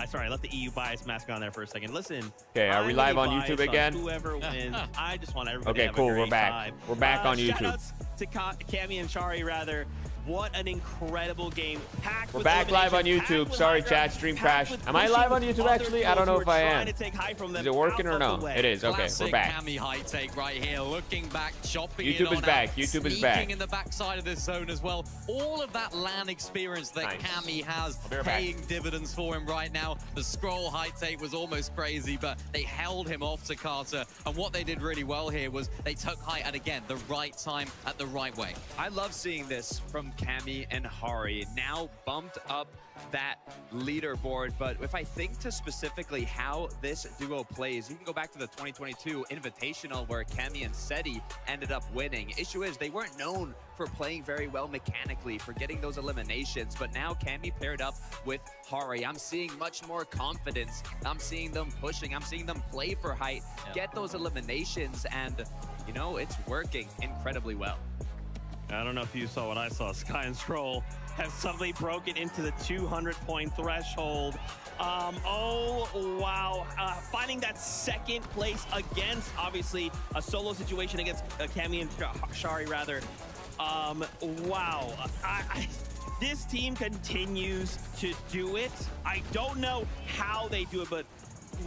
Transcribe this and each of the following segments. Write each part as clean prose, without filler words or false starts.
sorry, I left the EU bias mask on there for a second. Listen. Okay, are we live on YouTube again? Whoever wins, I just want everybody Okay, to have cool. a great We're back. time. We're back on YouTube. Shoutouts to Cammy and Shari, rather. What an incredible game. Packed We're back live on YouTube. Sorry, chat. Stream crashed. Am I live on YouTube, actually? I don't know if I am. Is it working or no? It is. Okay, we're back. Cammy high take right here. Looking back, chopping YouTube is back. YouTube is back. Sneaking in the backside of this zone as well. All of that LAN experience that Cammy has paying dividends for him right now. The scroll high take was almost crazy, but they held him off to Carter. And what they did really well here was they took height at, again, the right time at the right way. I love seeing this from Cammy and Hari, now bumped up that leaderboard. But if I think to specifically how this duo plays, you can go back to the 2022 Invitational where Cammy and Seti ended up winning. Issue is they weren't known for playing very well mechanically, for getting those eliminations, but now Cammy paired up with Hari. I'm seeing much more confidence. I'm seeing them pushing. I'm seeing them play for height, get those eliminations, and you know, it's working incredibly well. I don't know if you saw what I saw. Sky and Scroll have suddenly broken into the 200-point threshold. Oh, wow. Finding that second place against, obviously, a solo situation against Cammy and Shari, rather. Wow. This team continues to do it. I don't know how they do it, but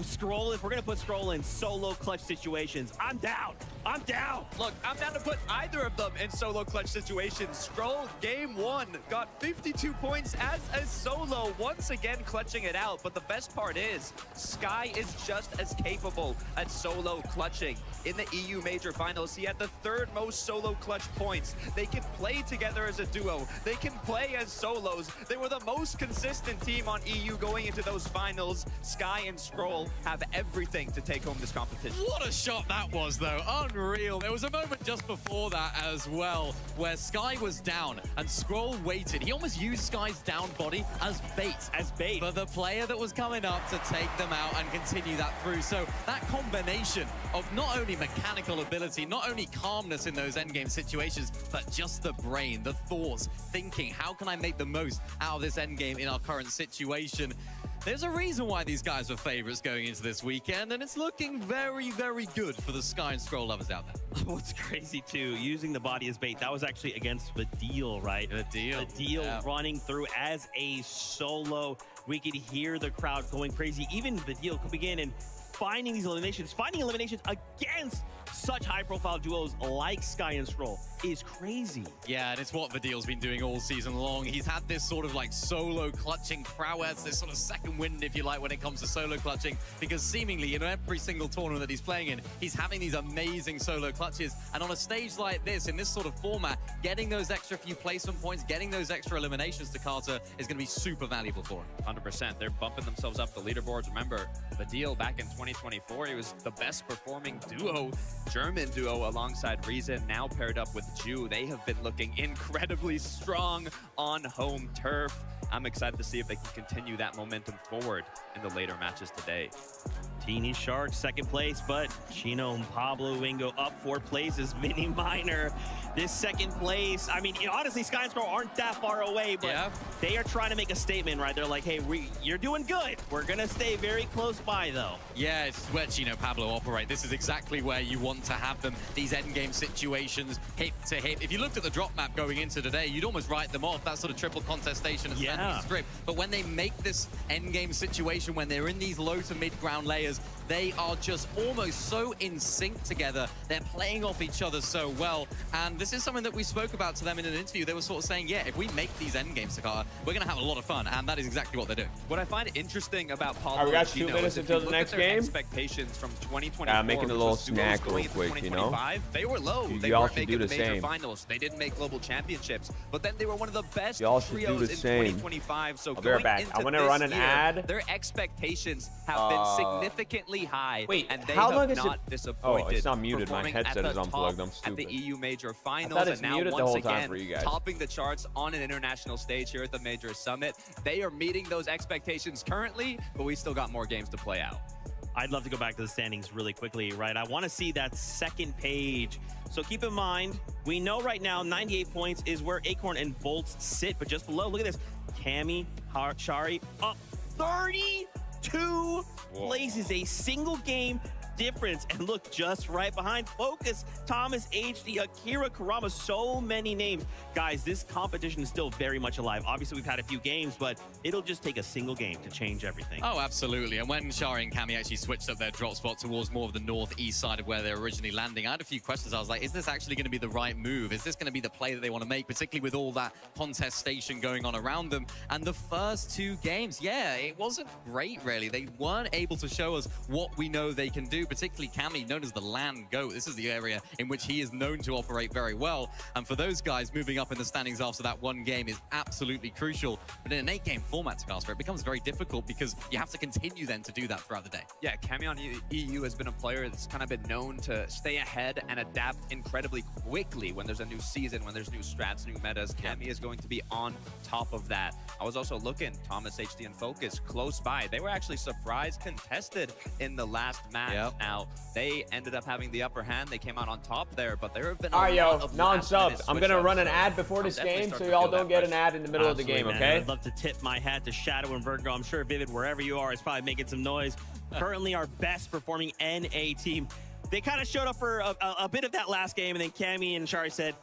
Scroll, if we're going to put Scroll in solo clutch situations, I'm down. I'm down. Look, I'm down to put either of them in solo clutch situations. Scroll, game one, got 52 points as a solo, once again clutching it out. But the best part is, Sky is just as capable at solo clutching. In the EU Major Finals, he had the third most solo clutch points. They can play together as a duo. They can play as solos. They were the most consistent team on EU going into those finals. Sky and Scroll have everything to take home this competition. What a shot that was, though. Unreal. There was a moment just before that as well where Sky was down and Scroll waited. He almost used Sky's down body as bait. For the player that was coming up to take them out and continue that through. So that combination of not only mechanical ability, not only calmness in those endgame situations, but just the brain, the thoughts, thinking, how can I make the most out of this endgame in our current situation? There's a reason why these guys were favorites going into this weekend, and it's looking very, very good for the Sky and Scroll lovers out there. What's crazy, too, using the body as bait, that was actually against the deal, right? The deal running through as a solo. We could hear the crowd going crazy. Even the deal could begin and finding these eliminations, against such high-profile duos like Sky and Scroll is crazy. Yeah, and it's what Vidil's been doing all season long. He's had this sort of like solo clutching prowess, this sort of second wind, if you like, when it comes to solo clutching, because seemingly in every single tournament that he's playing in, he's having these amazing solo clutches. And on a stage like this, in this sort of format, getting those extra few placement points, getting those extra eliminations to Carter is going to be super valuable for him. 100%. They're bumping themselves up the leaderboards. Remember, Vidil back in 2024, he was the best performing duo, German duo alongside Reason, now paired up with Ju. They have been looking incredibly strong on home turf. I'm excited to see if they can continue that momentum forward in the later matches today. Teeny Sharks, second place, but Chino and Pablo Wingo up 4 places. Mini Minor, this second place. I mean, honestly, Sky and Scroll aren't that far away, but they are trying to make a statement, right? They're like, hey, you're doing good. We're going to stay very close by, though. Yeah, it's where Chino Pablo operate. This is exactly where you want to have them. These endgame situations, hip to hip. If you looked at the drop map going into today, you'd almost write them off, that sort of triple contestation and standing strip. But when they make this endgame situation, when they're in these low to mid ground layers, they are just almost so in sync together. They're playing off each other so well. And this is something that we spoke about to them in an interview. They were sort of saying, yeah, if we make these endgames, Takara, we're going to have a lot of fun. And that is exactly what they're doing. What I find interesting about Pablo we got and Chino 2 minutes is if until you the look next at their game. expectations from 2024, I'm making a little snack real going into quick, you know? 2025, they were low. They y'all weren't should making do the the major same. finals. They didn't make global championships. But then they were one of the best Y'all should do trios the in same. 2025. So I'll be right going back. into I want to this run an year, ad. their expectations have been significantly high. Wait, and they how long have is not it? disappointed. Oh, it's not muted. My performing headset at is the unplugged. top I'm stupid. At the EU Major Finals, I thought and it's now muted the once whole time again for you guys. topping the charts on an international stage here at the Major Summit. They are meeting those expectations currently, but we still got more games to play out. I'd love to go back to the standings really quickly, right? I want to see that second page. So keep in mind, we know right now 98 points is where Acorn and Bolts sit, but just below, look at this. Cammy, Shari up 30 2 places, a single game difference. And look, just right behind Focus, Thomas HD, Akira Kurama, so many names. Guys, this competition is still very much alive. Obviously, we've had a few games, but it'll just take a single game to change everything. Oh, absolutely. And when Shari and Cammy actually switched up their drop spot towards more of the northeast side of where they're originally landing, I had a few questions. I was like, is this actually going to be the right move? Is this going to be the play that they want to make, particularly with all that contest station going on around them? And the first 2 games, yeah, it wasn't great, really. They weren't able to show us what we know they can do, particularly Cammy, known as the land goat. This is the area in which he is known to operate very well. And for those guys, moving up in the standings after that 1 game is absolutely crucial. But in an 8-game format, Takasper, it becomes very difficult because you have to continue then to do that throughout the day. Yeah, Cammy on EU has been a player that's kind of been known to stay ahead and adapt incredibly quickly when there's a new season, when there's new strats, new metas. Cammy is going to be on top of that. I was also looking, Thomas HD and Focus close by. They were actually surprise contested in the last match. Now, they ended up having the upper hand. They came out on top there, but there have been a lot of non-subs. I'm going to run an ad before this game so y'all don't get an ad in the middle of the game, okay? I'd love to tip my hat to Shadow and Virgo. I'm sure Vivid, wherever you are, is probably making some noise. Currently our best performing NA team. They kind of showed up for a bit of that last game, and then Cammy and Shari said,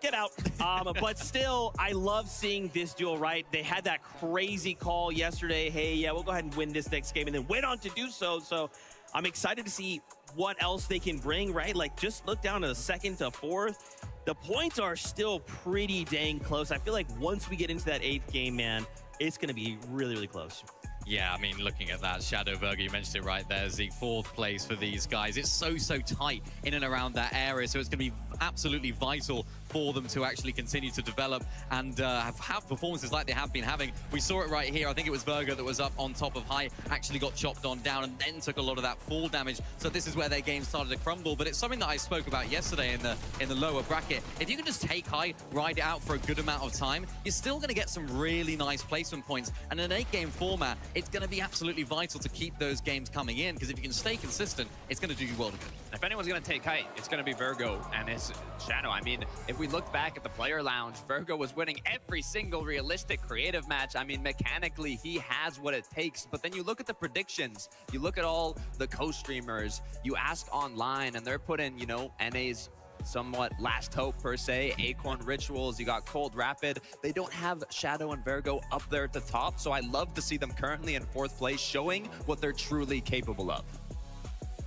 get out. But still, I love seeing this duel, right? They had that crazy call yesterday. Hey, yeah, we'll go ahead and win this next game, and then went on to do so. So I'm excited to see what else they can bring, right? Like, just look down to the 2nd to 4th. The points are still pretty dang close. I feel like once we get into that 8th game, man, it's going to be really, really close. Yeah, I mean, looking at that, Shadow Virgo, you mentioned it right there, Zeke, 4th place for these guys. It's so tight in and around that area, so it's going to be absolutely vital for them to actually continue to develop and have performances like they have been having. We saw it right here. I think it was Virgo that was up on top of high, actually got chopped on down and then took a lot of that fall damage. So this is where their game started to crumble. But it's something that I spoke about yesterday in the lower bracket. If you can just take high, ride it out for a good amount of time, you're still going to get some really nice placement points. And in an 8-game format, it's going to be absolutely vital to keep those games coming in, because if you can stay consistent, it's going to do you world of good. If anyone's going to take height, it's going to be Virgo and his Shadow. I mean, if we look back at the player lounge, Virgo was winning every single realistic creative match. I mean, mechanically, he has what it takes. But then you look at the predictions, you look at all the co-streamers, you ask online, and they're putting, you know, NA's somewhat last hope per se, Acorn Rituals, you got Cold Rapid. They don't have Shadow and Virgo up there at the top, so I love to see them currently in 4th place, showing what they're truly capable of.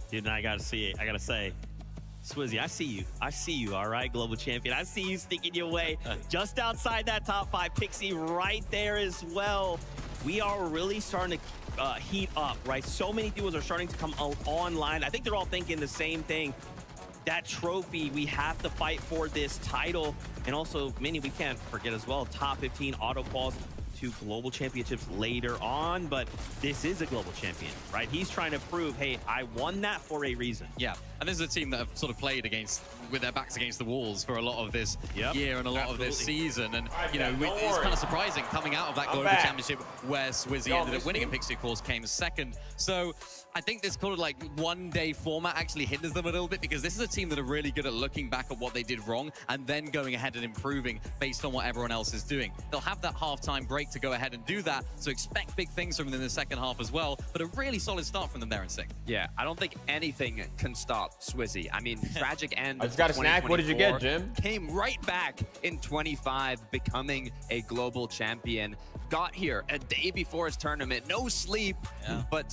Dude, and I gotta say, Swizzy, I see you, all right, global champion. I see you sneaking your way just outside that top 5. Pixie right there as well. We are really starting to heat up, right? So many duos are starting to come online. I think they're all thinking the same thing. That trophy, we have to fight for this title. And also, Minnie, we can't forget as well, top 15 auto quals to global championships later on, but this is a global champion, right? He's trying to prove, hey, I won that for a reason. Yeah, and this is a team that have sort of played against, with their backs against the walls for a lot of this year and a lot of this season. And, you know, it's kind of surprising coming out of that global championship where Swizzy ended up winning and Pixie, of course, came 2nd. So I think this kind of like one-day format actually hinders them a little bit, because this is a team that are really good at looking back at what they did wrong and then going ahead and improving based on what everyone else is doing. They'll have that halftime break to go ahead and do that, so expect big things from them in the 2nd half as well, but a really solid start from them there in 6th. Yeah, I don't think anything can stop Swizzy. I mean, tragic end. I just got a snack. What did you get, Jim? Came right back in 25, becoming a global champion. Got here a day before his tournament, no sleep, but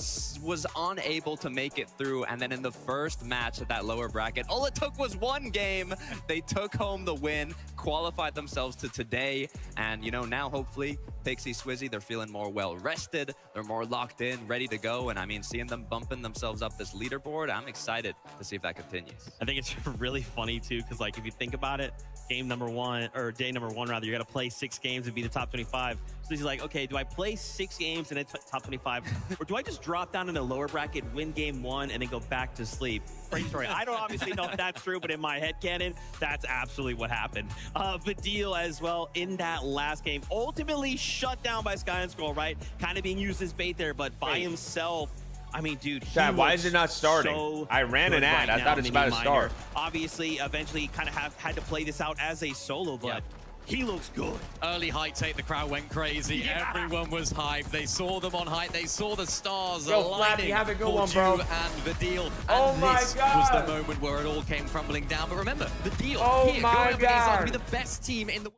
was unable to make it through. And then in the first match at that lower bracket, all it took was 1 game. They took home the win, qualified themselves to today. And, you know, now hopefully Pixie, Swizzy, they're feeling more well-rested. They're more locked in, ready to go. And I mean, seeing them bumping themselves up this leaderboard, I'm excited to see if that continues. I think it's really funny too, because like if you think about it, game number 1, or day number 1 rather, you got to play 6 games and be the top 25. So he's like, okay, do I play 6 games and top 25, or do I just drop down in the lower bracket, win game 1, and then go back to sleep? Crazy story. I don't obviously know if that's true, but in my headcanon, that's absolutely what happened. Vidil as well in that last game, ultimately shut down by Sky and Scroll, right? Kind of being used as bait there, but by himself. I mean, dude, Chad, why is it not starting? So I ran an ad. I thought it was about to start. Obviously, eventually, kind of had to play this out as a solo, but He looks good. Early height take, the crowd went crazy. Yeah. Everyone was hyped. They saw them on height. They saw the stars Yo, aligning Flappy, have a good for one, bro. Ju and the deal. And Oh my this God. was the moment where it all came crumbling down. But remember, the deal Oh here my going up against God. arguably the best team in the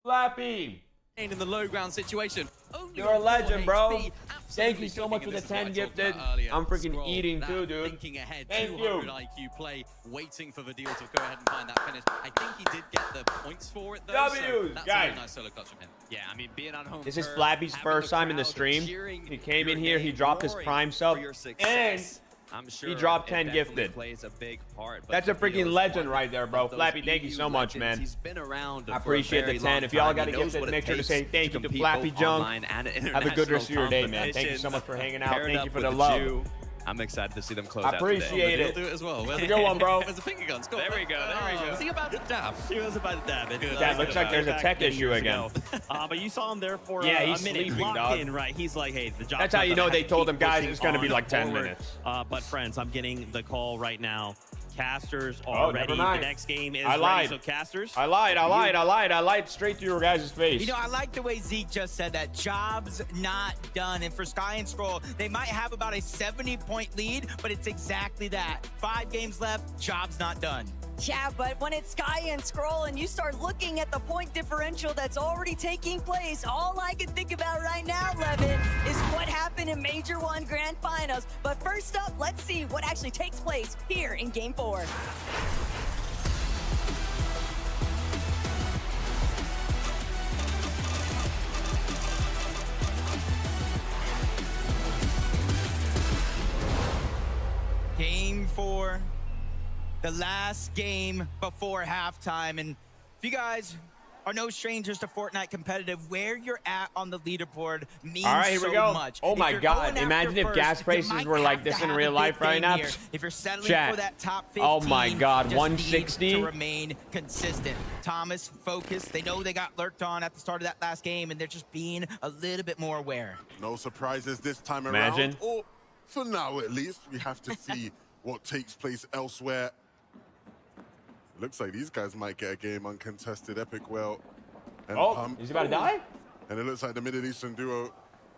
Flappy, in the low ground situation. Only you're a on 4 legend, bro. HP. Thank you Absolutely so much for cooking, the and this is what 10 I talked gifted. about earlier. I'm freaking Scroll, eating that too, dude. Thinking ahead, Thank 200 you. IQ play, waiting for the deal to go ahead and find that finish. I think he did get the points for it though. W's, so that's a guys. really nice solo clutch from him. Yeah, I mean, being on home This is turf, Flappy's having first time in the crowd stream. cheering He came your in here, he name, dropped his roaring prime for sub, your and success. I'm sure dropped it 10 definitely gifted. Plays a big part, but That's a Fabio freaking is legend one right there, bro. of those Flappy, thank you EU so much, legends. man. He's been around I for a appreciate very the 10. long If y'all time. got He a knows gifted, what it make sure to takes say thank you to compete Flappy both Junk. online and at Have a good rest of your day, man. international Thank you so much for hanging out. Paired Thank you up for with the love. Jew. I'm excited to see them close I out appreciate today. it. He'll do it as well. Have a good one, bro. There's a finger gun. Scott. There we go, there we go. Was he about to dab? He was about to dab it. That looks like there's a tech issue again. But you saw him there for Yeah, a he's minute. sleeping, Locked dog. in, right? He's like, hey, the job. That's how you know they told him, guys, it's gonna be like 10 minutes. But friends, I'm getting the call right now. Casters Oh, are never ready. The mind. next game is I lied. ready. So Casters. I lied straight to your guys' face. You know, I like the way Zeke just said that. Job's not done. And for Sky and Scroll, they might have about a 70-point lead, but it's exactly that. 5 games left, job's not done. Yeah, but when it's Sky and Scroll and you start looking at the point differential that's already taking place, all I can think about right now, Levin, is what happened in Major 1 Grand Finals. But first up, let's see what actually takes place here in Game 4. Game 4, the last game before halftime. And if you guys are no strangers to Fortnite competitive, where you're at on the leaderboard means All right, here so we go. much. Oh If my you're God. going after Imagine if first, gas you prices might were like have this to in have real a life big right game now. here. If you're settling Chat. for that top 15, Oh my God, just 160? need to remain consistent. Thomas, focused. They know they got lurked on at the start of that last game, and they're just being a little bit more aware. No surprises this time Imagine. around. Or for now, at least, we have to see what takes place elsewhere. Looks like these guys might get a game uncontested. Epic well. And Oh, Pump. is he about to die? And it looks like the Middle Eastern duo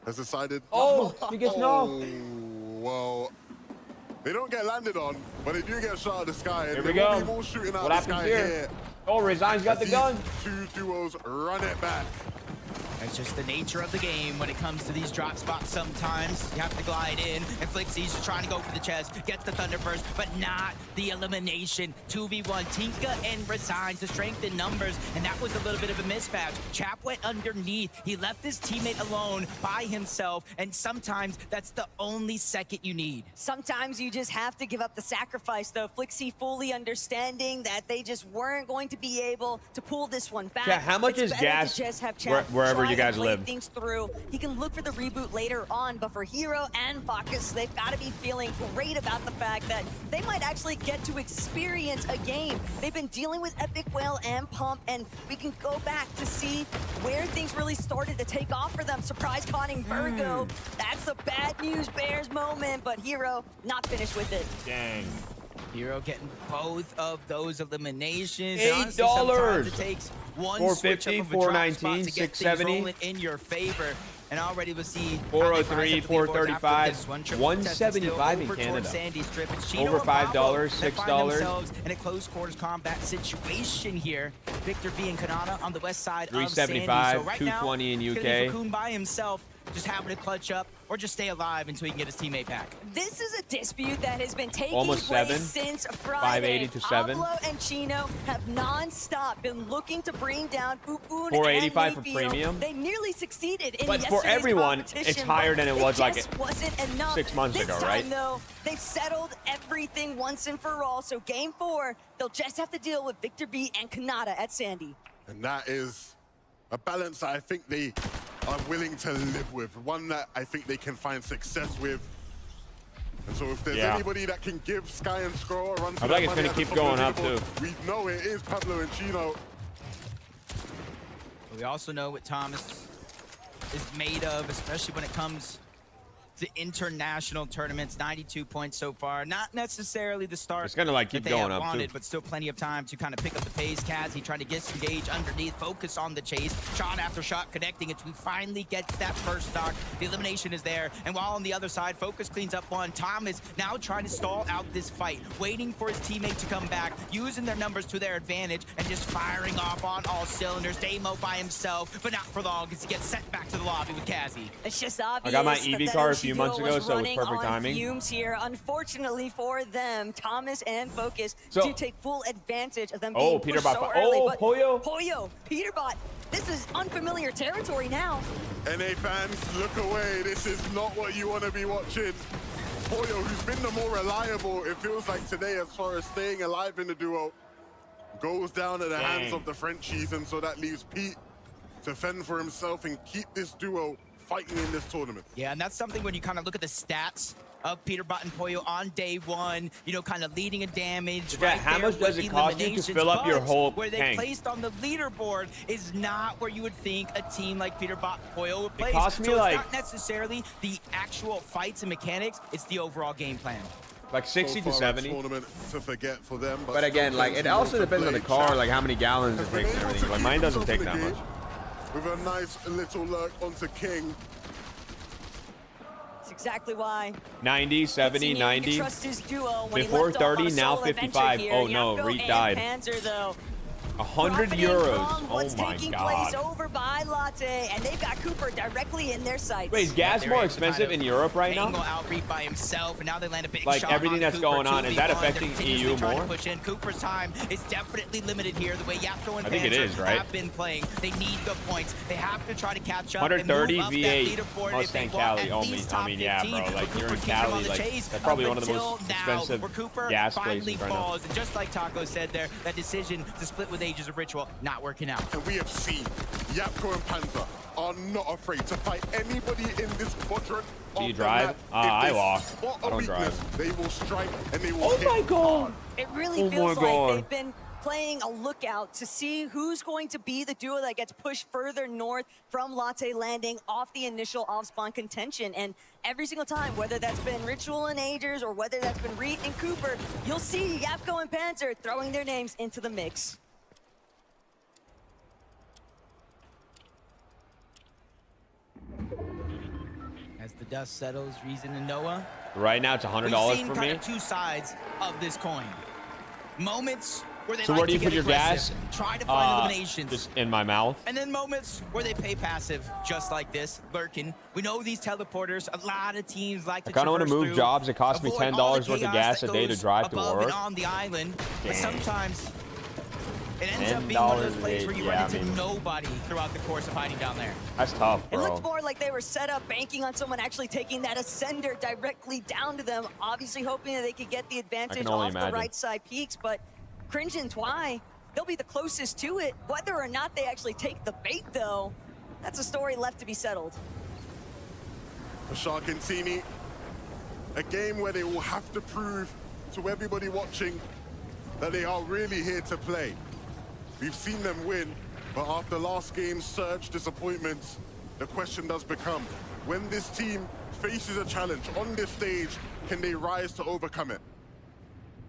has decided. Oh, he gets no. Well, they don't get landed on, but they do get shot at the sky. And Here we there will go. be more shooting out What of the happens sky here? Oh, Resign's got the As gun. these two duos run it back. That's just the nature of the game when it comes to these drop spots. Sometimes you have to glide in, and Flixie's just trying to go for the chest, gets the Thunder Burst, but not the elimination. 2v1, Tinka and Resigns, the strength in numbers, and that was a little bit of a mismatch. Chap went underneath. He left his teammate alone by himself, and sometimes that's the only second you need. Sometimes you just have to give up the sacrifice, though. Flixie fully understanding that they just weren't going to be able to pull this one back. Yeah, how much It's is better to gas just have Chad wherever try you guys and play live? things through. He can look for the reboot later on, but for Hero and Bacchus, they've got to be feeling great about the fact that they might actually get to experience a game. They've been dealing with Epic Whale and Pump, and we can go back to see where things really started to take off for them. Surprise conning Virgo. That's a bad news Bears moment, but Hero not finished with it. Dang. Hero getting both of those eliminations. $8. And honestly, sometimes it takes one 450, switch up of a drop 419, spot to get things 670. rolling in your favor. And already we'll see 403, 435, 175 in Canada. Over $5, $6. In a close quarters combat situation here. Victor V and Kanata on the west side of 375, Sandy. So right 220 in now, it's UK. gonna be Cocoon by himself, just having to clutch up or just stay alive until he can get his teammate back. This is a dispute that has been taking Almost place 7. since 580 Friday. to 7. Pablo and Chino have non-stop been looking to bring down Fufun 485 and for Leafio. premium. They nearly succeeded in But for yesterday's everyone, competition, it's higher but than it was it like just wasn't enough. 6 months this ago, time, right? Though, they've settled everything once and for all. So game 4, they'll just have to deal with Victor B and Kanata at Sandy. And that is a balance that I think they are willing to live with. One that I think they can find success with. And so if there's anybody that can give Sky and Scroll a run for I feel like it's their gonna money at keep the top of going the up, leaderboard, too. we know it is Pablo and Chino. We also know what Thomas is made of, especially when it comes to international tournaments. 92 points so far. Not necessarily the start. It's gonna like keep that they going had up wanted, too. but still plenty of time to kind of pick up the pace. Kazzy trying to disengage underneath, focus on the chase. Shot after shot connecting until he finally gets that first knock. The elimination is there. And while on the other side, Focus cleans up one. Thomas now trying to stall out this fight, waiting for his teammate to come back, using their numbers to their advantage, and just firing off on all cylinders. Damo by himself, but not for long as he gets sent back to the lobby with Kazzy. It's just obvious. I got my that EV car a NC few duo months ago, was so it was running perfect on timing. Fumes here. Unfortunately for them, Thomas and Focus So- do take full advantage of them Oh, being pushed Peterbot. so early. Oh, but Pollo. Pollo, Peterbot, this is unfamiliar territory now. NA fans, look away. This is not what you want to be watching. Pollo, who's been the more reliable, it feels like today, as far as staying alive in the duo, goes down at the hands of the Frenchies, and so that leaves Pete to fend for himself and keep this duo fighting in this tournament. Yeah, and that's something when you kind of look at the stats of Peterbot and Pollo on day one, you know, kind of leading in damage. Yeah, right how there much does with it cost you to eliminations, fill up your but whole where they tank? placed on the leaderboard is not where you would think a team like Peterbot and Pollo would place. cost me so like- it's not necessarily the actual fights and mechanics, it's the overall game plan. Like 60 So to far, a 70. tournament to forget for them. But again, like it also depends on the car, like how many gallons it takes and everything. Like mine doesn't take that much. With a nice little lurk onto King. That's exactly why. 90, 70, Continuing to 90. trust his duo when he Before left off on 30, a now solo adventure 55. here. Oh no, Yako Reed and died. Panzer, though, 100 profiting euros. from Oh what's my taking god. place over by Latte, and they've got Cooper directly in their sights. Wait, is gas They're more able to expensive kind in of Europe right angle now? out Reed by himself, and now they land a big Like, shot everything on that's Cooper, going on, is that 2v1. affecting They're continuously EU trying more? to push in. Cooper's time is definitely limited here. The way Yapto and I think it Panzer is, right? have been playing, they need the points. They have to try to catch up. 130 and move up V8 that leaderboard Mustang if they want Cali. at Oh, least I top mean, yeah, 15. bro. Like But you're in Cooper keeps them on Cali, the like chase that's probably up one of the most until now, expensive where Cooper gas finally places right now. falls. And just like Taco said there, that decision to split with Ages of Ritual not working out. And we have seen Yapko and Panzer are not afraid to fight anybody in this quadrant. Do you of the drive? map. If I they walk. spot I a don't weakness, drive. They will strike and they will Oh hit my god. hard. It really Oh feels my like God. they've been playing a lookout to see who's going to be the duo that gets pushed further north from Latte Landing off the initial off-spawn contention. And every single time, whether that's been Ritual and Agers or whether that's been Reed and Cooper, you'll see Yapko and Panzer throwing their names into the mix. As the dust settles, Reason and Noah. Right now it's We've $100 seen for kind me. of two sides of this coin. Moments where they So like where do to you get put your aggressive, gas? try to find eliminations. Just in my mouth. And then moments where they play passive, just like this, lurking. We know these teleporters, a lot of teams like to I kinda wanna traverse move through, jobs. It costs me avoid $10 all the worth of chaos gas that a day to goes drive to above work. and on the island. But Dang. sometimes it ends up being one of $10 those a places day. where you Yeah, run I into mean- nobody throughout the course of hiding down there. That's tough, It bro. looked more like they were set up banking on someone actually taking that ascender directly down to them, obviously hoping that they could get the advantage only off the imagine. right side peaks, but Cringe and Twy, they'll be the closest to it. Whether or not they actually take the bait, though, that's a story left to be settled. For Sharkantini, a game where they will have to prove to everybody watching that they are really here to play. We've seen them win, but after last game's surge disappointments, the question does become, when this team faces a challenge on this stage, can they rise to overcome it?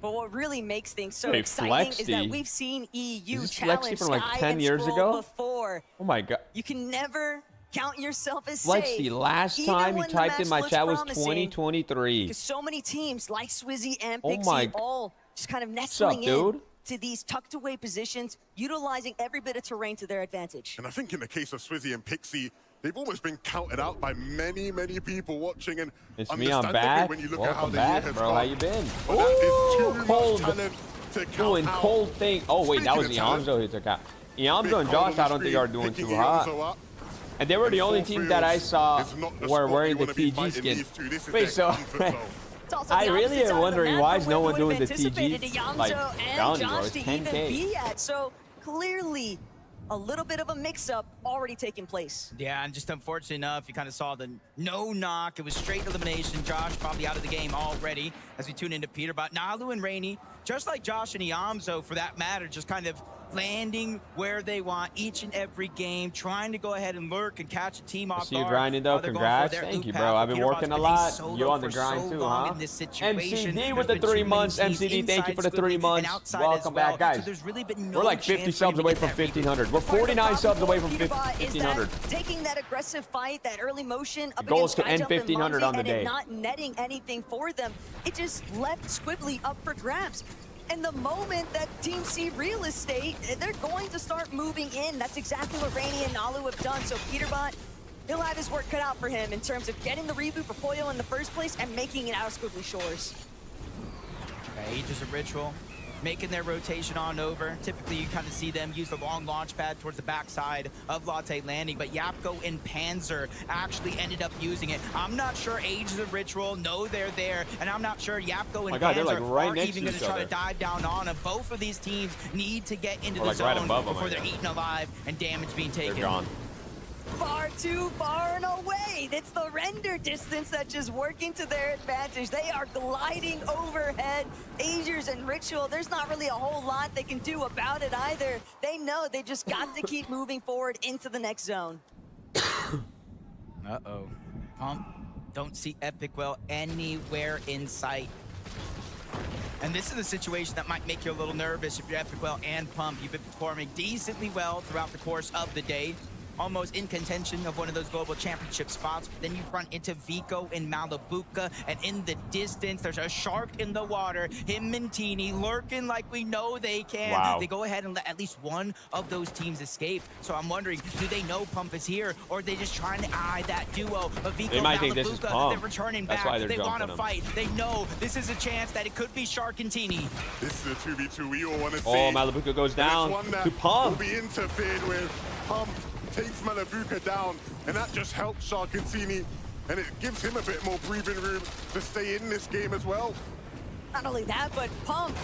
But what really makes things so Hey, exciting is that Flexi. we've seen EU Is this Flexi challenge from, like, Sky 10 and years Scroll ago? before. Oh my god. You can never count yourself as Flexi, safe. last even time you when the typed in match my looks chat was promising, 2023. Because so many teams like Swizzy and Oh Pixie my- all just kind of up, nestling in dude? to these tucked away positions, utilizing every bit of terrain to their advantage. And I think in the case of Swizzy and Pixie, they've almost been counted out by many, many people watching. And It's me, I'm understandably, back. when you look at how Welcome the year back, has bro. gone, How you been? but that is too much cold. talent to count Doing out. cold thing. Oh wait, that was Speaking of talent, Iamzo who took out. big Iamzo and hole Josh, on the I don't think screen, are doing picking too hot. Iamzo up. And they were the And only full team that I fields saw is not the were spot wearing you the wanna be TG fighting skin. these two. This is Wait, their so comfort zone. It's also I the really opposite am side of the wondering map why from is where no we one would doing have the anticipated TG Iamzo like and bounty, bro. Josh It's to even 10K. be at. So clearly, a little bit of a mix-up already taking place. Yeah, and just unfortunate enough, you kind of saw the no knock. It was straight elimination. Josh probably out of the game already as we tune into Peterbot. Nalu and Rainey, just like Josh and Iamzo for that matter, just kind of landing where they want each and every game, trying to go ahead and lurk and catch a team off See you guard. grinding though. Congrats. Thank you, bro. I've been working a lot. You on the grind too, huh? MCD with the 3 months. MCD, thank you for the 3 months. Welcome back, guys. We're like 50 subs away from 1,500. We're 49 subs away from 1,500. Taking that aggressive fight, that early motion up Goal is against to end 1,500 on the day. And not netting anything for them. It just left Squibbly up for grabs. And the moment that Team C real estate, they're going to start moving in. That's exactly what Rainy and Nalu have done. So Peterbot, he'll have his work cut out for him in terms of getting the reboot for Poyo in the first place and making it out of Squibbly Shores. Okay, Aegis of Ritual making their rotation on over. Typically, you kind of see them use the long launch pad towards the backside of Latte Landing, but Yapko and Panzer actually ended up using it. I'm not sure Aegis of Ritual know they're there, and I'm not sure Yapko and Panzer like right are next even to going each to try other. to dive down on them. Both of these teams need to get into the like zone right above them, before I they're guess. eaten alive and damage being taken. They're gone. Far too far and away. It's the render distance that's just working to their advantage. They are gliding overhead. Aegis and Ritual, there's not really a whole lot they can do about it either. They know they just got to keep moving forward into the next zone. Uh-oh. Pump, don't see Epic Well anywhere in sight. And this is a situation that might make you a little nervous if you're Epic Well and Pump. You've been performing decently well throughout the course of the day. Almost in contention of one of those global championship spots. But then you run into Vico and Malabuka, and in the distance, there's a shark in the water. Him and Teeny lurking like we know they can. Wow. They go ahead and let at least one of those teams escape. So I'm wondering, do they know Pump is here, or are they just trying to eye that duo of Vico They might and think this is Malabuka? Pump. They're returning That's back. why they're They want to jumping fight. They know this is a chance that it could be Shark and Teeny. This is a 2v2 we all want to see. Oh, Malabuka goes down And it's one that to Pump. will be interfered with. Pump takes Malabuka down, and that just helps Sharkantini, and it gives him a bit more breathing room to stay in this game as well. Not only that, but Pump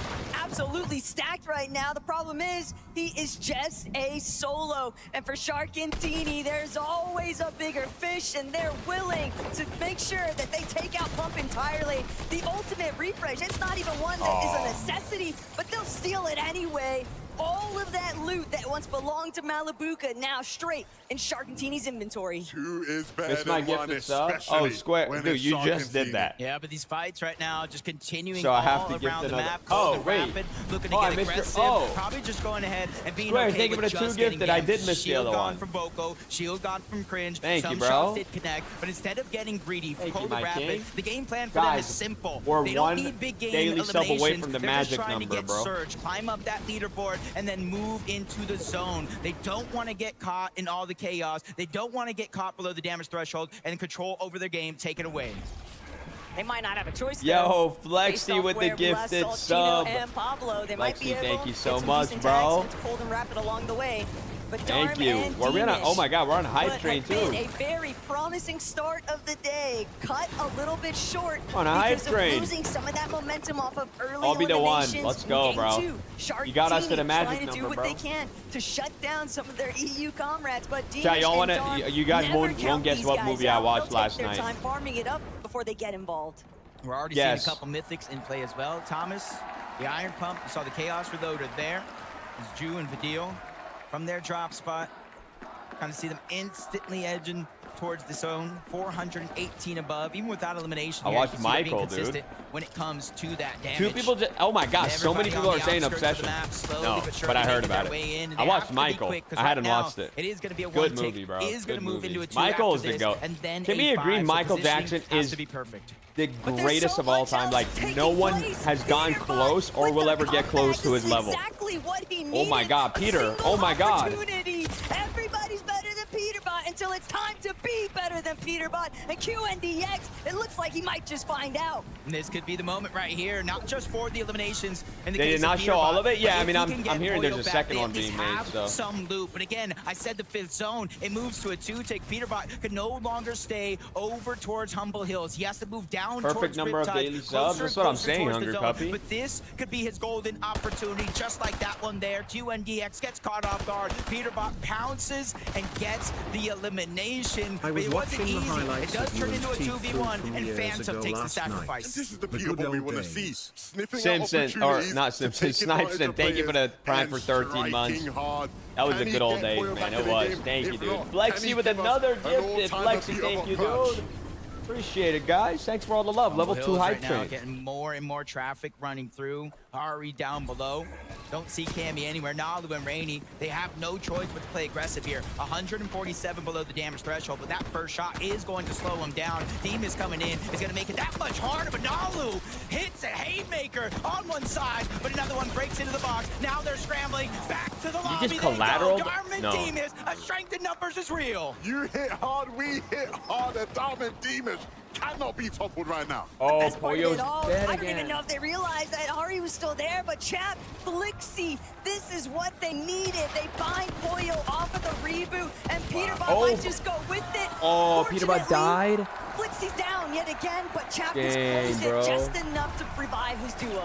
absolutely stacked right now. The problem is he is just a solo. And for Sharkantini, there's always a bigger fish, and they're willing to make sure that they take out Pump entirely. The ultimate refresh, it's not even one that is a necessity, but they'll steal it anyway. All of that loot that once belonged to Malabuka now straight in Sharkantini's inventory. Two is better It's my than one, gifted sub. especially Oh, Square. when Dude, it's you just did Sharkantini. that. Yeah, but these fights right now just continuing So I have all to gift around the another- map. Oh, Cold and wait. rapid, looking to Oh, I get missed your- aggressive. oh. Probably just going ahead and being Square, okay thank you with for the two just getting gifted. I ganked. did miss the Shield other gone one. from Boko, shield gone from Cringe. Thank some you, bro. shots did connect, but instead of getting greedy, Thank you, cold my and rapid, king. the game plan for them is Guys, simple. we're They don't one need big game daily sub away eliminations. from the They're just magic trying number, to get bro. surge, climb up that leaderboard, and then move into the zone. They don't want to get caught in all the chaos. They don't want to get caught below the damage threshold and control over their game taken away. They might not have a choice. Yo, though. Flexi Based off with the where we last gifted saw sub. Chino and Pablo, they might be Flexi, able thank you to so get some much, decent bro. tags into Cold and Rapid along the way. But Thank Darm you. and We're on a, Demish, oh my God, we're on a hype what train had been too. a very promising start of the day, cut a little bit short On a hype because of train. losing some of that momentum off of early I'll be the one. eliminations Let's in go, game bro. 2. You got us to the Sharkantini magic trying to do number, what bro. they can to shut down some of their EU comrades, but Demish Chat, y'all and wanna- Darm you guys never won't count guess these what guys movie I out. watched They'll last take their night. time farming it up before they get involved. We're already Yes. seeing a couple mythics in play as well. Thomas, the Iron Pump, you saw the Chaos Reloader there. There's Drew and Vidil from their drop spot. Kind of see them instantly edging towards the zone. 418 above, even without elimination. I here, watched you see them being Michael, dude. consistent when it comes to that damage. Two people just, oh my God, so many Everybody people on are the saying outskirts of the Obsession. map, slowly No, but surely but I heard making their about way it. in, and I they watched have to be Michael. quick, 'cause I hadn't right now, watched it. It is going to be a Good one take. movie, bro. It is going Good to move movie. into a 2 Michael after is the this, GOAT. and then To me, a agree, 5, so Michael positioning Jackson has is to be perfect. the But there's greatest so of all much time. else Like, taking no one place. has gone Peterbot close or with will the ever get comeback. close to This his is level. Exactly what he needed. Oh my God, A Peter. single Oh my God. opportunity. Everybody's better than Peterbot until it's time to be better than Peterbot. And QNDX, it looks like he might just find out. And this could be the moment right here, not just for the eliminations. In the They case did not of show all Peterbot, of it? Yeah, but I if mean, he I'm can get hearing there's Poyo a back, second they one at least being made, have so. some loot. But again, I said the 5th zone. It moves to a 2-tick. Peterbot could no longer stay over towards Humble Hills. He has to move down Perfect towards number of Riptide, daily subs. closer That's and what I'm closer saying, towards the Hungry zone. Puppy. But this could be his golden opportunity, just like that one there. QNDX gets caught off guard. Peterbot pounces and gets the elimination. elimination, but it wasn't easy. It does turn into a 2v1, and Phantom takes the sacrifice. This is the Peterbot we want to see. Sniffing Simpson, or not Simpson, Snipson, thank you for the prime for 13 months. That was a good old days, man. It was. Thank you, dude. Flexi with another gifted. Flexi, thank you, dude. Appreciate it, guys. Thanks for all the love. Level 2 hype train. Getting more and more traffic running through. Ari down below. Don't see Cammy anywhere. Nalu and Rainy, they have no choice but to play aggressive here. 147 below the damage threshold, but that first shot is going to slow him down. Demon is coming in. Is going to make it that much harder, but Nalu hits a haymaker on one side, but another one breaks into the box. Now they're scrambling back to the lobby. You just collateral? No. Demus, a strength in numbers is real. You hit hard, we hit harder. Diamond Demus cannot be toppled right now. Oh, Poyo's dead I again. don't even know if they realized that Ari was still there, but chat, Flixie, this is what they needed. They bind Poyo off of the reboot, and Peterbot might just go with it. Oh, Peterbot died. Flixie's down yet again, but Chap has closed it just enough to revive his duo.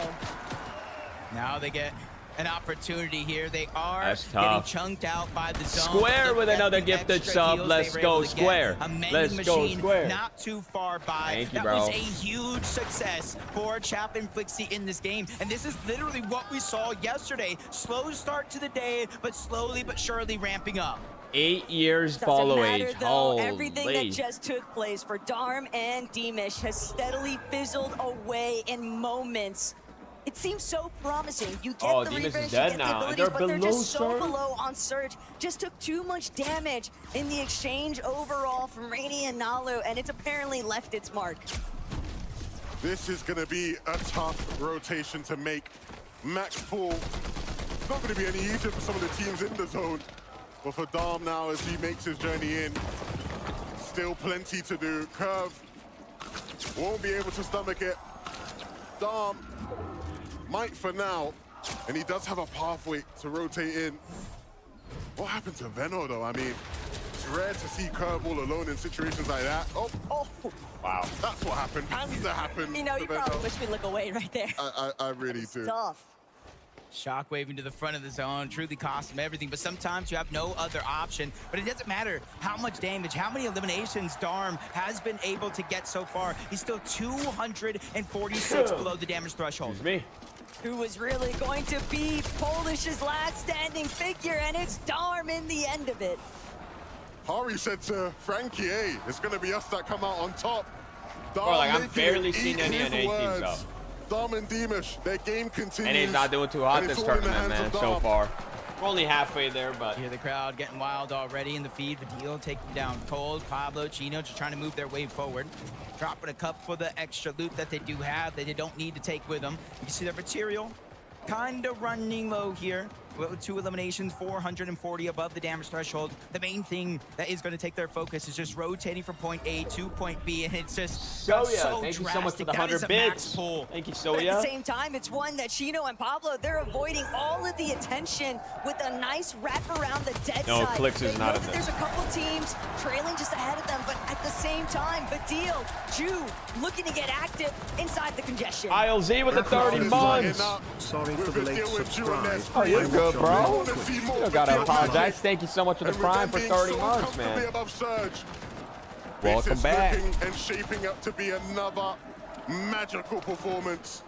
Now they get an opportunity here. They are getting chunked out by the zone. Square with another gifted sub. Let's go, Square. Let's go, Square. Not too far by. Thank you, that bro. was a huge success for Chap and Flixie in this game. And this is literally what we saw yesterday. Slow start to the day, but slowly but surely ramping up. 8 years Doesn't follow matter, age. though. Holy. Everything that just took place for Darm and Demish has steadily fizzled away in moments. It seems so promising. You get the Demus is refresh, dead you get now. the abilities, but they're just so below on Surge. Just took too much damage in the exchange overall from Rainy and Nalu, and it's apparently left its mark. This is going to be a tough rotation to make. Max Pool, it's not going to be any easier for some of the teams in the zone. But for Dom now, as he makes his journey in, still plenty to do. Curve won't be able to stomach it. Dom might for now, and he does have a pathway to rotate in. What happened to Veno, though? I mean, it's rare to see Curve all alone in situations like that. Oh, wow, that's what happened. Panzer happened. You know, you probably wish we look away right there. I really do. Tough. Shockwave into the front of the zone, truly cost him everything, but sometimes you have no other option. But it doesn't matter how much damage, how many eliminations Darm has been able to get so far. He's still 246 below the damage threshold. Excuse me. Who was really going to be Polish's last standing figure, and it's Darm in the end of it. Hari said to Frankie, hey, it's going to be us that come out on top. Bro, like, I'm barely seeing any NA teams up. Dom and Demish, their game continues. And he's not doing too hot this tournament, man, so far. We're only halfway there, but... Hear the crowd getting wild already in the feed. Vadil taking down Cold, Pablo, Chino, just trying to move their way forward. Dropping a cup for the extra loot that they do have that they don't need to take with them. You can see their material kind of running low here. With 2 eliminations, 440 above the damage threshold. The main thing that is going to take their focus is just rotating from point A to point B, and it's just so thank you so much for the 100 bits. Thank you, Soya. But at the same time, it's one that Chino and Pablo, they're avoiding all of the attention with a nice wrap around the dead side. No, Clicks is not in There's a couple teams trailing just ahead of them, but at the same time, Badil, Ju, looking to get active inside the congestion. ILZ with the 30 months. Sorry for the late subscribe. Oh, you're good, bro. You don't gotta apologize. Thank you so much for the prime for 30 months, man. Welcome back. And shaping up to be another magical performance.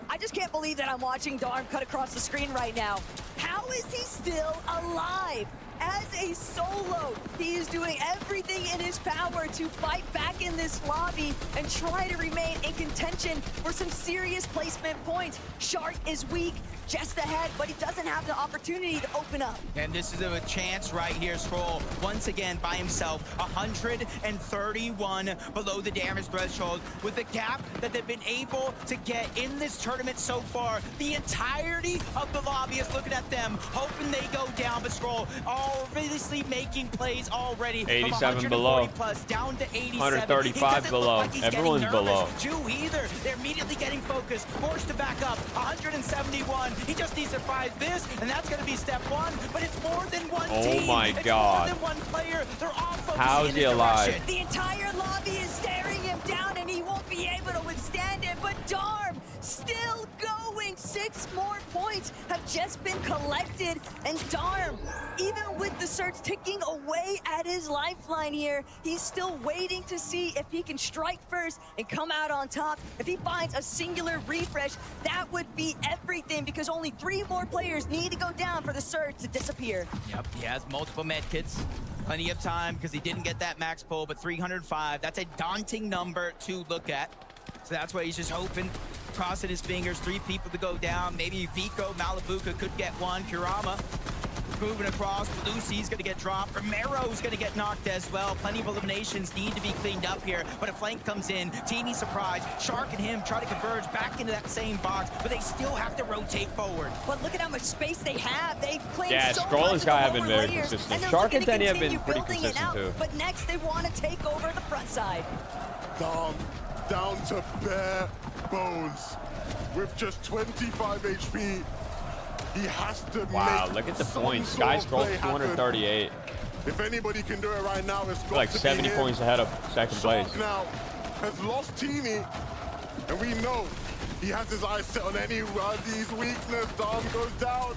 I just can't believe that I'm watching Darm cut across the screen right now. How is he still alive? As a solo, he is doing everything in his power to fight back in this lobby and try to remain in contention for some serious placement points. Shark is weak, just ahead, but he doesn't have the opportunity to open up. And this is a chance right here. Scroll once again by himself, 131 below the damage threshold. With the gap that they've been able to get in this tournament so far, the entirety of the lobby is looking at them, hoping they go down. But Scroll obviously making plays already. 87 below. Plus down to 87. 135 below. Like everyone's below. Two either. They're immediately getting focused, forced to back up. 171. He just needs to find this, and that's going to be step one. But it's more than one team. Oh my God. It's more than one player. They're all focusing How's he alive? The entire lobby is staring him down, and he won't be able to withstand it. But Darm still going. 6 6 more points have just been collected, and Darm, even with the search ticking away at his lifeline here, he's still waiting to see if he can strike first and come out on top. If he finds a singular refresh, that would be everything, because only 3 more players need to go down for the surge to disappear. Yep, he has multiple med kits. Plenty of time because he didn't get that max pull, but 305, that's a daunting number to look at. So that's why he's just hoping, crossing his fingers, 3 people to go down. Maybe Vico, Malabuka could get one. Kurama moving across. Lucy's going to get dropped. Romero's going to get knocked as well. Plenty of eliminations need to be cleaned up here. But a flank comes in. Teeny surprise. Shark and him try to converge back into that same box, but they still have to rotate forward. But look at how much space they have. They've claimed so Scroll much and of the Sky have been lower very layers, consistent. and they're Shark and looking to Tenny have been continue pretty building it consistent out. too. But next, they want to take over the front side. Down to bare bones with just 25 HP. He has to Wow, make look at the some points. sort Sky of scrolled play happen. 238. If anybody can do it right now, it's got Like to 70 be him. points ahead of second place. Shark now has lost Teeny, and we know he has his eyes set on any these weakness. Darm goes down,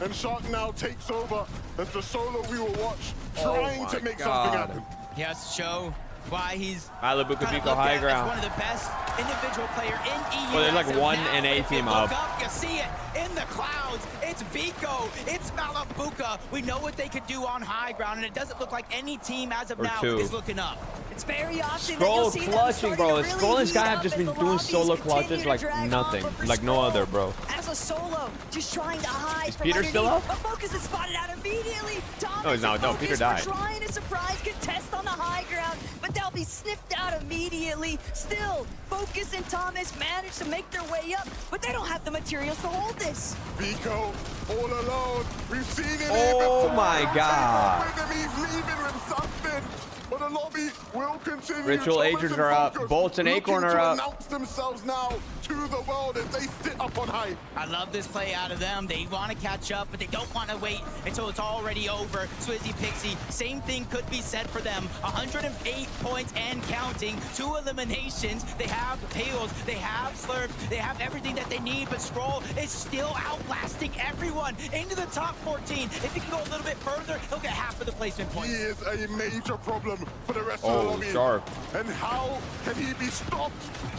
and Shark now takes over as the solo we will watch, trying to make something happen. He has to show why he's Malabuka kinda Vico looked high at as ground. one of the best individual player in EU. Well, they're like as of one now. and A If you team look up. You see it in the clouds. It's Vico. It's Malabuka. We know what they could do on high ground, and it doesn't look like any team as of Or now two. is looking up. It's very often Scroll that you'll see them clutching, starting bro. to really Scroll and heat Sky have up just as been the doing lobbies solo continue clutches to like drag on, nothing. but for Like no Scroll, other, bro. As a solo, just trying to hide Is from Peter still underneath. up? A focus is spotted out immediately. Thomas No, he's not. and No, Focus Peter were died. trying to surprise contest on the high ground, but they'll be sniffed out immediately. Still, Focus and Thomas managed to make their way up, but they don't have the materials to hold this. Vico all alone. We've seen him. Oh even my Thomas God. with him. He's leaving with something. But the lobby will continue. Ritual Thomas Agents and are up. Focus Bolts and Acorn looking are to up. announce themselves now to the world as they sit up on high. I love this play out of them. They want to catch up, but they don't want to wait until it's already over. Swizzy Pixie, same thing could be said for them. 108 points and counting. 2 eliminations. They have payloads. They have slurps. They have everything that they need, but Scroll is still outlasting everyone into the top 14. If he can go a little bit further, he'll get half of the placement He points. is a major problem for the rest of the lobby. Shark. And how can he be stopped?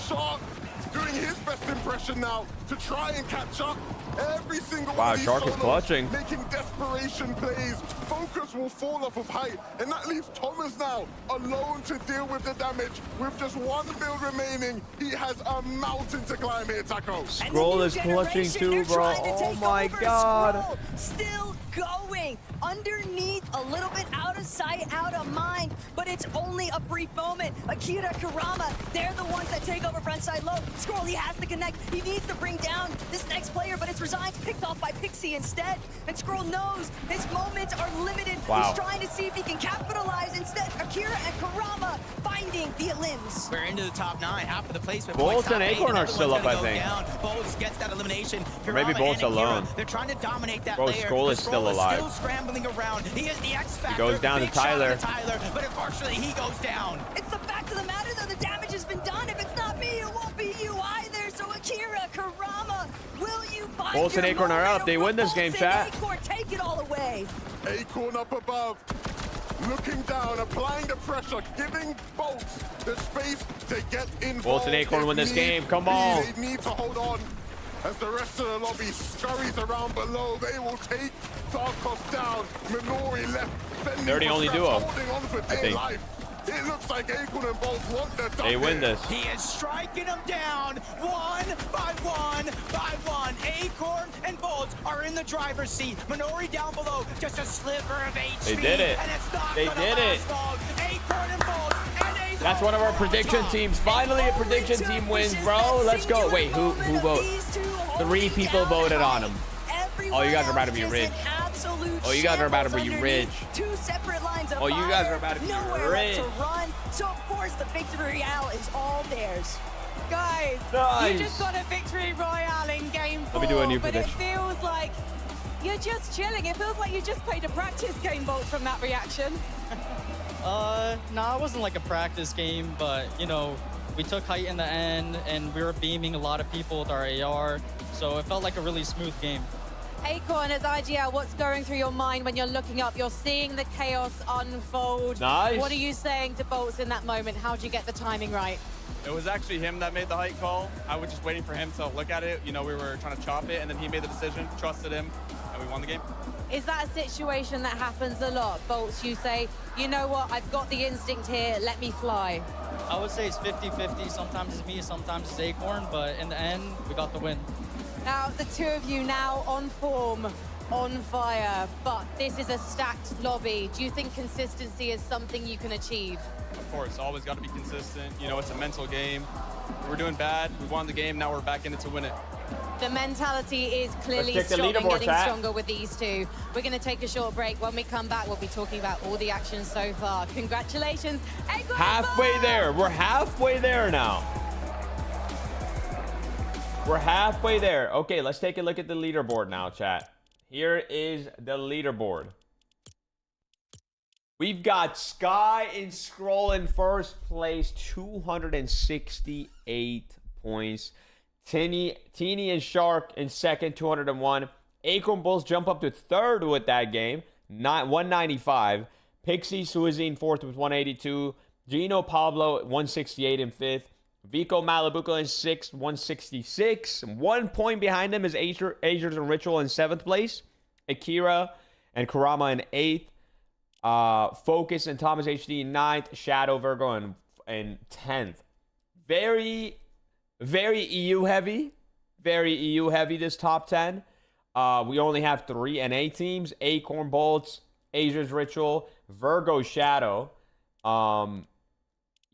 Shark doing his best impression now to try and catch up. Every single one of these Shark is solos clutching. making desperation plays. Focus will fall off of height, and that leaves Thomas now alone to deal with the damage. With just 1 build remaining, he has a mountain to climb here, Taco. Scroll is clutching too, bro. Oh my God. Scroll still going underneath, a little bit out of sight, out of mind, but it's only a brief moment. Akira, Kurama, they're the ones that take over frontside low. Scroll, he has to connect. He needs to bring down this next player, but it's Resigned, picked off by Pixie instead. And Scroll knows his moments are limited. Wow. He's trying to see if he can capitalize. Instead, Akira and Kurama finding the limbs. We're into the top 9, half of the placement Bolts points. and Top 8, Acorn are another still one's up, I gonna go think. down. Bolts gets that elimination. Maybe Kurama Bolts and Akira, alone. they're trying to dominate that Bro, layer. Scroll is but still Scroll alive. Still scrambling around. He is the X factor. goes down to Big shot Tyler. But unfortunately, he goes down. It's the fact of the matter, though, the damage has been done. If it's not me, it won't be you either. So Akira, Kurama, will you find Bolts and your Acorn are moment, up. They or win this Bolts game, and chat. Acorn take it all away. Acorn up above, looking down, applying the pressure, giving Bolts the space to get involved. Bolts and Acorn if win this need game. Come be. on. They need to hold on. As the rest of the lobby scurries around below, they will take Tarkov down. Minori left. fending They're the for only scraps, duo, holding on for dear think. life. It looks like Acorn and Bolts want the They win here. this. He is striking them down one by one by one. Acorn and Bolts are in the driver's seat. Minori down below, just a sliver of HP. They did it. And it's not They gonna did last it. long. Acorn and Bolts. And Acorn That's one of our on prediction top. teams. Finally, a prediction team wins, bro. Let's go. Wait, who voted? 3 people voted on him. Oh, you guys are about to be rich. Oh, you guys are about to be rich. 2 separate lines of Oh, you guys fire, are about to be nowhere rich. left to run. So of course the victory royale is all theirs. Guys, Nice. you just got a victory royale in game 4. Let me do a new but prediction. it feels like you're just chilling. It feels like you just played a practice game, Bolt, from that reaction. Nah, it wasn't like a practice game, but, you know, we took height in the end, and we were beaming a lot of people with our AR, so it felt like a really smooth game. Acorn, as IGL, what's going through your mind when you're looking up? You're seeing the chaos unfold. Nice. What are you saying to Bolts in that moment? How'd you get the timing right? It was actually him that made the height call. I was just waiting for him to look at it. You know, we were trying to chop it, and then he made the decision, trusted him, and we won the game. Is that a situation that happens a lot? Bolts, you say, you know what, I've got the instinct here, let me fly. I would say it's 50-50. Sometimes it's me, sometimes it's Acorn, but in the end, we got the win. Now, the two of you now on form, on fire, but this is a stacked lobby. Do you think consistency is something you can achieve? Of course, always got to be consistent. You know, it's a mental game. We're doing bad. We won the game. Now we're back in it to win it. The mentality is clearly strong and getting stronger with these two. We're going to take a short break. When we come back, we'll be talking about all the action so far. Congratulations. Halfway there. We're halfway there now. We're halfway there. Okay, let's take a look at the leaderboard now, chat. Here is the leaderboard. We've got Sky and Scroll in first place, 268 points. Teeny and Shark in second, 201. Acorn Bulls jump up to third with that game, 195. Pixie Suizy in fourth with 182. Gino Pablo 168 in fifth. Vico Malabuco in sixth, 166. 1 point behind them is Azers and Ritual in seventh place. Akira and Kurama in eighth. Focus and Thomas HD in ninth. Shadow Virgo in 10th. Very EU heavy. Very EU heavy, this top 10. We only have 3 NA teams. Acorn Bolts, Azers Ritual, Virgo Shadow. You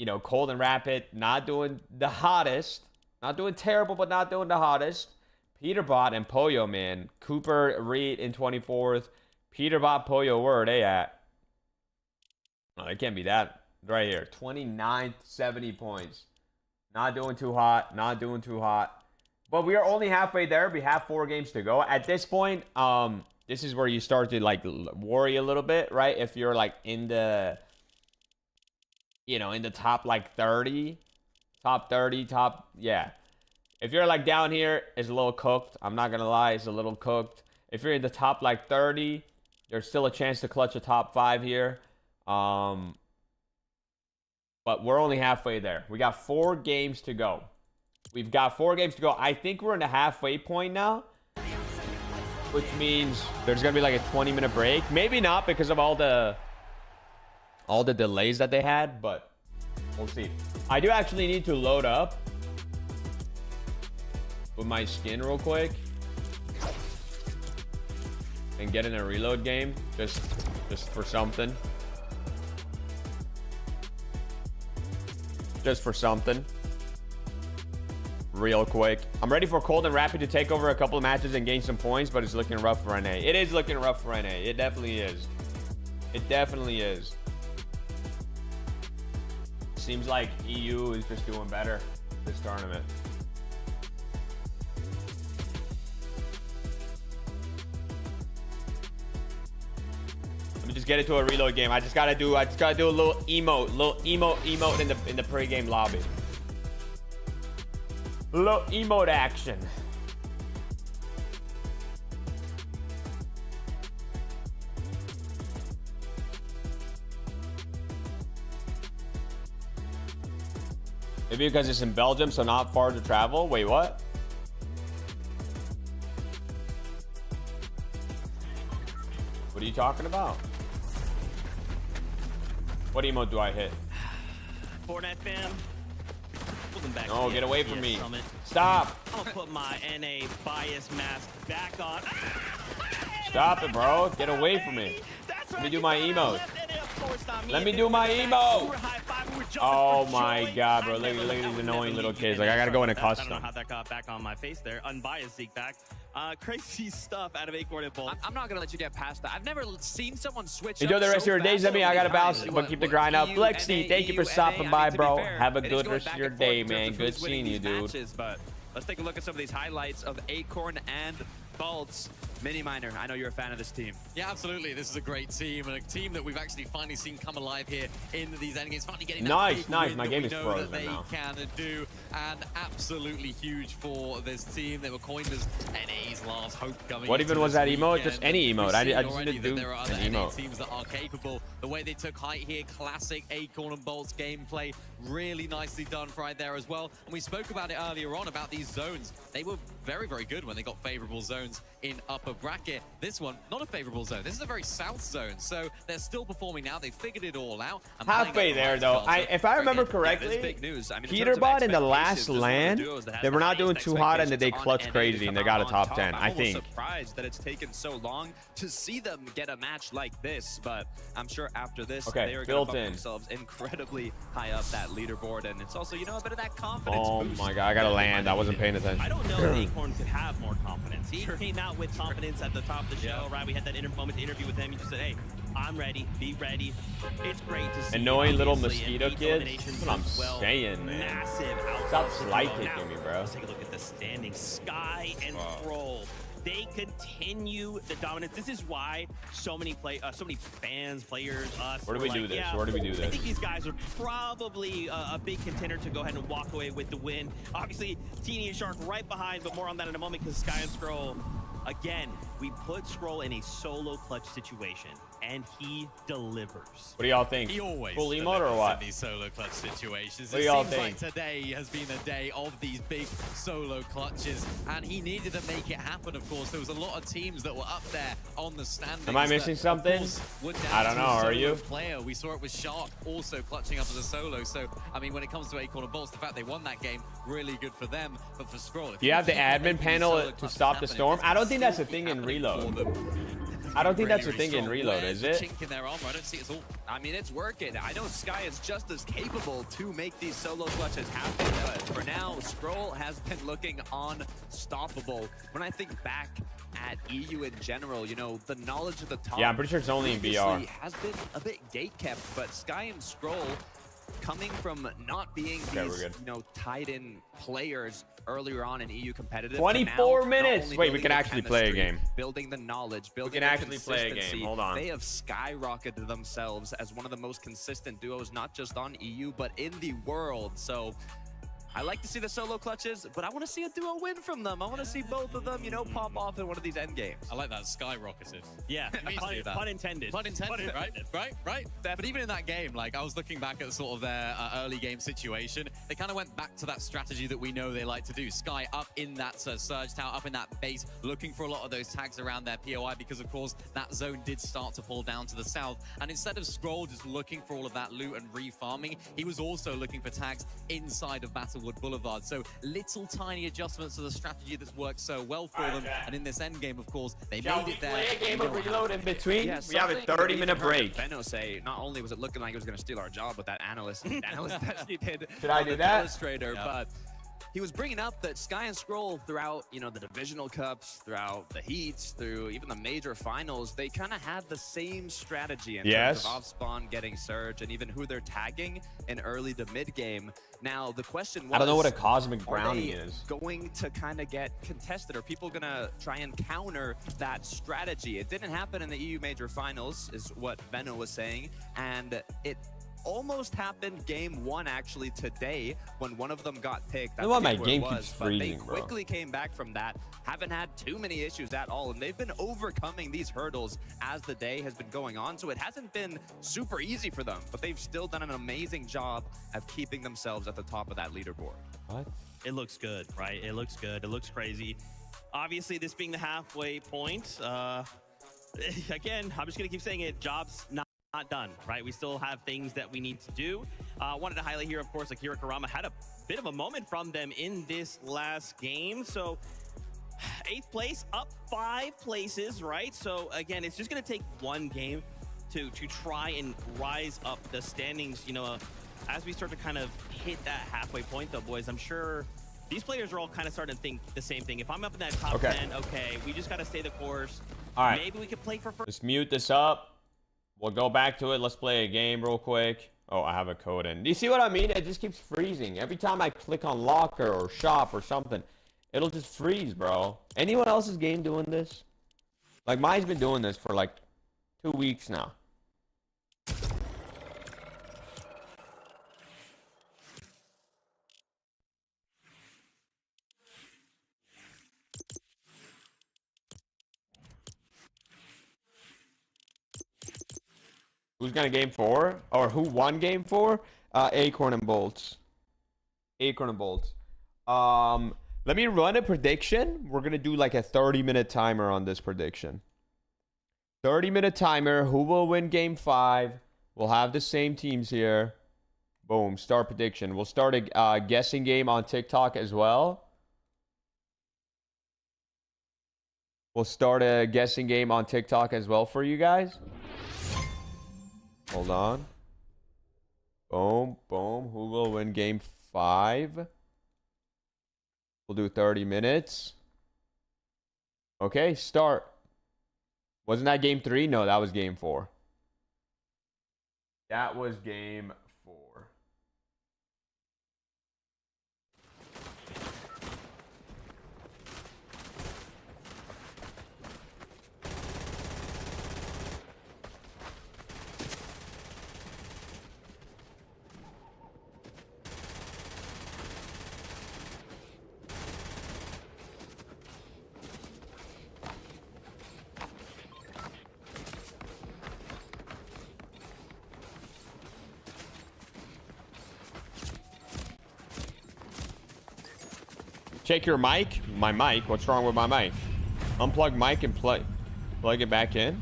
know, Cold and Rapid, not doing the hottest. Not doing terrible, but not doing the hottest. Peterbot and Poyo, man. Cooper Reed in 24th. Peterbot, Poyo, where are they at? Oh, it can't be that. Right here. 29th, 70 points. Not doing too hot. Not doing too hot. But we are only halfway there. We have 4 games to go. At this point, this is where you start to, like, worry a little bit, right? If you're, like, in the... You know, in the top, like, 30. Top 30, yeah. If you're, like, down here, it's a little cooked. I'm not going to lie, it's a little cooked. If you're in the top, like, 30, there's still a chance to clutch a top 5 here. But we're only halfway there. We got 4 games to go. We've got 4 games to go. I think we're in the halfway point now. Which means there's going to be, like, a 20-minute break. Maybe not because of all the delays that they had, but we'll see. I do actually need to load up with my skin real quick and get in a reload game just for something. Just for something. Real quick. I'm ready for Cold and Rapid to take over a couple of matches and gain some points, but it's looking rough for NA. It is looking rough for NA. It definitely is. It definitely is. Seems like EU is just doing better this tournament. Let me just get into a reload game. I just gotta do a little emote in the pre-game lobby. Little emote action. Maybe because it's in Belgium, so not far to travel. Wait, what? What are you talking about? What emote do I hit? Fortnite fam. Back no, get away from me. Summit. Stop. I'm gonna put my NA bias mask back on. Stop it, bro. Get away from me. Let me do my emote. Let me do my emote. Oh my god, bro. Look at these annoying little kids. Like, I gotta go in a custom. I don't know how that got back on my face there. Unbiased Zeke back. Crazy stuff out of Acorn and Bolt. I'm not gonna let you get past that. I've never seen someone switch. Enjoy the rest of your day, Zemie. I gotta bounce, but keep the grind up. Flexy, thank you for stopping by, bro. Have a good rest of your day, man. Good seeing you, dude. But let's take a look at some of these highlights of Acorn and Bolts. Mini Miner, I know you're a fan of this team. Yeah, absolutely. This is a great team, and a team that we've actually finally seen come alive here in these endgames. Finally getting nice. My game is frozen frozen now. They can do, and absolutely huge for this team. They were coined as NA's last hope coming. What even was that emote? Weekend. Just any emote. I just didn't do there are other an NA emote. teams that are capable. The way they took height here, classic Acorn and Bolt's gameplay, really nicely done right there as well. And we spoke about it earlier on about these zones. They were very, very good when they got favorable zones in upper bracket. This one, not a favorable zone. This is a very south zone, so they're still performing now. They figured it all out. Halfway there, though. If I remember correctly, big news. I mean, Peterbot in the last land, they were not doing too hot, and they clutched crazy, and they got a top 10, I think. I'm surprised that it's taken so long to see them get a match like this, but I'm sure after this, they are going to put themselves incredibly high up that leaderboard, and it's also, you know, a bit of that confidence boost. Oh my god, I gotta land. I wasn't paying attention. I don't know if Acorn could have more confidence. He came out with confidence at the top of the show, right? We had that moment to interview with him. He just said, hey, I'm ready. Be ready. It's great to see. Annoying little mosquito kids. That's what I'm saying, man. Massive. Stop slide kicking me, bro. Let's take a look at the standings. Sky and Troll. They continue the dominance. This is why so many fans, players, us. Where do we do this? Yeah, Where do we do this? I think these guys are probably a big contender to go ahead and walk away with the win. Obviously, Teeny and Shark right behind, but more on that in a moment because Sky and Scroll, again, we put Scroll in a solo clutch situation, and he delivers. What do y'all think? He always full emote or what? In these solo clutch situations. What do y'all seems think? like today has been a day of these big solo clutches, and he needed to make it happen. Of course, there was a lot of teams that were up there on the standings. Am I missing something? I don't know. Are you? Player. We saw it with Shark also clutching up as a solo. So, I mean, when it comes to Acorn and Bolts, the fact they won that game, really good for them. But for Scroll, do you have the admin panel to stop the storm? I don't think that's a thing in Reload. I don't think that's a thing in Reload, is it? Chink in their armor. I don't see it at all. I mean, it's working. I know Sky is just as capable to make these solo clutches happen, but for now, Scroll has been looking unstoppable. When I think back at EU in general, you know, the knowledge of the top. Yeah, I'm pretty sure it's only in VR. Has been a bit gatekept, but Sky and Scroll, coming from not being these, you know, tied-in players earlier on in EU competitive. 24 minutes. Wait, we can actually play a game. Building the knowledge, building we can actually play a game. Hold on. They have skyrocketed themselves as one of the most consistent duos, not just on EU, but in the world. So I like to see the solo clutches, but I want to see a duo win from them. I want to see both of them, you know, pop off in one of these end games. I like that, skyrocketed. Yeah, pun intended. Pun intended, right? But even in that game, like, I was looking back at sort of their early game situation. They kind of went back to that strategy that we know they like to do. Sky up in that surge tower, up in that base, looking for a lot of those tags around their POI because, of course, that zone did start to pull down to the south. And instead of Scroll just looking for all of that loot and re-farming, he was also looking for tags inside of Battlewood Boulevard. So little tiny adjustments to the strategy that's worked so well for them. And in this end game, of course, they made it there. Play a game of Reload in between? Yeah, we have a 30-minute break. Benno say, not only was it looking like it was going to steal our job with that analyst that he did. Should I do that? Illustrator, but he was bringing up that Sky and Scroll throughout, you know, the divisional cups, throughout the heats, through even the major finals, they kind of had the same strategy in terms of off spawn, getting surge, and even who they're tagging in early to mid game. Now the question was, I don't know what a cosmic brownie is. Going to kind of get contested? Are people gonna try and counter that strategy? It didn't happen in the EU major finals, is what Benno was saying, and it almost happened game one actually today when one of them got picked. I know why my game keeps freezing, but they quickly came back from that. Haven't had too many issues at all, and they've been overcoming these hurdles as the day has been going on. So it hasn't been super easy for them, but they've still done an amazing job of keeping themselves at the top of that leaderboard. What? It looks good, right? It looks good. It looks crazy. Obviously, this being the halfway point, again, I'm just gonna keep saying it. Job's not done, right? We still have things that we need to do. Wanted to highlight here, of course, Akira Karama had a bit of a moment from them in this last game. So 8th place, up 5 places, right? So again, it's just going to take one game to try and rise up the standings, you know, as we start to kind of hit that halfway point though, boys. I'm sure these players are all kind of starting to think the same thing. If I'm up in that top 10, okay, we just got to stay the course. All right. Maybe we could play for first. Let's mute this up. We'll go back to it. Let's play a game real quick. Oh, I have a code in. Do you see what I mean? It just keeps freezing. Every time I click on locker or shop or something, it'll just freeze, bro. Anyone else's game doing this? Like, mine's been doing this for like 2 weeks now. Who's gonna game 4? Or who won game 4? Acorn and Bolts. Acorn and Bolts. Let me run a prediction. We're gonna do like a 30-minute timer on this prediction. 30-minute timer. Who will win game 5? We'll have the same teams here. Boom. Start prediction. We'll start a guessing game on TikTok as well. We'll start a guessing game on TikTok as well for you guys. Hold on. Boom, boom. Who will win game 5? We'll do 30 minutes. Okay, start. Wasn't that game 3? No, that was game 4. That was game 4. Check your mic. My mic? What's wrong with my mic? Unplug mic and plug it back in.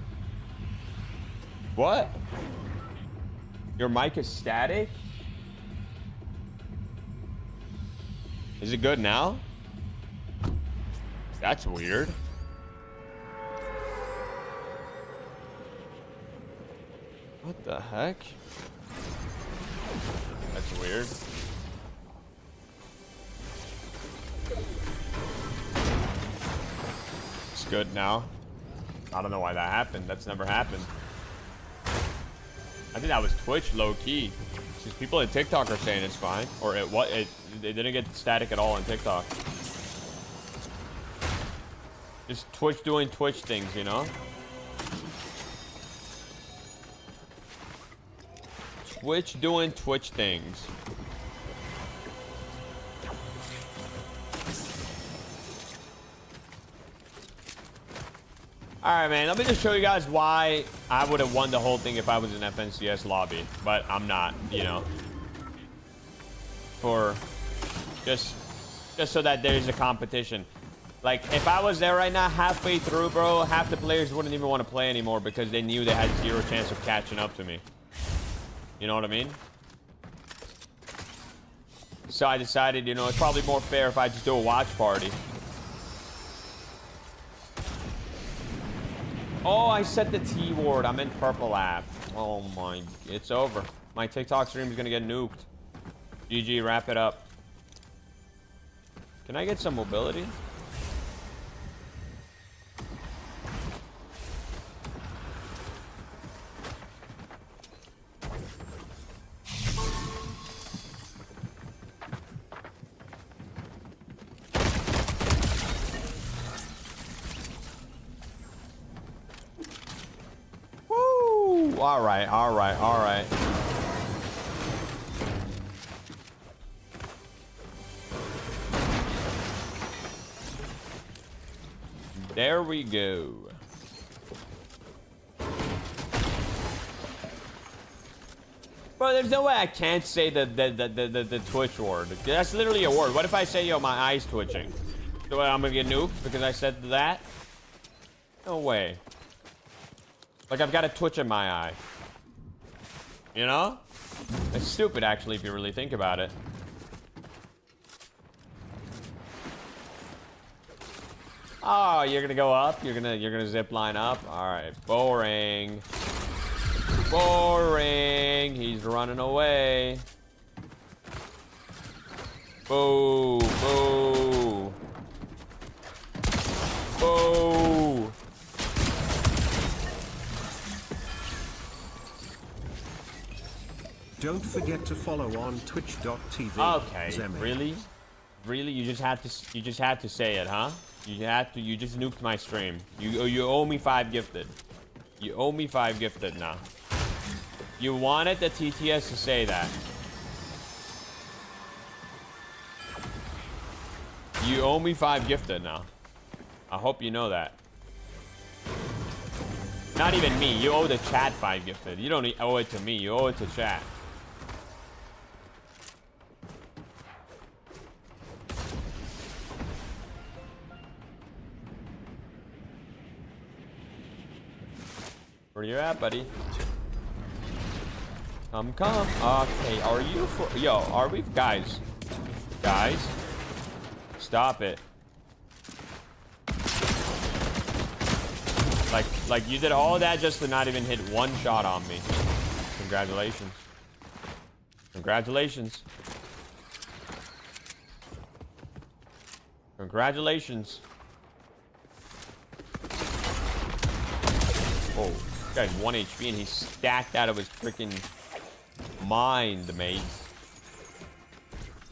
What? Your mic is static? Is it good now? That's weird. What the heck? That's weird. Good now. I don't know why that happened. That's never happened. I think that was Twitch low-key. Because people in TikTok are saying it's fine. Or it didn't get static at all in TikTok. Just Twitch doing Twitch things, you know? Twitch doing Twitch things. Alright, man, let me just show you guys why I would have won the whole thing if I was in FNCS lobby. But I'm not, you know. For just so that there's a competition. Like, if I was there right now, halfway through, bro, half the players wouldn't even want to play anymore because they knew they had 0 chance of catching up to me. You know what I mean? So I decided, you know, it's probably more fair if I just do a watch party. Oh, I set the T ward. I'm in purple app. Oh my, it's over. My TikTok stream is gonna get nuked. GG, wrap it up. Can I get some mobility? All right, all right, all right. There we go. Bro, there's no way I can't say the Twitch word. That's literally a word. What if I say, yo, my eye's twitching? So I'm gonna get nuked because I said that? No way. Like, I've got a twitch in my eye. You know? It's stupid, actually, if you really think about it. Oh, you're gonna go up? You're gonna zip line up? Alright, boring. Boring. He's running away. Boo, boo. Boo. Don't forget to follow on twitch.tv. Okay, Zemie. really? Really? You just had to say it, huh? You just nuked my stream. You owe me 5 gifted. You owe me 5 gifted now. You wanted the TTS to say that. You owe me 5 gifted now. I hope you know that. Not even me. You owe the chat 5 gifted. You don't owe it to me. You owe it to chat. Where you at, buddy? Come. Okay, are you for... Yo, are we... Guys. Stop it. Like you did all that just to not even hit 1 shot on me. Congratulations. Congratulations. Congratulations. Oh, this guy's 1 HP and he's stacked out of his freaking mind, mate.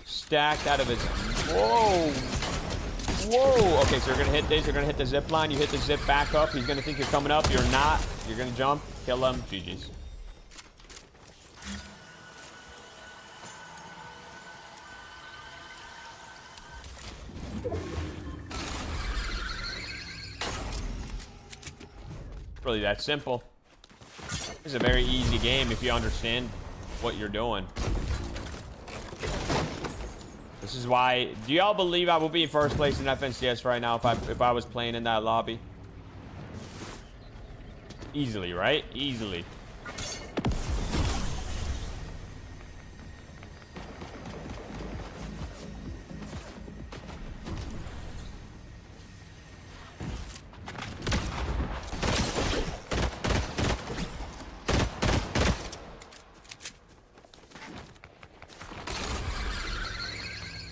Stacked out of his... Whoa. Whoa. Okay, so you're going to hit this. You're going to hit the zip line. You hit the zip back up. He's going to think you're coming up. You're not. You're going to jump. Kill him. GG's. Really that simple. It's a very easy game if you understand what you're doing. This is why. Do y'all believe I will be in first place in FNCS right now if I was playing in that lobby? Easily, right? Easily.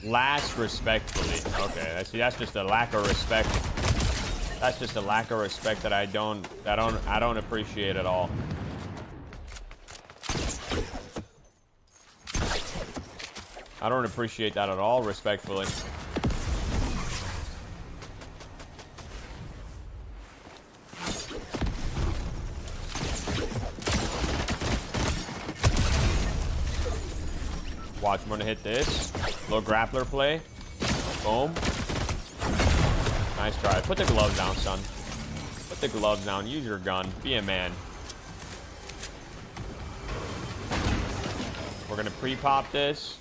Last respectfully. Okay, that's just a lack of respect. That's just a lack of respect that I don't appreciate at all. I don't appreciate that at all, respectfully. Watch, I'm gonna hit this. Little grappler play. Boom. Nice try. Put the gloves down, son. Put the gloves down. Use your gun. Be a man. We're gonna pre-pop this.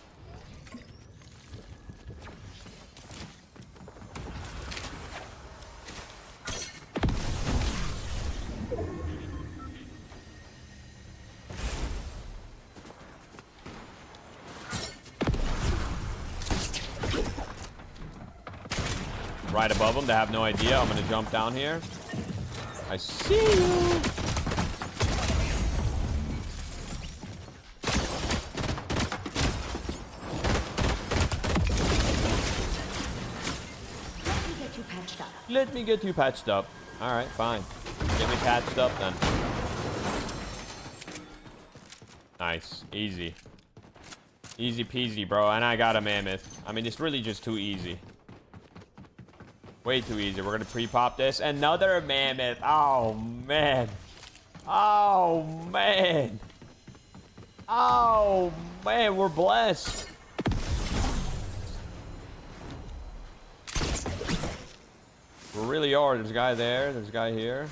Right above them. They have no idea. I'm gonna jump down here. I see you. Let me get you patched up. All right, fine. Get me patched up then. Nice. Easy. Easy peasy, bro. And I got a mammoth. I mean, it's really just too easy. Way too easy. We're gonna pre-pop this. Another mammoth. Oh, man. Oh, man. Oh, man. We're blessed. We really are. There's a guy there. There's a guy here.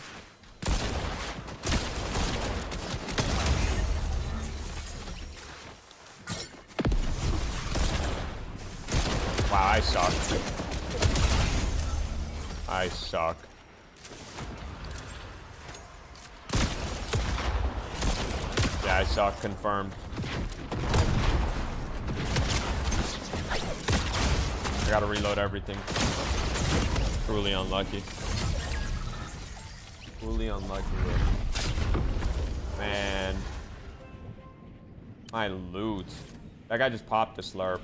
Wow, I suck. I suck. Yeah, I suck. Confirmed. I gotta reload everything. Truly unlucky. Truly unlucky. Man. My loot. That guy just popped the slurp.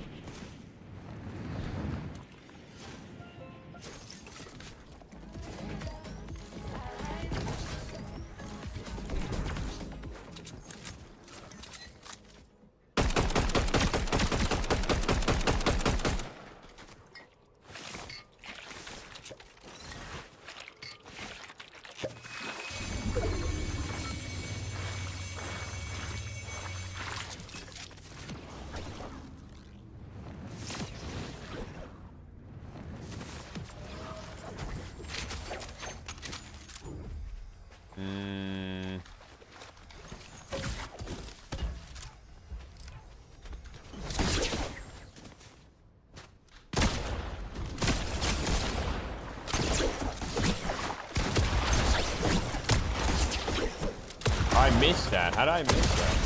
miss that? How did I miss that?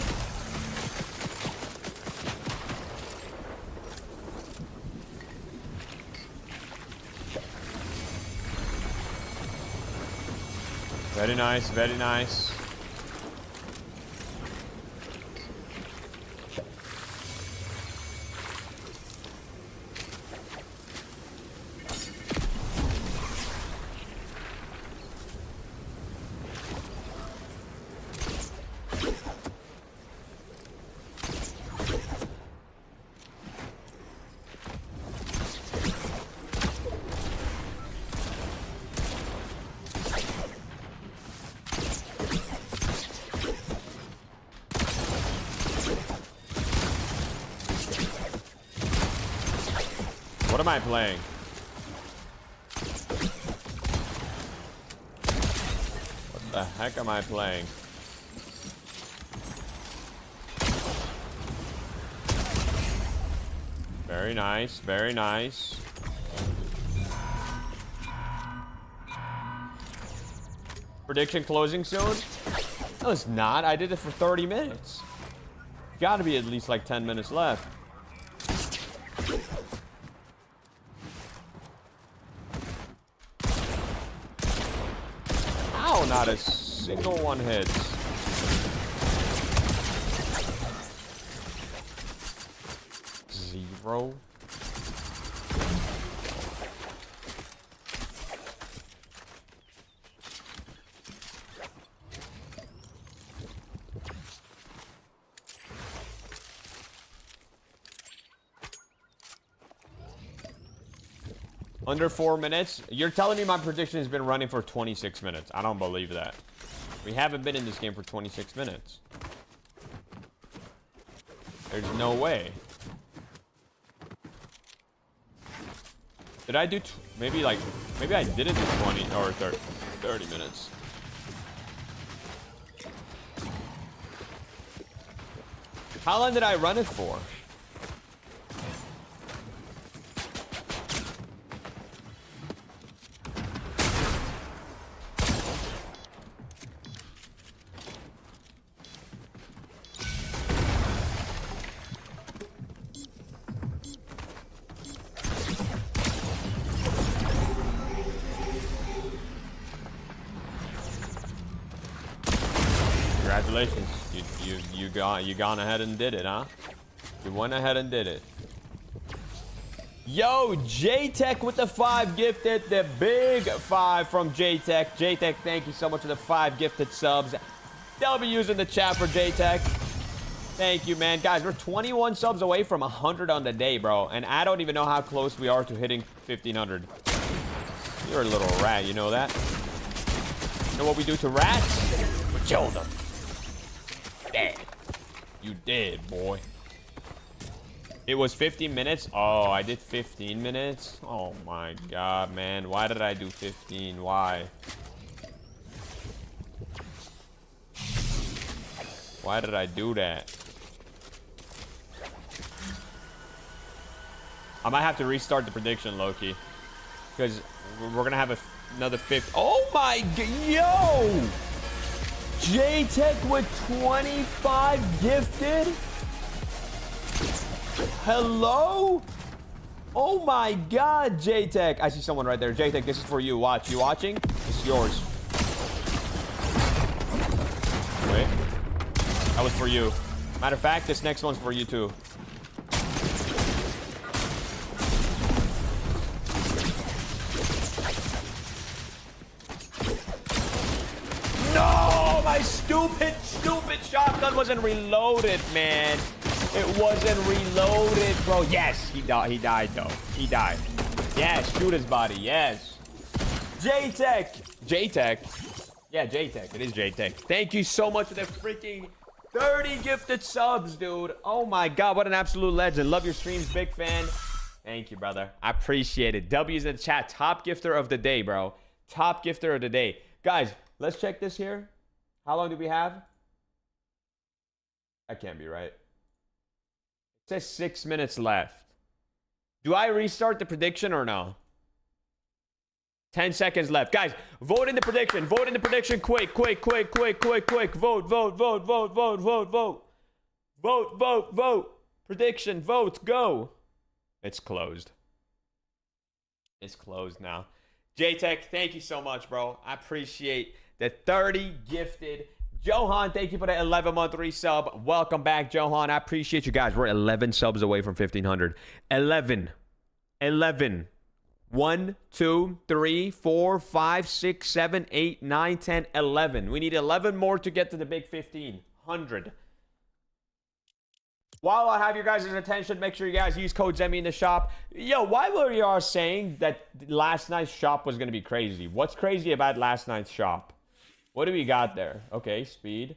Very nice, very nice. What am I playing? What the heck am I playing? Very nice, very nice. Prediction closing soon? No, it's not. I did it for 30 minutes. Gotta be at least like 10 minutes left. Ow, not a single one hits. Zero. Under 4 minutes? You're telling me my prediction has been running for 26 minutes. I don't believe that. We haven't been in this game for 26 minutes. There's no way. Did I do maybe I did it in 20 or 30 minutes. How long did I run it for? Congratulations, you gone ahead and did it, huh? You went ahead and did it. Yo, J-Tech with the 5 gifted, the big 5 from J-Tech. J-Tech, thank you so much for the 5 gifted subs. W's in the chat for J-Tech. Thank you, man. Guys, we're 21 subs away from 100 on the day, bro. And I don't even know how close we are to hitting 1,500. You're a little rat, you know that? You know what we do to rats? We kill them. Dead. You did, boy. It was 15 minutes? Oh, I did 15 minutes? Oh my god, man. Why did I do 15? Why? Why did I do that? I might have to restart the prediction, Loki. Because we're gonna have another 50. Oh my god, yo! J-Tech with 25 gifted? Hello? Oh my god, J-Tech. I see someone right there. J-Tech, this is for you. Watch. You watching? It's yours. Wait. That was for you. Matter of fact, this next one's for you too. No! My stupid shotgun wasn't reloaded, man. It wasn't reloaded, bro. Yes, he died, though. He died. Yes, shoot his body. Yes. J-Tech. J-Tech. Yeah, J-Tech. It is J-Tech. Thank you so much for the freaking 30 gifted subs, dude. Oh, my God. What an absolute legend. Love your streams. Big fan. Thank you, brother. I appreciate it. W's in the chat. Top gifter of the day, bro. Top gifter of the day. Guys, let's check this here. How long do we have? That can't be right. It says 6 minutes left. Do I restart the prediction or no? 10 seconds left. Guys, vote in the prediction. Vote in the prediction. Quick. Vote. Prediction. Votes. Go. It's closed. It's closed now. J-Tech, thank you so much, bro. I appreciate the 30 gifted. Johan, thank you for the 11-month resub. Welcome back, Johan. I appreciate you guys. We're 11 subs away from 1,500. 11. 1, 2, 3, 4, 5, 6, 7, 8, 9, 10, 11. We need 11 more to get to the big 1,500. While I have your guys' attention, make sure you guys use code Zemie in the shop. Yo, why were y'all saying that last night's shop was going to be crazy? What's crazy about last night's shop? What do we got there? Okay, speed.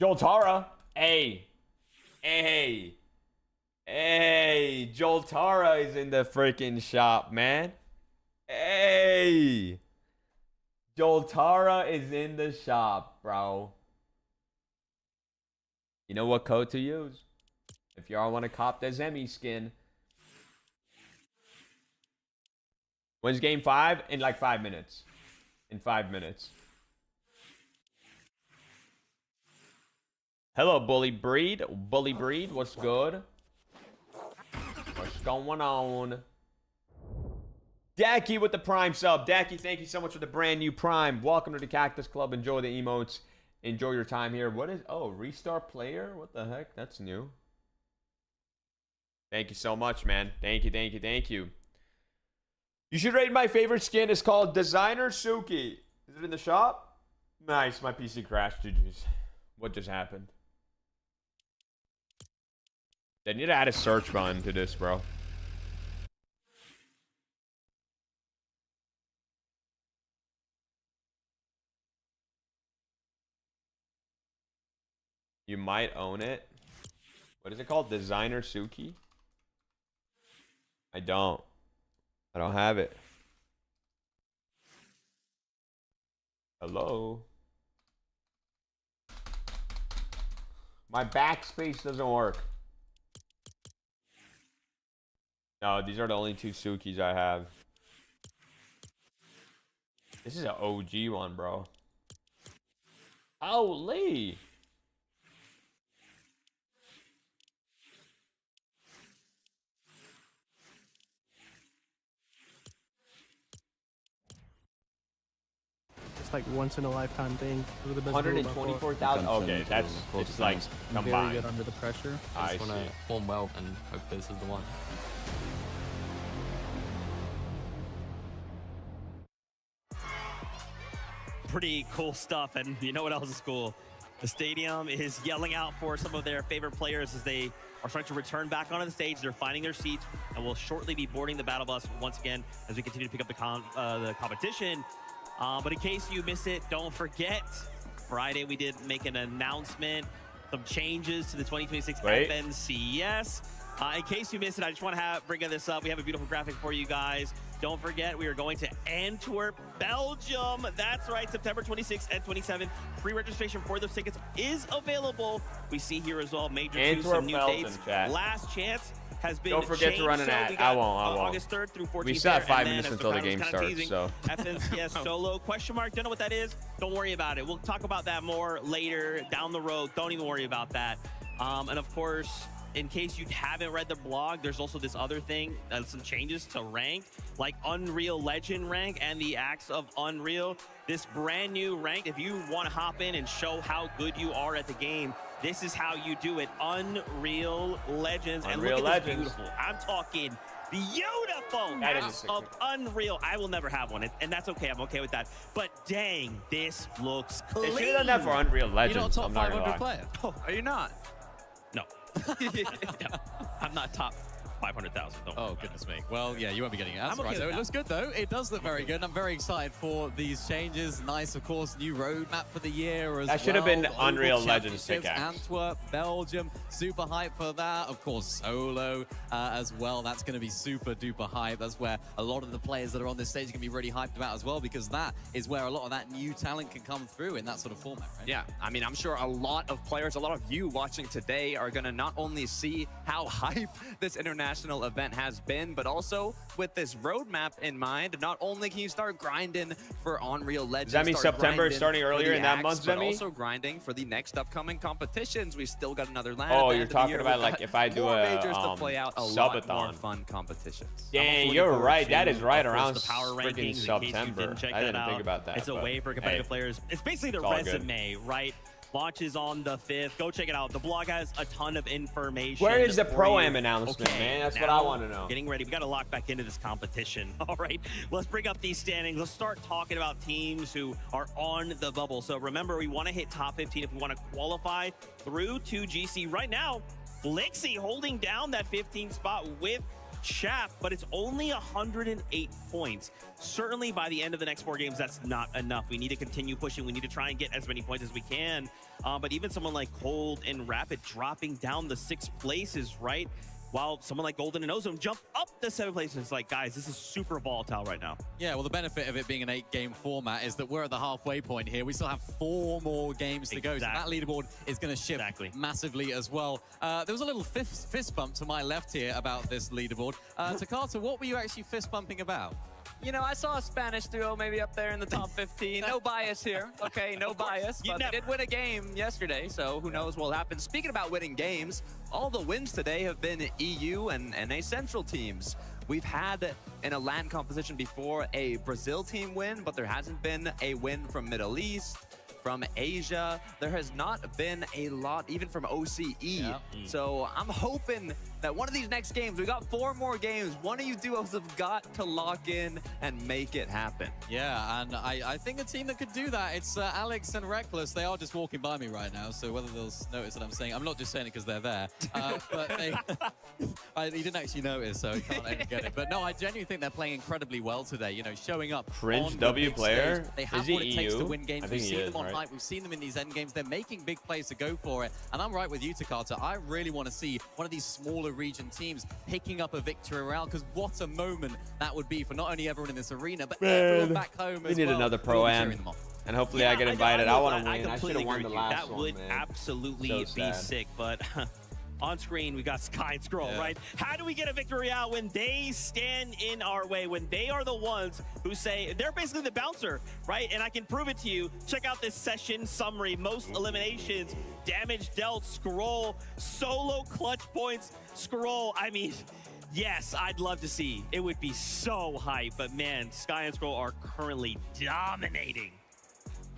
Joltara. Hey, Joltara is in the freaking shop, man. Hey, Joltara is in the shop, bro. You know what code to use if y'all want to cop the Zemie skin. When's game 5? In like 5 minutes. In 5 minutes. Hello, Bully Breed. Bully Breed, what's good? What's going on? Dacky with the Prime sub. Dacky, thank you so much for the brand new Prime. Welcome to the Cactus Club. Enjoy the emotes. Enjoy your time here. What is... Oh, restart player? What the heck? That's new. Thank you so much, man. Thank you. You should rate my favorite skin. It's called Designer Suki. Is it in the shop? Nice. My PC crashed. GG's. What just happened? They need to add a search button to this, bro. You might own it. What is it called? Designer Suki? I don't have it. Hello? My backspace doesn't work. No, these are the only 2 Sukis I have. This is an OG one, bro. Holy! It's like once in a lifetime thing. 124,000. Okay, that's it's like combined. Very good under the pressure. I just want to form well and hope this is the one. Pretty cool stuff, and you know what else is cool? The stadium is yelling out for some of their favorite players as they are starting to return back onto the stage. They're finding their seats and will shortly be boarding the battle bus once again as we continue to pick up the competition. But in case you miss it, don't forget, Friday we did make an announcement, some changes to the 2026 FNCS. In case you missed it, I just want to bring this up. We have a beautiful graphic for you guys. Don't forget, we are going to Antwerp, Belgium. That's right, September 26th and 27th. Pre-registration for those tickets is available. We see here as well, major news, some new dates. Chat. Last chance has been Don't forget changed, to run an ad. I won't. August 3rd through 14th. We still have 5 there, minutes until the game starts, so. FNCS solo, question mark, don't know what that is? Don't worry about it. We'll talk about that more later down the road. Don't even worry about that. And of course, in case you haven't read the blog, there's also this other thing, some changes to rank, like Unreal Legend rank and the Acts of Unreal. This brand new rank, if you want to hop in and show how good you are at the game, this is how you do it. Unreal Legends. Unreal and look at Legends. this beautiful. I'm talking beautiful Acts of Unreal. I will never have one, and that's okay. I'm okay with that. But dang, this looks clean. They should have done that for Unreal Legends. You're not top I'm not 500 player. Oh, Are you not? no. I'm not top 500,000. Oh, goodness me. Well, yeah, you won't be getting it. That's I'm okay right, with though. It that. looks good, though. It does look very good. And I'm very excited for these changes. Nice, of course, new roadmap for the year as well. That should have been The Unreal Oval Legends Championships, pickaxe. Antwerp, Belgium. Super hype for that. Of course, solo as well. That's going to be super duper hype. That's where a lot of the players that are on this stage are going to be really hyped about as well, because that is where a lot of that new talent can come through in that sort of format, right? Yeah, I mean, I'm sure a lot of players, a lot of you watching today are going to not only see how hype this international international event has been, but also with this roadmap in mind, not only can you start grinding for Unreal Legends, Zemie, September starting earlier in that month, but Zemie? also grinding for the next upcoming competitions. We still got another land. Oh, you're talking about like if I do more a majors to play out, a lot more subathon. fun competitions. Dang, you're right. That is right around the power freaking rankings. September. I didn't think about that. It's a way for competitive players. It's basically the resume, right? Launches on the 5th. Go check it out. The blog has a ton of information. Where is the Pro-Am announcement, man? That's what I want to know. Getting ready. We got to lock back into this competition. All right, let's bring up these standings. Let's start talking about teams who are on the bubble. So remember, we want to hit top 15 if we want to qualify through to GC. Right now, Flixie holding down that 15th spot with Chaff, but it's only 108 points. Certainly by the end of the next 4 games, that's not enough. We need to continue pushing. We need to try and get as many points as we can. But even someone like Cold and Rapid dropping down the 6 places, right? While someone like Golden and Ozone jump up the 7 places. It's like, guys, this is super volatile right now. Yeah, well, the benefit of it being an 8-game format is that we're at the halfway point here. We still have 4 more games to go, so that leaderboard is going to shift massively as well. There was a little fist bump to my left here about this leaderboard. Takata, what were you actually fist bumping about? You know, I saw a Spanish duo maybe up there in the top 15. No bias here. Okay, no bias. But they did win a game yesterday, so who knows what will happen. Speaking about winning games, all the wins today have been EU and NA Central teams. We've had in a LAN competition before a Brazil team win, but there hasn't been a win from Middle East, from Asia. There has not been a lot, even from OCE. So I'm hoping that one of these next games, we got 4 more games, one of you duos have got to lock in and make it happen. Yeah, and I think a team that could do that, it's Alex and Reckless. They are just walking by me right now, so whether they'll notice what I'm saying, I'm not just saying it because they're there, but they, he didn't actually notice, so he can't even get it. But no, I genuinely think they're playing incredibly well today, you know, showing up Cringe on W the player? Stage. They have is he what it takes EU? to win games. I We've think seen he them is, on right? hype, we've seen them in these end games. They're making big plays to go for it, and I'm right with you, Takata. I really want to see one of these smaller region teams picking up a victory royale, because what a moment that would be for not only everyone in this arena, but everyone back home as We need well. another Pro-Am, and hopefully I get invited. I want to win. I should have won the last one, man. That would absolutely be sick, but on screen, we got Sky and Scroll, right? How do we get a victory out when they stand in our way, when they are the ones who say, they're basically the bouncer, right? And I can prove it to you. Check out this session summary. Most eliminations, damage dealt, Scroll, solo clutch points, Scroll. I mean, yes, I'd love to see. It would be so hype, but man, Sky and Scroll are currently dominating.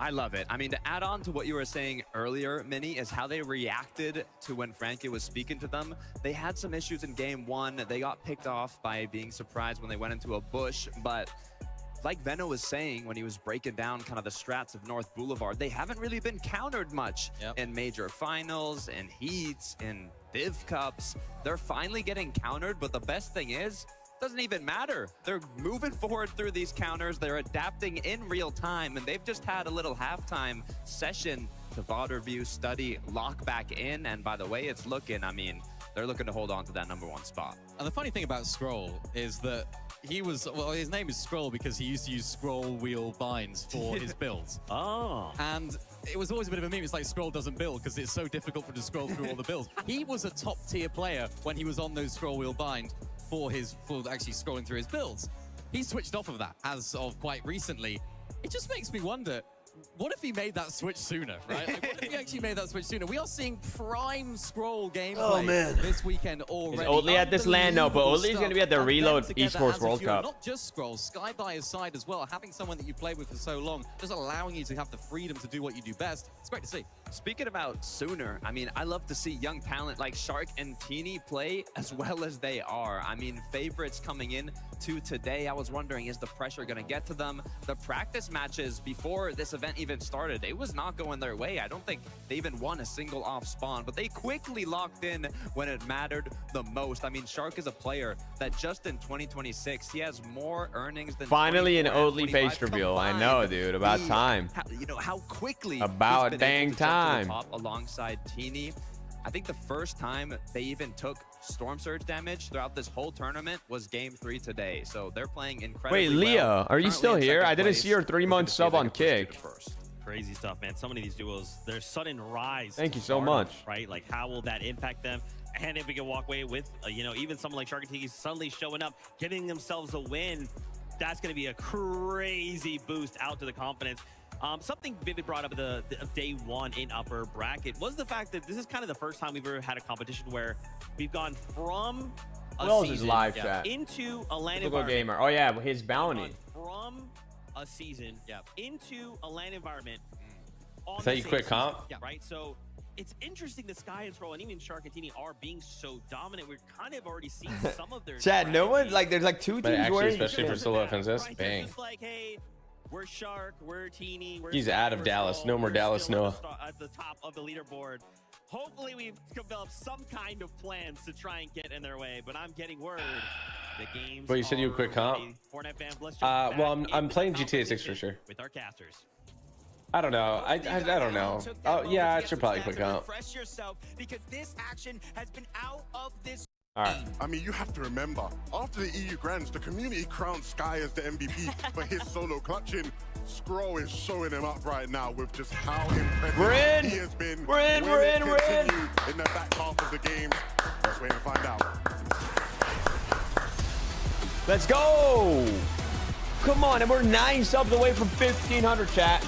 I love it. I mean, to add on to what you were saying earlier, Minnie, is how they reacted to when Frankie was speaking to them. They had some issues in game 1. They got picked off by being surprised when they went into a bush, but like Venno was saying when he was breaking down kind of the strats of North Boulevard, they haven't really been countered much in major finals, in heats, in Div Cups. They're finally getting countered, but the best thing is, doesn't even matter. They're moving forward through these counters. They're adapting in real time, and they've just had a little halftime session to VOD review, study, lock back in, and by the way it's looking, I mean, they're looking to hold on to that #1 spot. And the funny thing about Scroll is that he was, well, his name is Scroll because he used to use scroll wheel binds for his builds. And it was always a bit of a meme. It's like Scroll doesn't build because it's so difficult for him to scroll through all the builds. He was a top tier player when he was on those scroll wheel bind for actually scrolling through his builds. He switched off of that as of quite recently. It just makes me wonder, what if he made that switch sooner, right? Like, what if he actually made that switch sooner? We are seeing prime Scroll gameplay this weekend already. Is Oldly at this land? No, but Oldly's going to be at the Reload Esports World Cup. Not just Scroll, Sky by his side as well. Having someone that you play with for so long, just allowing you to have the freedom to do what you do best. It's great to see. Speaking about sooner, I mean, I love to see young talent like Shark and Teeny play as well as they are. I mean, favorites coming in to today. I was wondering, is the pressure going to get to them? The practice matches before this event even started, it was not going their way. I don't think they even won a single off spawn, but they quickly locked in when it mattered the most. I mean, Shark is a player that just in 2026, he has more earnings than finally an Oldly face reveal. I know, dude. About time. You know how quickly about dang time. Alongside Teeny. I think the first time they even took Storm Surge damage throughout this whole tournament was game 3 today. So they're playing incredibly well. Wait, Leah, are you still here? I didn't see your 3-month sub on Kick. Crazy stuff, man. So many of these duos, their sudden rise. Thank you so much. Right? Like, how will that impact them? And if we can walk away with, you know, even someone like Sharkatini suddenly showing up, getting themselves a win, that's going to be a crazy boost out to the confidence. Something Vivid brought up at the day one in upper bracket was the fact that this is kind of the first time we've ever had a competition where we've gone from a season live chat into a LAN Typical environment. gamer. Oh yeah, his bounty. From a season into a LAN environment. Is that you quit comp? Yeah, right. So it's interesting that Sky and Troll and even Sharkatini are being so dominant. We're kind of already seeing some of their Chad, no one like there's like 2 teams actually, where especially for solo offenses. right? Bang. Just like, hey, we're Shark, we're Teeny, we're He's Sky, out of we're Dallas. Troll, No more we're Dallas still Noah. At the top of the leaderboard. Hopefully we've developed some kind of plans to try and get in their way, but I'm getting word the games. Well, you said you quit comp? Fortnite fans, let's jump Well, back I'm into playing the GTA 6 for competition sure. with our casters. I don't know. I don't know. Oh yeah, I should probably quit comp. Refresh yourself because this action has been out of this. All right. I mean, you have to remember, after the EU Grands, the community crowned Sky as the MVP for his solo clutching. Scroll is showing him up right now with just how impressive We're in. he has been. We're in. Will We're it in. We're in. continue in the back half of the game? Let's wait and find out. Let's go. Come on, and we're 9 subs away from 1,500, chat.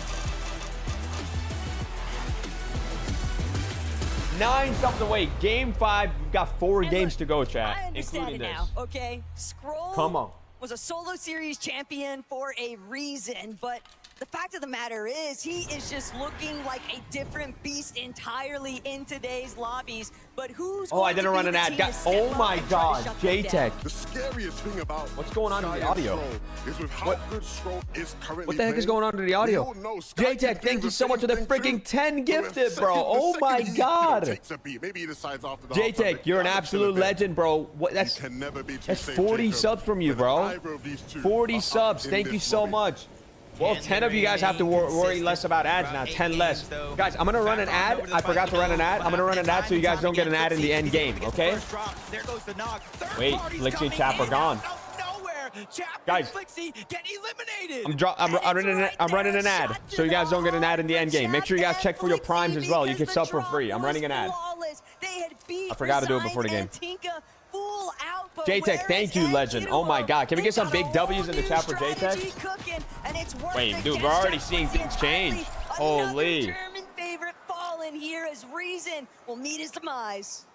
9 subs away. Game 5. We've got 4 games to go, chat, I understand including it this. now, okay? Scroll Come on. was a solo series champion for a reason, but the fact of the matter is he is just looking like a different beast entirely in today's lobbies. But who's Oh, I going to didn't be run an the ad. team God, to step oh up my and try to God, shut them down? J-Tech. The scariest thing about What's going on in Sky the and audio? Scroll is with how good Scroll is currently What the heck is playing, going on in the we audio? all know Sky J-Tech, can do thank you the so much for the same thing freaking too. 10 But gifted, the bro. second Oh my he, God. takes a beat. Maybe he decides after the J-Tech, half-time, you're an I'm just gonna absolute bet. legend, bro. What? That's You can never be too that's safe, 40 Jacob, subs from you, when bro. either of these two 40 are up subs. in Thank you this so lobby. much. Well, 10 of you guys have to worry less about ads now. 10 less. Guys, I'm going to run an ad. I forgot to run an ad. I'm going to run an ad so you guys don't get an ad in the end game, okay? Wait, Flixie and Chap are gone. Guys, I'm running an ad so you guys don't get an ad in the end game. Make sure you guys check for your primes as well. You can sub for free. I'm running an ad. I forgot to do it before the game. J-Tech, thank you, legend. Oh my God. Can we get some big W's in the chat for J-Tech? Wait, dude, we're already seeing things change. Holy. German favorite fallen here as Reason will meet his demise.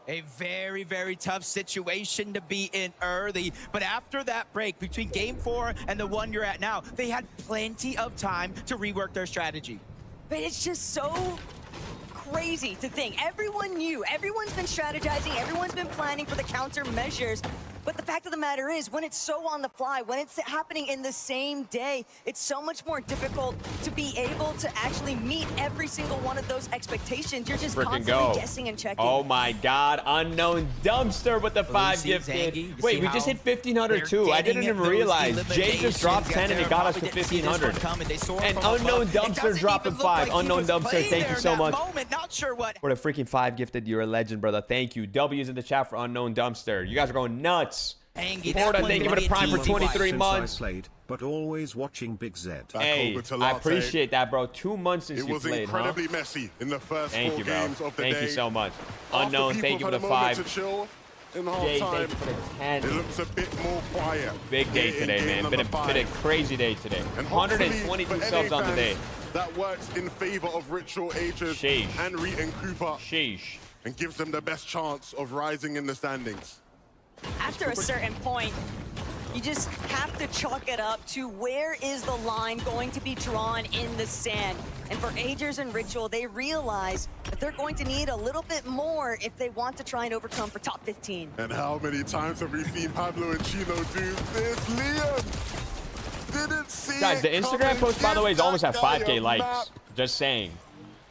A very, very tough situation to be in early. But after that break between game 4 and the one you're at now, they had plenty of time to rework their strategy. But it's just so crazy to think. Everyone knew, everyone's been strategizing, everyone's been planning for the countermeasures. But the fact of the matter is, when it's so on the fly, when it's happening in the same day, it's so much more difficult to be able to actually meet every single one of those expectations. You're just constantly guessing and checking. Oh my God, unknown dumpster with the 5 gifted. Wait, we just hit 1,500 too. I didn't even realize. Jay just dropped 10 and it got us to 1,500. And unknown dumpster dropping 5. Unknown dumpster, thank you so much. For the freaking 5 gifted, you're a legend, brother. Thank you. W's in the chat for unknown dumpster. You guys are going nuts. Porta, thank you for the prime for 23 months. Played, but always watching Big Z. Hey, I appreciate that, bro. 2 months since you played, It was incredibly messy in the first 4 games of the day. Thank you so much. Unknown, thank you for the 5. In the Jay, half thank time, you for the 10. it looks a bit more quiet. Big day today, man. Been a crazy day today. And 122 subs on the day. That works in favor of Ritual Ages Sheesh. and Reet and Cooper. Sheesh. And gives them the best chance of rising in the standings. After a certain point, you just have to chalk it up to where is the line going to be drawn in the sand. And for Agers and Ritual, they realize that they're going to need a little bit more if they want to try and overcome for top 15. And how many times have we seen Pablo and Chino do this? Liam didn't see Guys, the Instagram post, by the way, is almost at 5K likes. Map. Just saying.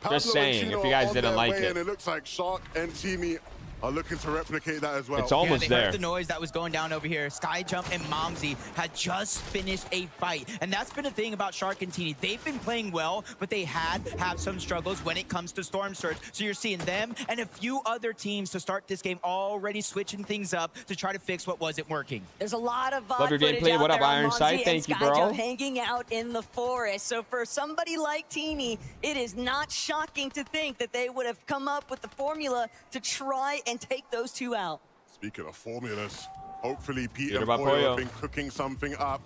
Pablo Just saying, and Chino if you guys on didn't their like way, it. And it looks like Shark and Teamy are looking to replicate that as well. It's almost they there. heard the noise that was going down over here. Skyjump and Momsy had just finished a fight. And that's been a thing about Shark and Teeny. They've been playing well, but they have some struggles when it comes to Storm Surge. So you're seeing them and a few other teams to start this game already switching things up to try to fix what wasn't working. There's a lot of Love your footage gameplay. out What up, there on Iron Sight? Monzy Thank you, and bro. Skyjump hanging out in the forest. So for somebody like Teeny, it is not shocking to think that they would have come up with the formula to try and take those two out. Speaking of formulas, hopefully Pete and Peterbot Pollo have been cooking something up.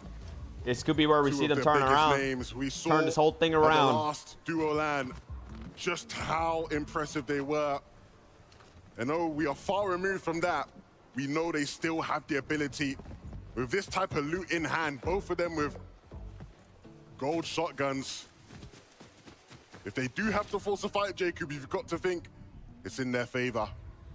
This could be where we see them turn around. We saw turn this whole thing around. At the last duo land, just how impressive they were. And though we are far removed from that, we know they still have the ability. With this type of loot in hand, both of them with gold shotguns. If they do have to force a fight, Jacob, you've got to think it's in their favor.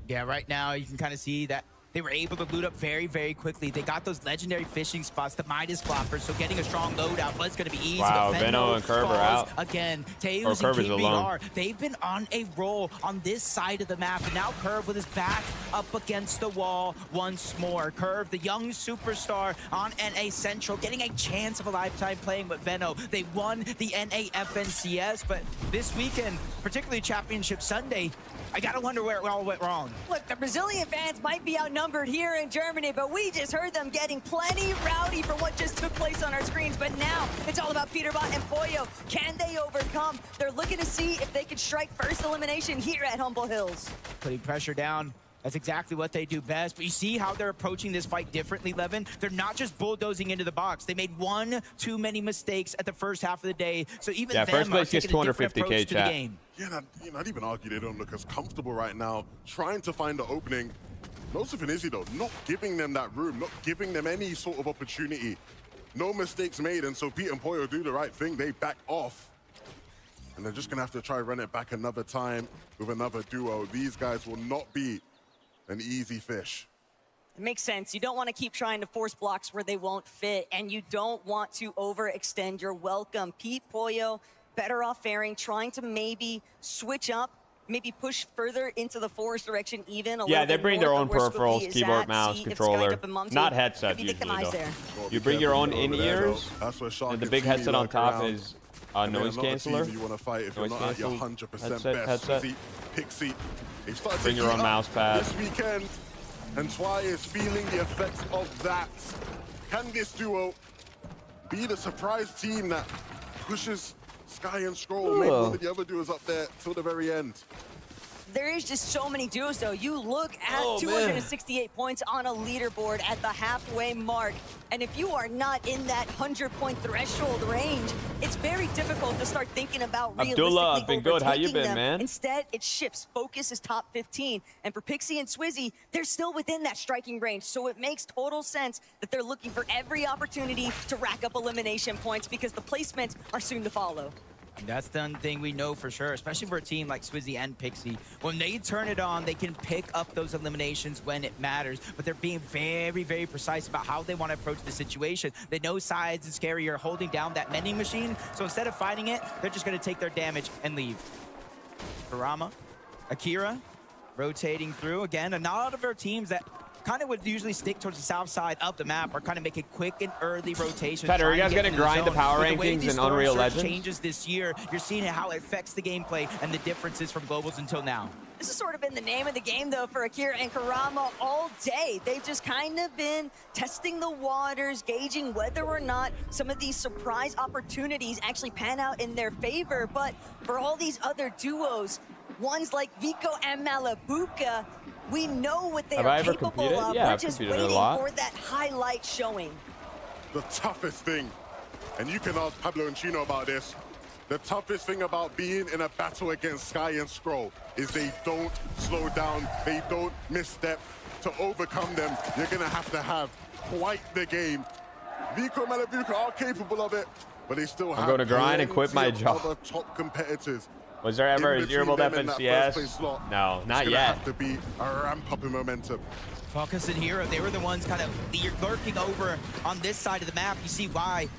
Yeah, right now you can kind of see that they were able to loot up very, very quickly. They got those legendary fishing spots, the Midas floppers, so getting a strong loadout was going to be easy. Wow, Veno and Curve are out. Again, Tails and KBR, they've been on a roll on this side of the map, and now Curve with his back up against the wall once more. Curve, the young superstar on NA Central, getting a chance of a lifetime playing with Veno. They won the NA FNCS, but this weekend, particularly Championship Sunday, I gotta wonder where it all went wrong. Look, the Brazilian fans might be outnumbered here in Germany, but we just heard them getting plenty rowdy for what just took place on our screens. But now it's all about Peterbot and Pollo. Can they overcome? They're looking to see if they can strike first elimination here at Humble Hills. Putting pressure down. That's exactly what they do best. But you see how they're approaching this fight differently, Levin? They're not just bulldozing into the box. They made one too many mistakes at the first half of the day. So even them first place gets 250K, to the game. Yeah, I'd even argue they don't look as comfortable right now, trying to find the opening. Most of it is, though, not giving them that room, not giving them any sort of opportunity. No mistakes made, and so Pete and Pollo do the right thing. They back off. And they're just going to have to try run it back another time with another duo. These guys will not be an easy fish. It makes sense. You don't want to keep trying to force blocks where they won't fit, and you don't want to overextend your welcome. Pete, Pollo, better off faring, trying to maybe switch up, maybe push further into the forest direction even a little bit. They bring their own more peripherals, keyboard, mouse, controller, not headsets usually though. You bring your own in-ears, and the big headset on top is a noise canceller. You want to fight if you're not at your 100% headset. Pixie. Bring your own mouse pad. This weekend, and Twy is feeling the effects of that. Can this duo be the surprise team that pushes Sky and Scroll, maybe one of the other duos up there till the very end? There is just so many duos, though. You look at 268 points on a leaderboard at the halfway mark. And if you are not in that 100-point threshold range, it's very difficult to start thinking about Abdullah, I've been good. How you been, man? Instead, it shifts. Focus is top 15. And for Pixie and Swizzy, they're still within that striking range. So it makes total sense that they're looking for every opportunity to rack up elimination points because the placements are soon to follow. And that's the thing we know for sure, especially for a team like Swizzy and Pixie. When they turn it on, they can pick up those eliminations when it matters, but they're being very, very precise about how they want to approach the situation. They know Sides and Scary are holding down that vending machine, so instead of fighting it, they're just going to take their damage and leave. Karama, Akira, rotating through. Again, a lot of our teams that kind of would usually stick towards the south side of the map are kind of making quick and early rotations. Petter, are you guys going to grind the power rankings in Unreal Legends? Changes this year, you're seeing how it affects the gameplay and the differences from globals until now. This has sort of been the name of the game, though, for Akira and Karama all day. They've just kind of been testing the waters, gauging whether or not some of these surprise opportunities actually pan out in their favor. But for all these other duos, ones like Vico and Malabuka, we know what they are capable of. Yeah, we're just waiting for that highlight showing. The toughest thing, and you can ask Pablo and Chino about this, the toughest thing about being in a battle against Sky and Scroll is they don't slow down, they don't misstep. To overcome them, you're going to have quite the game. Vico and Malabuka are capable of it, but they still have going to grind and quit my job. Other top competitors. Was there ever a durable FNCS? No, not yet. Have to be a ramp up in momentum. Focus and Hero, they were the ones kind of lurking over on this side of the map. You see why.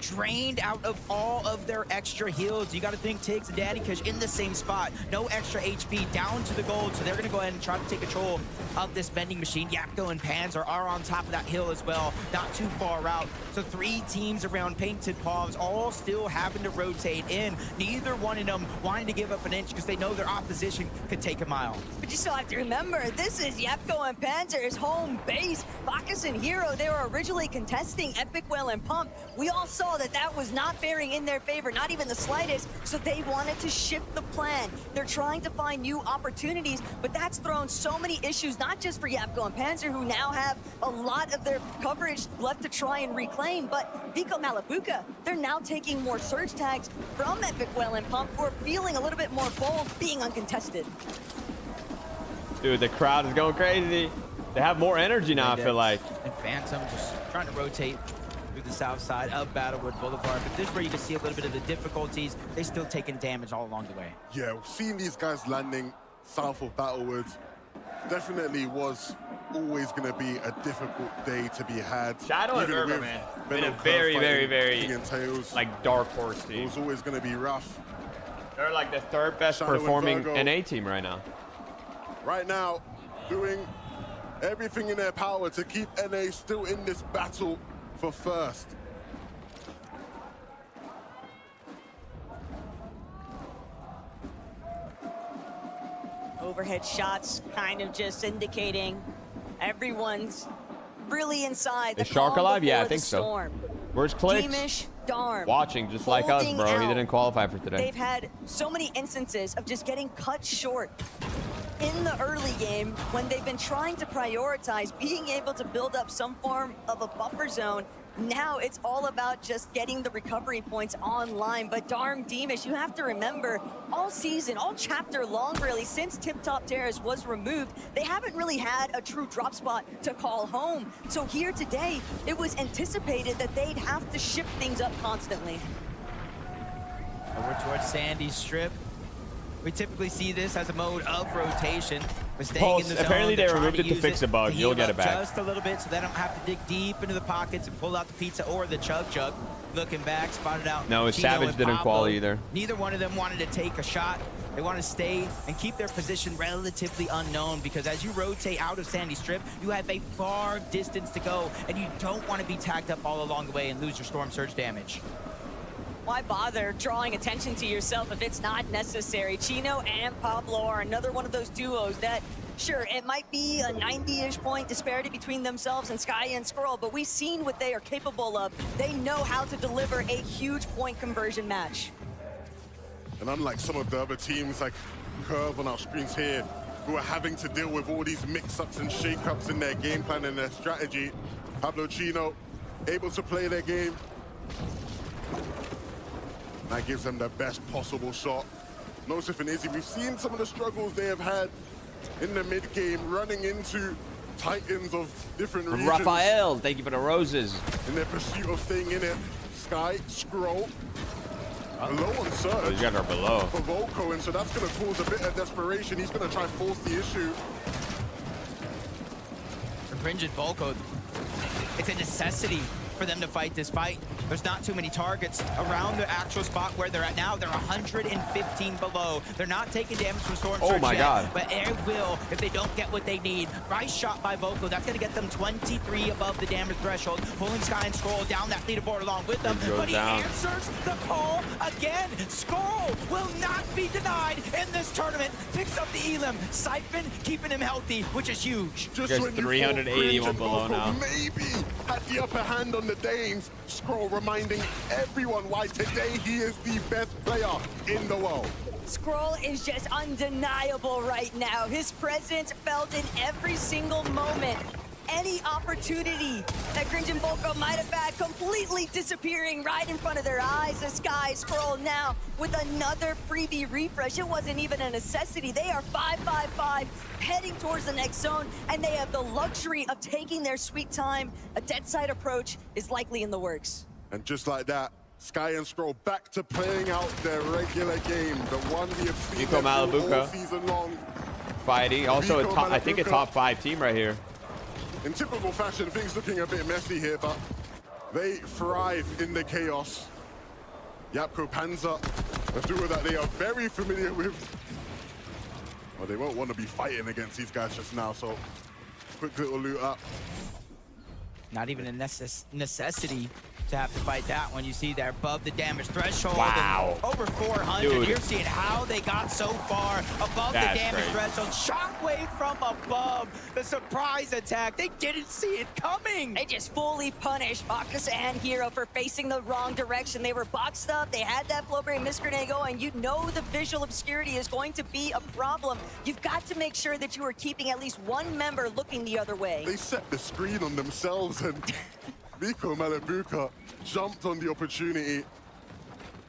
Drained out of all of their extra heals. You got to think Tiggs and Danny Kush in the same spot. No extra HP, down to the gold. So they're going to go ahead and try to take control of this vending machine. Yapko and Panzer are on top of that hill as well. Not too far out. So 3 teams around Painted Palms, all still having to rotate in. Neither one of them wanting to give up an inch because they know their opposition could take a mile. But you still have to remember, this is Yapko and Panzer's home base. Focus and Hero, they were originally contesting Epic Whale and Pump. We all saw saw that that was not bearing in their favor, not even the slightest, so they wanted to shift the plan. They're trying to find new opportunities, but that's thrown so many issues, not just for Yapko and Panzer, who now have a lot of their coverage left to try and reclaim, but Vico Malabuka, they're now taking more surge tags from Epic Well and Pump for feeling a little bit more bold, being uncontested. Dude, the crowd is going crazy. They have more energy now, I feel like. And Phantom just trying to rotate through the south side of Battlewood Boulevard. But this is where you can see a little bit of the difficulties. They're still taking damage all along the way. Yeah, seeing these guys landing south of Battlewood definitely was always going to be a difficult day to be had. Shadow and Urban, man. Been a very, like, dark horse team. It was always going to be rough. They're like the third best performing NA team right now. Right now, doing everything in their power to keep NA still in this battle for first. Overhead shots kind of just indicating everyone's really inside. Is Shark alive? Yeah, I think so. Where's Clicks? Teamish, Darm. Watching, just like us, bro. Out. He didn't qualify for today. They've had so many instances of just getting cut short in the early game when they've been trying to prioritize being able to build up some form of a buffer zone. Now it's all about just getting the recovery points online. But darn Deemish, you have to remember, all season, all chapter long really, since Tip Top Terrace was removed, they haven't really had a true drop spot to call home. So here today, it was anticipated that they'd have to shift things up constantly. Over towards Sandy's Strip. We typically see this as a mode of rotation. But staying in the zone, apparently they removed it to fix a bug. You'll get it back. Just a little bit so they don't have to dig deep into the pockets and pull out the pizza or the chug. Looking back, spotted out. No, Savage didn't qual either. Neither one of them wanted to take a shot. They want to stay and keep their position relatively unknown, because as you rotate out of Sandy Strip, you have a far distance to go, and you don't want to be tagged up all along the way and lose your Storm Surge damage. Why bother drawing attention to yourself if it's not necessary? Chino and Pablo are another one of those duos that, sure, it might be a 90-ish point disparity between themselves and Sky and Skrull, but we've seen what they are capable of. They know how to deliver a huge point conversion match. And unlike some of the other teams like Curve on our screens here, who are having to deal with all these mix-ups and shake-ups in their game plan and their strategy, Pablo Chino able to play their game. That gives them the best possible shot. Nosif and Izzy, we've seen some of the struggles they have had in the mid-game, running into titans of different regions. Raphael, thank you for the roses. In their pursuit of staying in it. Sky, Skrull, below on Surge. These guys are below. For Volko, and so that's going to cause a bit of desperation. He's going to try and force the issue. For Cringe and Volko, it's a necessity for them to fight this fight. There's not too many targets around the actual spot where they're at now. They're 115 below. They're not taking damage from Storm Surge yet, but they will if they don't get what they need. Nice shot by Volko. That's going to get them 23 above the damage threshold. Pulling Sky and Skrull down that leaderboard along with them, but he answers the call again. Skrull will not be denied in this tournament. Picks up the Elim. Siphon keeping him healthy, which is huge. Just when 381 below now. Maybe had the upper hand on the Danes. Skrull reminding everyone why today he is the best player in the world. Skrull is just undeniable right now. His presence felt in every single moment. Any opportunity that Cringe and Volko might have had completely disappearing right in front of their eyes. The Sky Skrull now with another freebie refresh. It wasn't even a necessity. They are 5-5-5 heading towards the next zone, and they have the luxury of taking their sweet time. A dead side approach is likely in the works. And just like that, Sky and Skrull back to playing out their regular game, the one we have seen them all season long. Fighting, also a top, I think a top 5 team right here. In typical fashion, things looking a bit messy here, but they thrive in the chaos. Yapko Panzer, a duo that they are very familiar with. Well, they won't want to be fighting against these guys just now, so quick little loot up. Not even a necessity to have to fight that when you see they're above the damage threshold. Wow. Over 400. Dude. You're seeing how they got so far above the damage threshold. Shot way from above. The surprise attack, they didn't see it coming. They just fully punished Bacchus and Hero for facing the wrong direction. They were boxed up, they had that Flowberry misgrenade going. You know the visual obscurity is going to be a problem. You've got to make sure that you are keeping at least one member looking the other way. They set the screen on themselves, and Nico Malabuka jumped on the opportunity.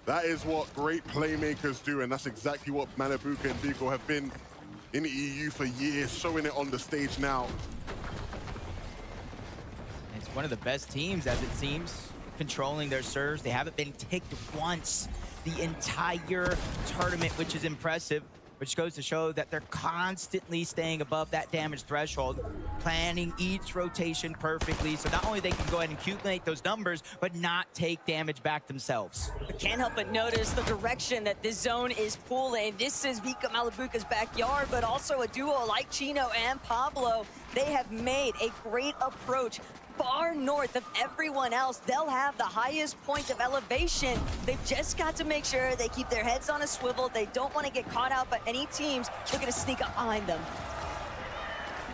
That is what great playmakers do, and that's exactly what Malabuka and Vico have been in the EU for years, showing it on the stage now. It's one of the best teams, as it seems, controlling their serves. They haven't been ticked once the entire tournament, which is impressive, which goes to show that they're constantly staying above that damage threshold, planning each rotation perfectly, so not only they can go ahead and accumulate those numbers, but not take damage back themselves. I can't help but notice the direction that this zone is pulling. This is Vika Malabuka's backyard, but also a duo like Chino and Pablo. They have made a great approach far north of everyone else. They'll have the highest point of elevation. They've just got to make sure they keep their heads on a swivel. They don't want to get caught out by any teams looking to sneak up behind them.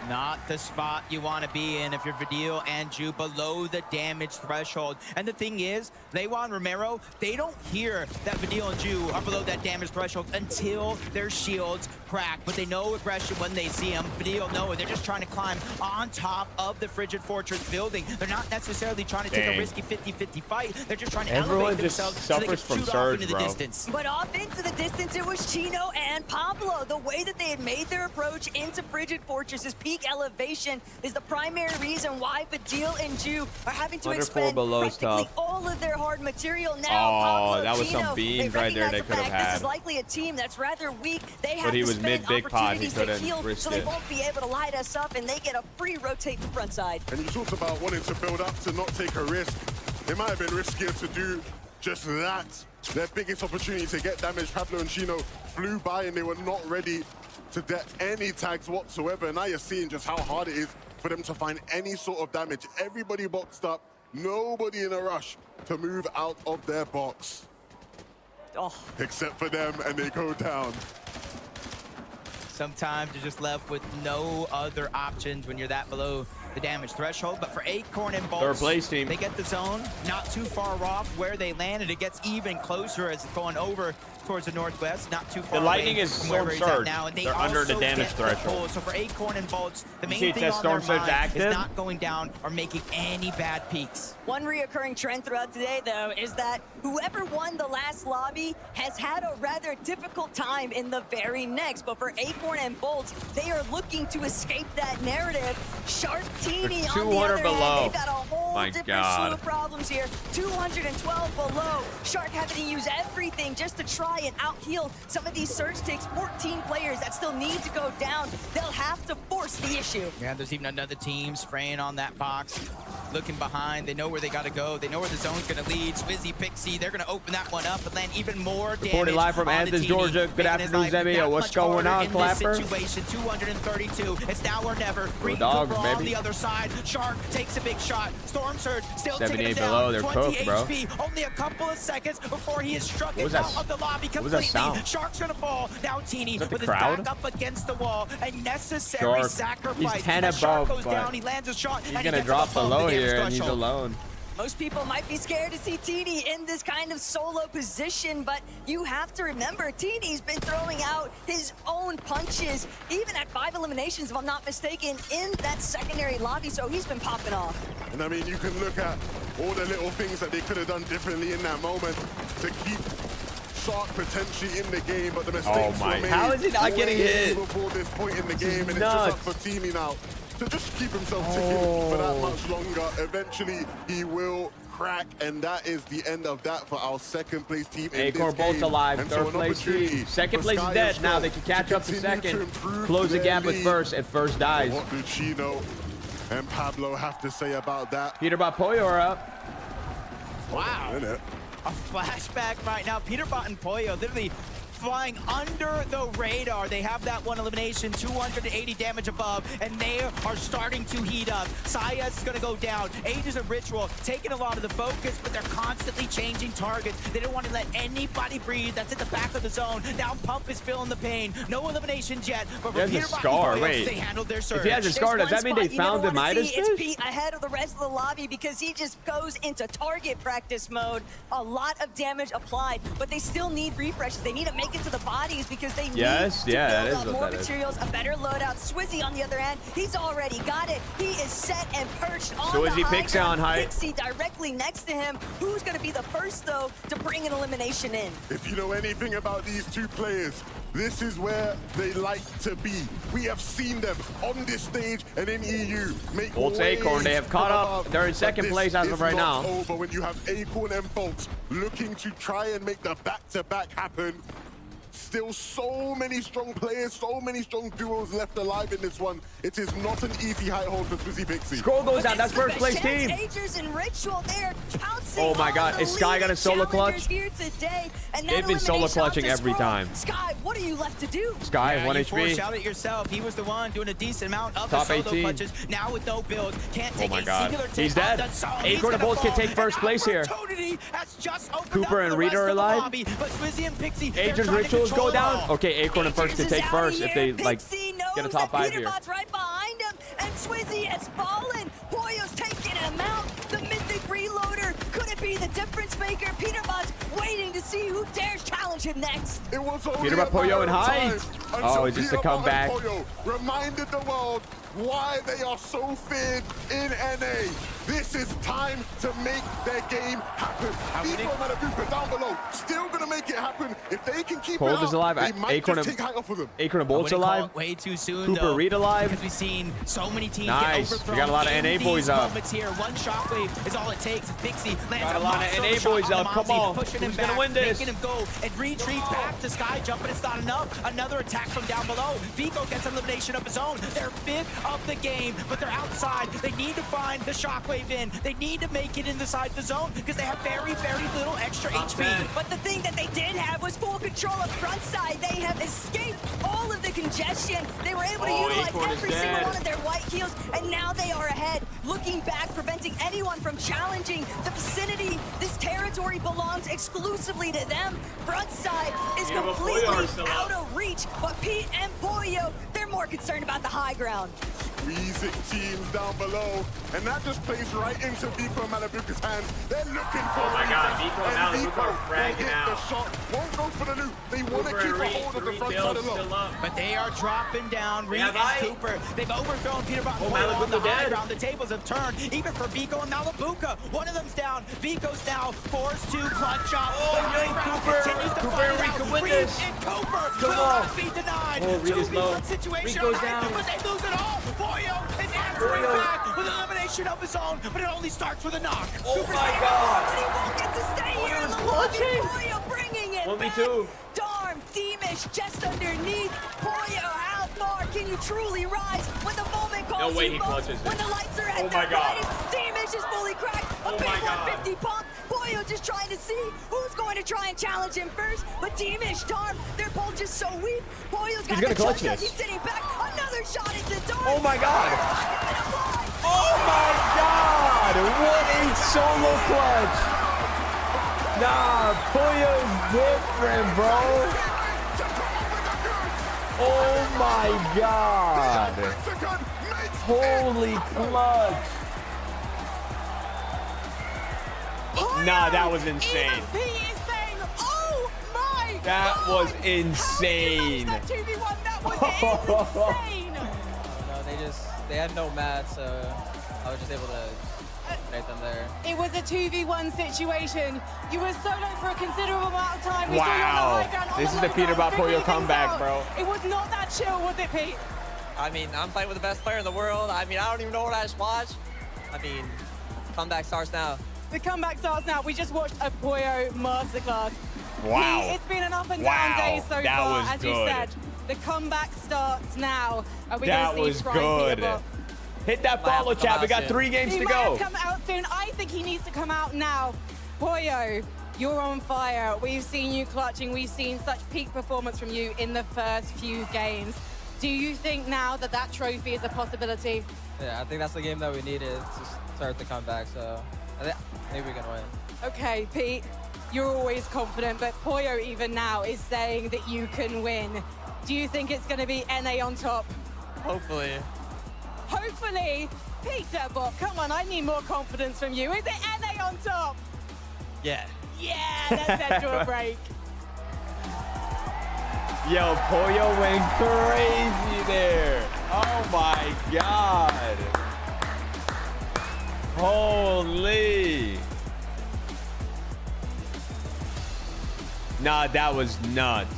Not the spot you want to be in if you're Vidil and Ju below the damage threshold. And the thing is, Lewan Romero, they don't hear that Vidil and Ju are below that damage threshold until their shields crack. But they know aggression when they see them. Vidil know it. They're just trying to climb on top of the Frigid Fortress building. They're not necessarily trying to take a risky 50-50 fight. They're just trying to elevate themselves so they can shoot off into the distance. But off into the distance, it was Chino and Pablo. The way that they had made their approach into Frigid Fortress's peak elevation is the primary reason why Vidil and Ju are having to expend practically all of their hard material now. Pablo, that was Chino, some beans right there they could have had. This is likely a team that's rather weak. They have he to was spend mid-big pod, he opportunities to couldn't heal, risk so they it. won't be able to light us up, and they get a free rotate to front side. And you talked about wanting to build up to not take a risk. It might have been riskier to do just that. Their biggest opportunity to get damage, Pablo and Chino flew by and they were not ready to get any tags whatsoever. And now you're seeing just how hard it is for them to find any sort of damage. Everybody boxed up, nobody in a rush to move out of their box. Oh. Except for them, and they go down. Sometimes you're just left with no other options when you're that below the damage threshold. But for Acorn and Bolts, third place team, they get the zone not too far off where they landed. It gets even closer as it's going over towards the northwest, not too far. The lightning away is from Storm where he's at Surge. now, and They're under the damage threshold. So for Acorn and Bolts, the main it thing says on Storm their Surge mind active? is not going down or making any bad peaks. One reoccurring trend throughout today, though, is that whoever won the last lobby has had a rather difficult time in the very next. But for Acorn and Bolts, they are looking to escape that narrative. Sharp Teeny on the other hand, they've got a whole different slew of problems here. 212 below. Shark having to use everything just to try and out-heal some of these surge takes. 14 players that still need to go down. They'll have to force the issue. Yeah, there's even another team spraying on that box. Looking behind, they know where they got to go. They know where the zone's going to lead. Swizzy, Pixie, they're going to open that one up and land even more damage. Reporting live from Athens, Georgia. Good afternoon, Zemie. What's going on, Clapper? Situation 232. It's now or never. Green dogs, Cooper baby. on the other side. Shark takes a big shot. Storm Surge still taking him 78 below. They're down. 20 cooked, bro. HP. Only a couple of seconds before he is struck out of the lobby completely. What was that sound? Shark's going to fall. Now Teeny with his crowd? back up against the wall. A necessary sacrifice. He's 10 As Shark above, goes but down, he lands a shot. he's going to drop below here, and he's alone. Most people might be scared to see Teeny in this kind of solo position, but you have to remember, Teeny's been throwing out his own punches, even at 5 eliminations, if I'm not mistaken, in that secondary lobby, so he's been popping off. And I mean, you can look at all the little things that they could have done differently in that moment to keep Shark potentially in the game, but the mistakes were made. How is he not getting hit? Before this point in the game, and it's just up for Teeny now to just keep himself ticking for that much longer. Eventually, he will crack, and that is the end of that for our second place team in Acorn this Bolts game. alive, And third an place team. opportunity Second for place is Sky dead. and Now Skull they can catch up to continue second. to improve Close the their gap with lead. first, and first dies. What do Chino and Pablo have to say about that? Peterbot Pollo are up. Wow. A flashback right now. Peterbot and Pollo literally flying under the radar. They have that one elimination, 280 damage above, and they are starting to heat up. Sayas is going to go down. Ages of Ritual taking a lot of the focus, but they're constantly changing targets. They don't want to let anybody breathe. That's at the back of the zone. Now Pump is feeling the pain. No eliminations yet, but he has a scar. Wait, they handled their surge. If he has a scar, does that mean they found the Midas It's Pete ahead of the rest of the lobby because he just goes into target practice mode. A lot of damage applied, but they still need refreshes. They need to make it to the bodies because they need to build up more materials, a better loadout. Swizzy, on the other hand, he's already got it. He is set and perched on Swizzy the high picks on height. Pixie directly next to him. Who's going to be the first, though, to bring an elimination in? If you know anything about these two players, this is where they like to be. We have seen them on this stage and in EU make Bolt's Acorn, they have caught up. They're in second place as of right now. Over when you have Acorn and Bolt looking to try and make the back-to-back happen. Still so many strong players, so many strong duos left alive in this one. It is not an easy high hold for Swizzy Pixie. Scroll goes out. That's first place team. And Ritual, oh my God, is Sky got a solo clutch? They've been solo clutching every time. Sky, what are you left to do? Sky, 1 HP. Shout it yourself. He was the one doing a decent amount of Top the solo 18. clutches. Now with no build, can't take my God. singular He's dead. Acorn and Bolts can take first place here. Cooper and Rita are alive. But Swizzy and Pixie, Agent's Rituals go down. Okay, Acorn and First can take first if they like get a top 5 here. Peterbot's right behind him, and Swizzy has fallen. Poyo's taking him out. The Mythic Reloader, could it be the difference maker? Peterbot's waiting to see who dares challenge him next. It was Peterbot, Poyo, and Height. Oh, it's just a comeback. Poyo reminded the world why they are so feared in NA. This is time to make their game happen. Vico Manabuka down below, still gonna make it happen. If they can keep Cold it up, is alive. they might Acorn just take height off of them. Acorn and Bolt's alive. Way too soon, Cooper though, Reed alive. because we've seen so many teams Nice. get overthrown. We got a lot of NA boys up. Here. One shockwave is all it takes. Pixie lands Got a lot of NA boys up. Come on. pushing him Who's back, gonna win this? making him go and retreat back to Sky. Jumping, it's not enough. Another attack from down below. Vico gets elimination of his own. They're 5th of the game, but they're outside. They need to find the shockwave in. They need to make it inside the zone because they have very, very little extra HP. But the thing that they did have was full control of front side. They have escaped all of the congestion. They were able to utilize every single one of their white heals, and now they are ahead. Looking back, preventing anyone from challenging the vicinity. This territory belongs exclusively to them. Front side is completely out of reach, but Pete and Poyo, they're more concerned about the high ground. Squeezing teams down below, and that just plays right into Vico Malabuka's hands. They're looking for Vico and Malabuka are fragging out. The shot won't go for the loot. They want to keep a hold of the front side of the low. But they are dropping down. Reed and Cooper, they've overthrown Peterbot and Poyo on Malabuka the high dead. ground. The tables have turned, even for Vico and Malabuka. One of them's down. Vico's now forced to clutch up. Cooper. Continues to Cooper fight and Reed out. can win Reed this. and Cooper Come will on. not be denied. Oh, Reed is low. 2v1 situation Reed goes on height, down. but they lose it all. Poyo is answering back with elimination of his own, but it only starts with a knock. Oh my God. But he won't get to stay here in the lobby. Poyo bringing it back. 1v2. Darm, Deemish just underneath. Poyo, how far can you truly rise when the moment calls No way you he most? clutches it. When the lights are at Oh their my God. brightest, Deemish is fully cracked. A big 150 pump. Poyo just trying to see who's going to try and challenge him first. But Deemish, Darm, they're both just so weak. Poyo's got He's gonna the clutch shot. this. He's sitting back. Another shot into Darm. Oh my God. Oh my God. What a solo clutch. Nah, Poyo's different, bro. Oh my God. Holy clutch. Nah, that was insane. He is saying, oh my That God. was insane. That 2v1, that was insane. No, they had no mats, so I was just able to make them there. It was a 2v1 situation. You were solo for a considerable amount of time. We saw you on the Wow. high ground, on This the is the low Peterbot ground, Poyo figuring comeback, things bro. out. It was not that chill, was it, Pete? I mean, I'm fighting with the best player in the world. I mean, I don't even know what I just watched. I mean, comeback starts now. The comeback starts now. We just watched a Poyo masterclass. Wow. It's been an up and down day so That far, was as you good. said. The comeback starts now. Are we That going to see was Brian good. Peterbot? Hit that Might have follow, to come chat. We out got soon. 3 games He to might go. have come out soon. I think he needs to come out now. Poyo, You're on fire. We've seen you clutching. We've seen such peak performance from you in the first few games. Do you think now that that trophy is a possibility? Yeah, I think that's the game that we needed to start the comeback. So I think we can win. Okay, Pete, you're always confident, but Pollo even now is saying that you can win. Do you think it's going to be NA on top? Hopefully. Hopefully. Peterbot, come on, I need more confidence from you. Is it NA on top? Yeah. Yeah, let's head to a break. Yo, Pollo went crazy there. Oh my God. Holy. Nah, that was nuts.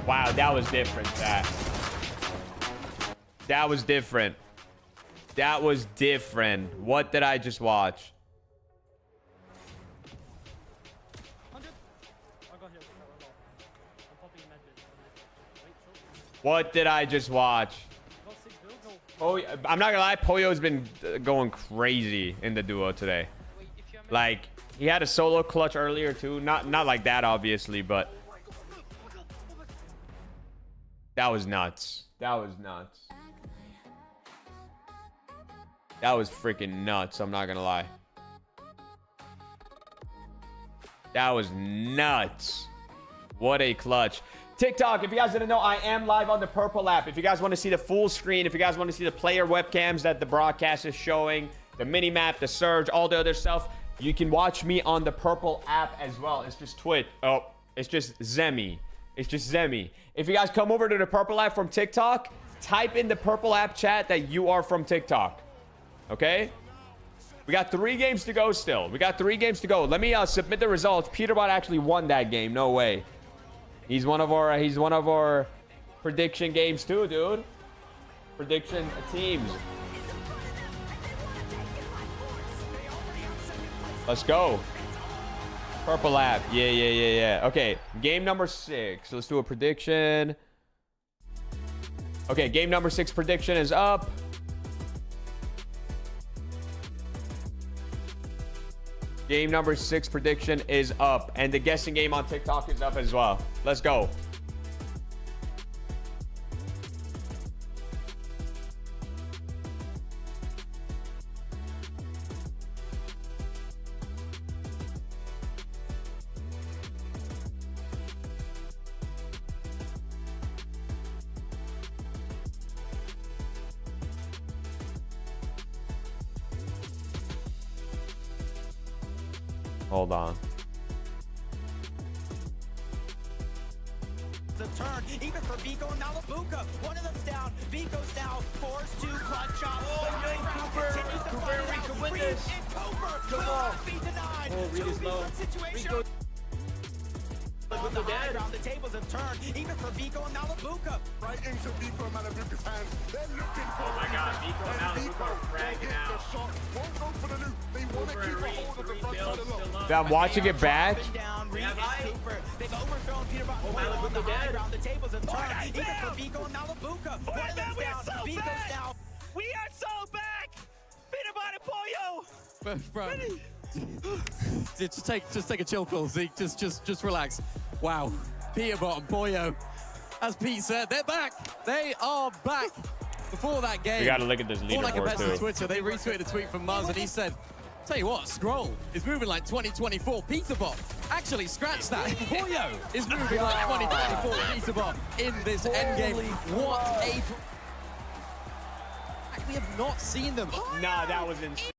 Wow, that was different, Zach. That was different. That was different. What did I just watch? What did I just watch? Oh, I'm not gonna lie, Pollo's been going crazy in the duo today. Like, he had a solo clutch earlier too. Not like that, obviously, but that was nuts. That was nuts. That was freaking nuts. I'm not gonna lie. That was nuts. What a clutch. TikTok, if you guys didn't know, I am live on the Purple app. If you guys want to see the full screen, if you guys want to see the player webcams that the broadcast is showing, the mini map, the surge, all the other stuff, you can watch me on the Purple app as well. It's just Twitch. Oh, it's just Zemie. It's just Zemie. If you guys come over to the Purple app from TikTok, type in the Purple app chat that you are from TikTok. Okay? We got 3 games to go still. We got 3 games to go. Let me submit the results. Peterbot actually won that game. No way. He's one of our prediction games too, dude. Prediction teams. Let's go. Purple app. Yeah. Okay, game number 6. Let's do a prediction. Okay, game number 6 prediction is up. Game number 6 prediction is up. And the guessing game on TikTok is up as well. Let's go. Hold on. The turn, even for Vico and Malabuka. One of them's down. Vico's now forced to clutch shot. Cooper, we can win this. Come on. Be denied. Oh, Reed is low. Situation. On the high ground, the tables have turned, even for Vico and Malabuka. Right into Vico and Malabuka's hands. They're looking for Oh my God, Vico and Malabuka are fragging out. the shot. Won't go for the loop. They want to keep a hold of the front side of the lock. I'm watching it back. They've overthrown Peterbot on the high ground. The tables have turned, even for Vico and Malabuka. One of them's down. Vico's down. We are so back! Peterbot and Pollo! Bro. Just take a chill pill, Zeke. Just relax. Wow. Peterbot and Pollo, as Pete said, they're back. They are back. Before that game, We gotta look at this leaderboard too. Twitter, they retweeted a tweet from Muzz and he said, tell you what, Scroll is moving like 2024 Peterbot. Actually, scratch that. Pollo is moving like 2024 Peterbot in this endgame. What a... We have not seen them. Nah, that was insane.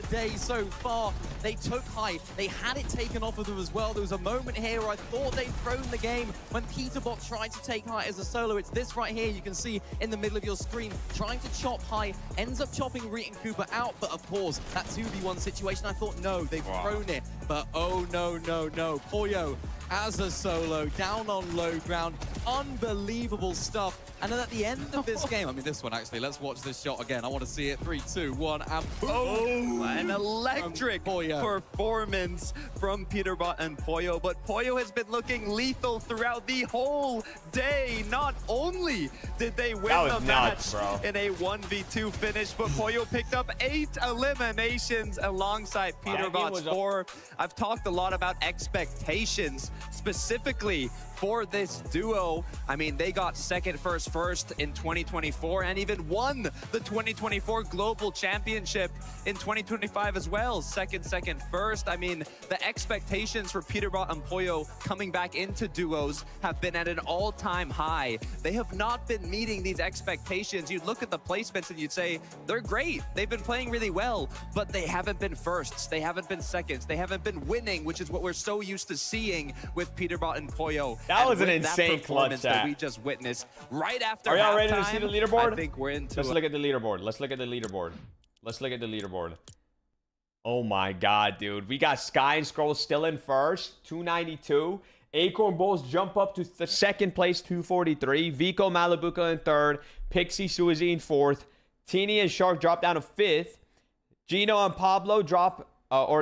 Day so far. They took height. They had it taken off of them as well. There was a moment here where I thought they'd thrown the game when Peterbot tried to take height as a solo. It's this right here you can see in the middle of your screen. Trying to chop high, ends up chopping Reet and Cooper out, but of course, that 2v1 situation, I thought, no, they've thrown it. But oh no. Pollo as a solo, down on low ground. unbelievable stuff. And then at the end of this game, I mean, this one actually, let's watch this shot again. I want to see it. 3, 2, 1, and boom! An electric performance from Peterbot and Pollo, but Pollo has been looking lethal throughout the whole day. Not only did they win the match in a 1v2 finish, but Pollo picked up 8 eliminations alongside Peterbot's 4. I've talked a lot about expectations, specifically for this duo. I mean, they got second, first in 2024 and even won the 2024 Global Championship in 2025 as well. Second, first. I mean, the expectations for Peterbot and Pollo coming back into duos have been at an all-time high. They have not been meeting these expectations. You'd look at the placements and you'd say, they're great. They've been playing really well, but they haven't been firsts. They haven't been seconds. They haven't been winning, which is what we're so used to seeing with Peterbot and Pollo. That was an insane clutch that we just witnessed right after Are y'all ready to see the leaderboard? I think we're into Let's look at the leaderboard. Let's look at the leaderboard. Let's look at the leaderboard. Oh my god, dude. We got Sky and Scroll still in first, 292. Acorn Bulls jump up to the second place, 243. Vico Malibuca in third. Pixie Suzy in fourth. Teeny and Shark drop down to fifth. Gino and Pablo drop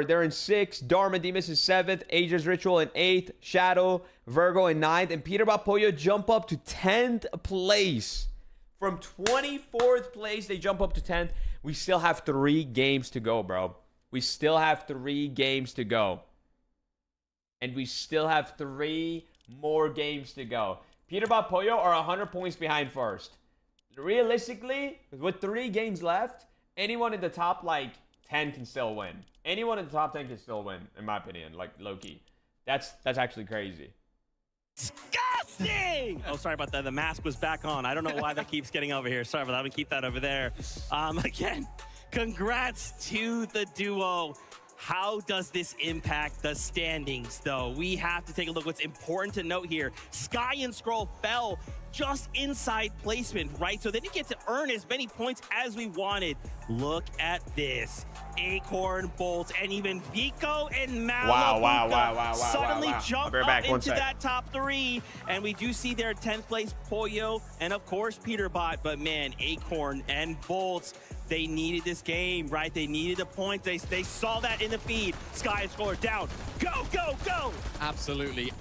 they're in 6th. Dharma Demas is 7th. Aegis Ritual in 8th. Shadow, Virgo in 9th. And Peterbot Pollo jump up to 10th place. From 24th place, they jump up to 10th. We still have 3 games to go, bro. We still have 3 games to go. And we still have 3 more games to go. Peterbot Pollo are 100 points behind first. Realistically, with 3 games left, anyone in the top, 10 can still win. Anyone in the top 10 can still win, in my opinion, low-key. That's actually crazy. Disgusting! Oh, sorry about that. The mask was back on. I don't know why that keeps getting over here. Sorry about that. I'm gonna keep that over there. Again, congrats to the duo. How does this impact the standings, though? We have to take a look. What's important to note here, Sky and Scroll fell just inside placement, right? So they didn't get to earn as many points as we wanted. Look at this. Acorn, Bolt, and even Vico and Malibuca suddenly jump up into that top 3. And we do see their 10th place Pollo and, of course, Peterbot. But, man, Acorn and Bolt, they needed this game, right? They needed a point. They saw that in the feed. Sky and Scroll down. Go, go, go! Absolutely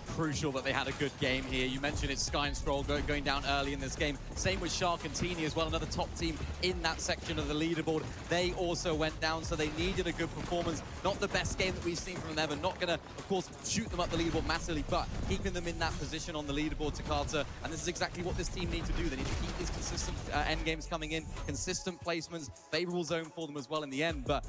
crucial that they had a good game here. You mentioned it's Sky and Scroll going down early in this game. Same with Shark and Teeny as well, another top team in that section of the leaderboard. They also went down, so they needed a good performance. Not the best game that we've seen from them, and not gonna, of course, shoot them up the leaderboard massively, but keeping them in that position on the leaderboard, Takata. And this is exactly what this team needs to do. They need to keep these consistent end games coming in, consistent placements, favorable zone for them as well in the end, but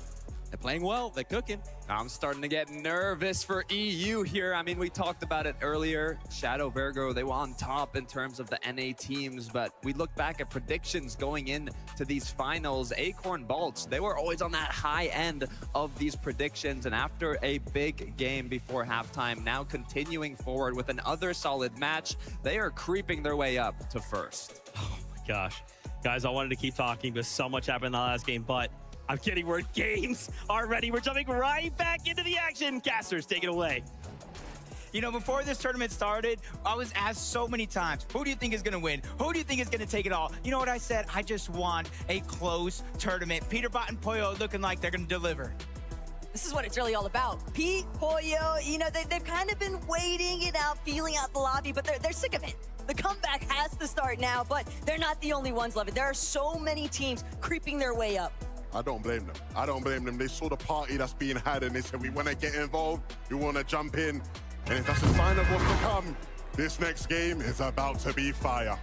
they're playing well, they're cooking. I'm starting to get nervous for EU here. I mean, we talked about it earlier. Shadow, Virgo, they were on top in terms of the NA teams, but we look back at predictions going into these finals. Acorn Bolts, they were always on that high end of these predictions, and after a big game before halftime, now continuing forward with another solid match, they are creeping their way up to first. Oh my gosh. Guys, I wanted to keep talking, but so much happened in the last game, but I'm getting word games already. We're jumping right back into the action. Casters, take it away. You know, before this tournament started, I was asked so many times, who do you think is going to win? Who do you think is going to take it all? You know what I said? I just want a close tournament. Peterbot and Pollo looking like they're going to deliver. This is what it's really all about. Pete, Pollo, you know, they've kind of been waiting it out, feeling out the lobby, but they're sick of it. The comeback has to start now, but they're not the only ones, Love It. There are so many teams creeping their way up. I don't blame them. I don't blame them. They saw the party that's being had and they said, we want to get involved, we want to jump in. And if that's a sign of what's to come, this next game is about to be fire.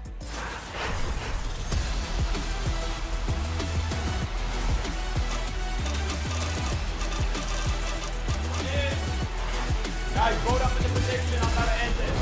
Guys, vote up in the prediction. I'm about to end it.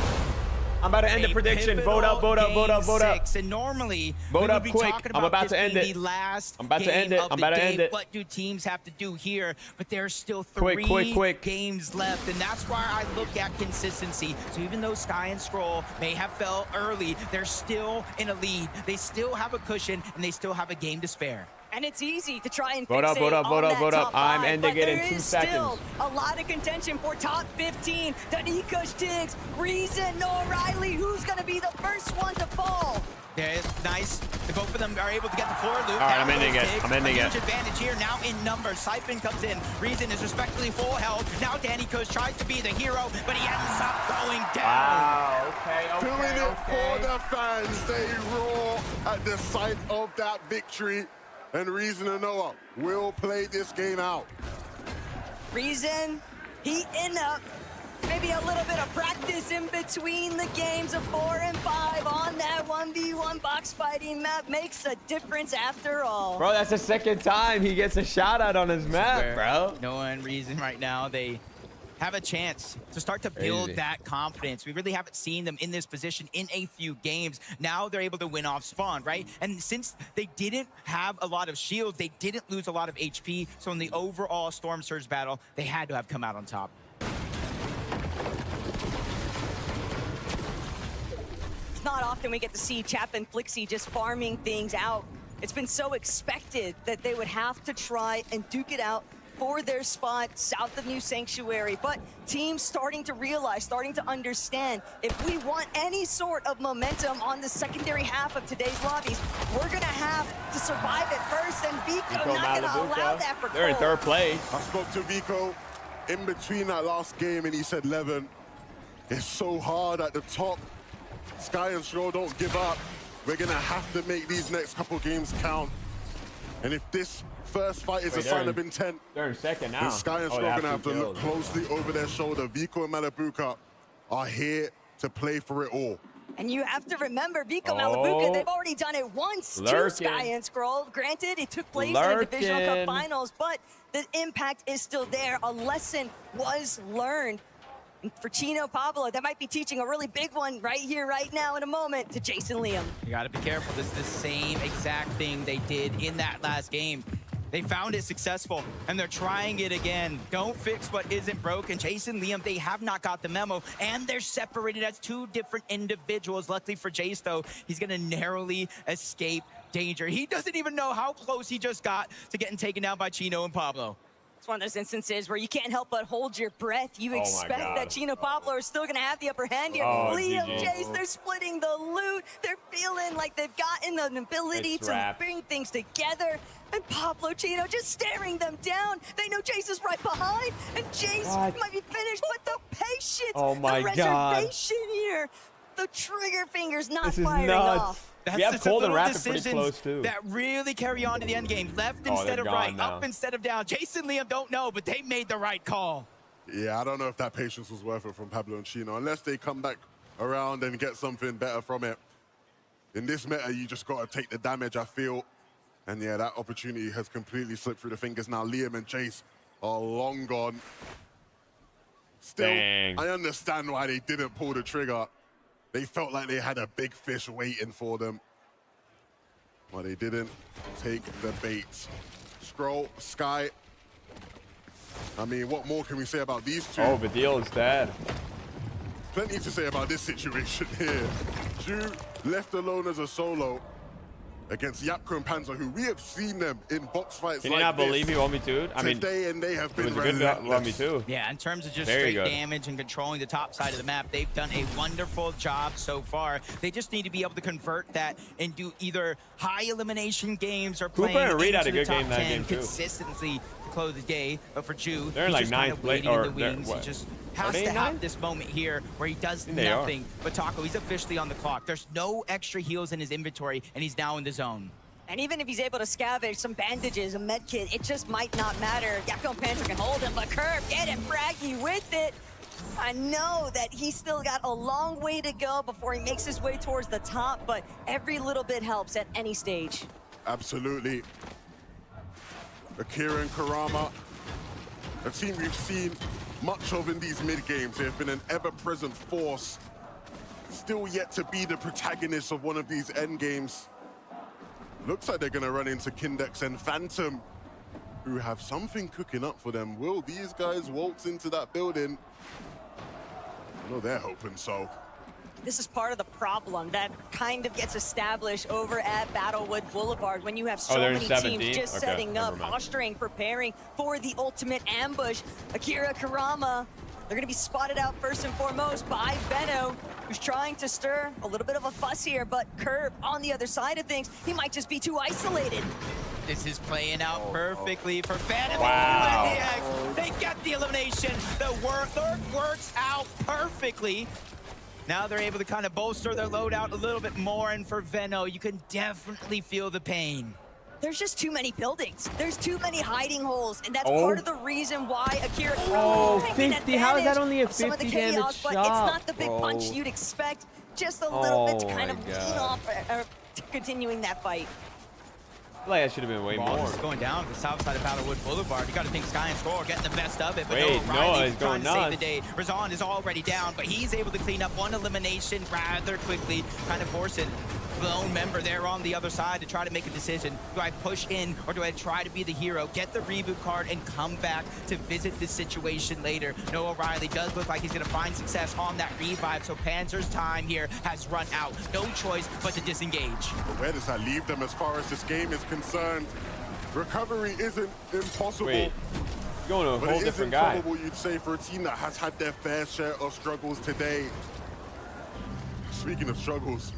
I'm about to end the prediction. Vote up, vote up, vote up, vote up. And normally, vote up quick. I'm about to end it. I'm about to end it. I'm about to end it. What do teams have to do here? But there's still 3 games left, and that's why I look at consistency. So even though Sky and Scroll may have fell early, they're still in a lead. They still have a cushion, and they still have a game to spare. And it's easy to try and vote up. I'm ending it in 2 seconds. Still a lot of contention for top 15. Danika's Tiggs, Reason, Noah Riley. Who's going to be the first one to fall? Yeah, it's nice. The both of them are able to get the floor loop. All right, I'm ending it. Huge advantage here now in numbers. Siphon comes in. Reason is respectfully full health. Now Danny Kush tries to be the hero, but he ends up going down. Wow, okay. Doing it for the fans. They roar at the sight of that victory. And Reason and Noah will play this game out. Reason, he end up maybe a little bit of practice in between the games of 4 and 5 on that 1v1 box fighting map makes a difference after all. Bro, that's the second time he gets a shout out on his map, bro. Noah and Reason right now, they have a chance to start to build that confidence. We really haven't seen them in this position in a few games. Now they're able to win off spawn, right? And since they didn't have a lot of shields, they didn't lose a lot of HP. So in the overall Storm Surge battle, they had to have come out on top. It's not often we get to see Chap and Flixie just farming things out. It's been so expected that they would have to try and duke it out for their spot south of New Sanctuary, but teams starting to realize, starting to understand, if we want any sort of momentum on the secondary half of today's lobbies, we're gonna have to survive it first, and Vico not gonna allow that for They're in 3rd place. I spoke to Vico in between that last game, and he said, Levin, it's so hard at the top. Sky and Stro don't give up. We're gonna have to make these next couple games count. And if this first fight is a sign of intent, they're in 2nd now. then Sky and Stro are gonna have to look closely over their shoulder. Vico and Malabuka are here to play for it all. And you have to remember, Vico Malabuka, they've already done it once to Sky and Scroll. Granted, it took place in the Divisional Cup Finals, but the impact is still there. A lesson was learned. And for Chino Pablo, that might be teaching a really big one right here, right now, in a moment, to Jason Liam. You gotta be careful. This is the same exact thing they did in that last game. They found it successful, and they're trying it again. Don't fix what isn't broken. Jason Liam, they have not got the memo, and they're separated as 2 different individuals. Luckily for Jace, though, he's gonna narrowly escape danger. He doesn't even know how close he just got to getting taken down by Chino and Pablo. It's one of those instances where you can't help but hold your breath. You expect that Chino Pablo are still going to have the upper hand here. Liam, Jace, they're splitting the loot. They're feeling like they've gotten an ability to bring things together. And Pablo, Chino just staring them down. They know Jace is right behind. And Jace might be finished, but the patience, the reservation here. The trigger finger's not firing off. That's cold and rapid pretty close too. That really carry on to the end game. Left instead of right, up instead of down. Jason Liam don't know, but they made the right call. Yeah, I don't know if that patience was worth it from Pablo and Chino, unless they come back around and get something better from it. In this meta, you just got to take the damage, I feel. And yeah, that opportunity has completely slipped through the fingers. Now Liam and Chase are long gone. Still, I understand why they didn't pull the trigger. They felt like they had a big fish waiting for them. But they didn't take the bait. Scroll, Sky. I mean, what more can we say about these two? Oh, Vidal is dead. Plenty to say about this situation here. Ju left alone as a solo against Yapko and Panzer, who we have seen them in box fights. Can you not believe me, 1v2? I mean, today, and they have been good 1v2. Yeah, in terms of just straight damage and controlling the top side of the map, they've done a wonderful job so far. They just need to be able to convert that into either high elimination games or playing into the top 10 consistently to close the day. But for Ju, they're like 9th place or in the wings. He just has to have this moment here where he does nothing. But Taco, he's officially on the clock. There's no extra heals in his inventory, and he's now in the zone. And even if he's able to scavenge some bandages, a med kit, it just might not matter. Yapko and Panzer can hold him, but Curve getting braggy with it. I know that he's still got a long way to go before he makes his way towards the top, but every little bit helps at any stage. Absolutely. Akira and Karama, a team we've seen much of in these mid-games. They have been an ever-present force, still yet to be the protagonist of one of these end games. Looks like they're going to run into Kindex and Phantom, who have something cooking up for them. Will these guys waltz into that building? I know they're hoping so. This is part of the problem that kind of gets established over at Battlewood Boulevard when you have so many teams just setting up, posturing, preparing for the ultimate ambush. Akira Karama, they're going to be spotted out first and foremost by Veno, who's trying to stir a little bit of a fuss here, but Curb on the other side of things, he might just be too isolated. This is playing out perfectly for Venom. Wow. They get the elimination. The third works out perfectly. Now they're able to kind of bolster their loadout a little bit more, and for Veno, you can definitely feel the pain. There's just too many buildings. There's too many hiding holes, and that's part of the reason why Akira... 50. How is that only a 50 damage shot? But it's not the big punch you'd expect. Just a little bit to kind of lean off continuing that fight. I feel like that should have been way more. Going down the south side of Battlewood Boulevard. You got to think Sky and Score getting the best of it. But wait, no, he's going trying to save the day. Razan is already down, but he's able to clean up one elimination rather quickly, kind of forcing the lone member there on the other side to try to make a decision. Do I push in or do I try to be the hero, get the reboot card, and come back to visit this situation later? Noah Riley does look like he's going to find success on that revive, so Panzer's time here has run out. No choice but to disengage. But where does that leave them as far as this game is concerned? Recovery isn't impossible. Wait, going to a whole different guy. But it is improbable, you'd say, for a team that has had their fair share of struggles today. Speaking of struggles,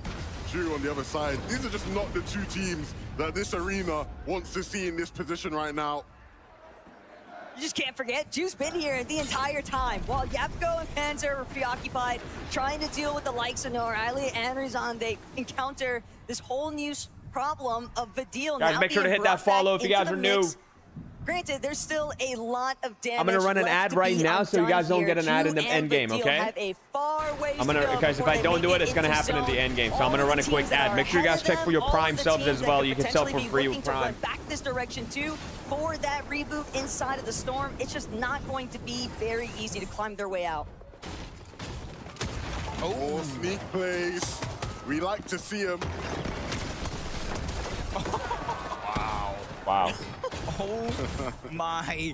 Drew on the other side, these are just not the two teams that this arena wants to see in this position right now. You just can't forget, Drew's been here the entire time. While Yapko and Panzer were preoccupied trying to deal with the likes of Noah Riley and Razan, they encounter this whole new problem of Vidil. Guys, make sure to hit that follow if you guys are new. Granted, there's still a lot of damage. I'm gonna run an ad right now so you guys don't get an ad in the end game, okay? I'm gonna, guys, if I don't do it, it's gonna happen in the end game. So I'm gonna run a quick ad. Make sure you guys check for your Prime subs as well. You can sub for free with Prime. Back this direction too for that reboot inside of the storm. It's just not going to be very easy to climb their way out. Oh, sneak plays. We like to see them. Wow. Oh my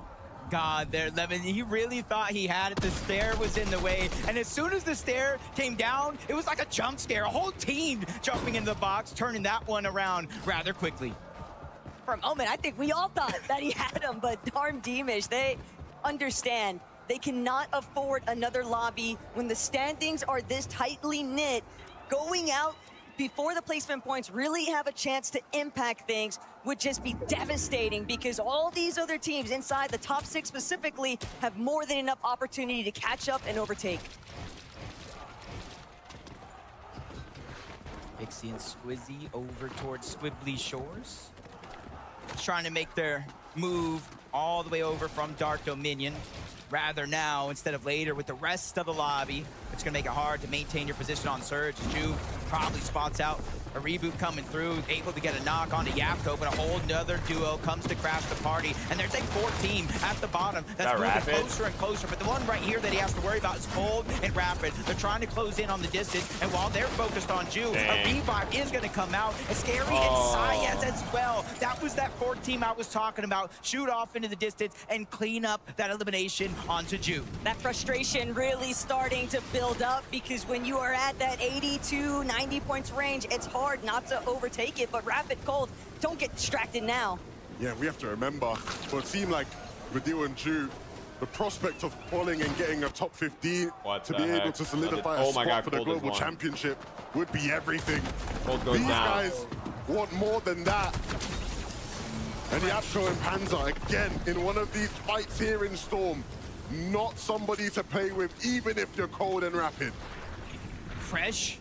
God, there, Levin. He really thought he had it. The stair was in the way. And as soon as the stair came down, it was like a jump scare. A whole team jumping into the box, turning that one around rather quickly. For a moment, I think we all thought that he had him, but darn Deemish, they understand. They cannot afford another lobby when the standings are this tightly knit. Going out before the placement points really have a chance to impact things would just be devastating, because all these other teams inside the top 6 specifically have more than enough opportunity to catch up and overtake. Pixie and Squizzy over towards Squibbly Shores. Trying to make their move all the way over from Dark Dominion. Rather now instead of later with the rest of the lobby. It's gonna make it hard to maintain your position on Surge. Ju probably spots out a reboot coming through, able to get a knock onto Yapko, but a whole nother duo comes to crash the party. And there's a 14 at the bottom that's moving closer and closer. But the one right here that he has to worry about is Cold and Rapid. They're trying to close in on the distance, and while they're focused on Ju, a revive is gonna come out. Scary and Sayas as well. That was that 4th team I was talking about. Shoot off into the distance and clean up that elimination onto Ju. That frustration really starting to build up, because when you are at that 80 to 90 points range, it's hard not to overtake it. But Rapid, Cold, don't get distracted now. Yeah, we have to remember, for a team like Vidil and Ju, the prospect of falling and getting a top 15 to be able to solidify a spot for the global championship would be everything. These guys want more than that. And Yapko and Panzer, again, in one of these fights here in Storm, not somebody to play with, even if you're Cold and Rapid. Fresh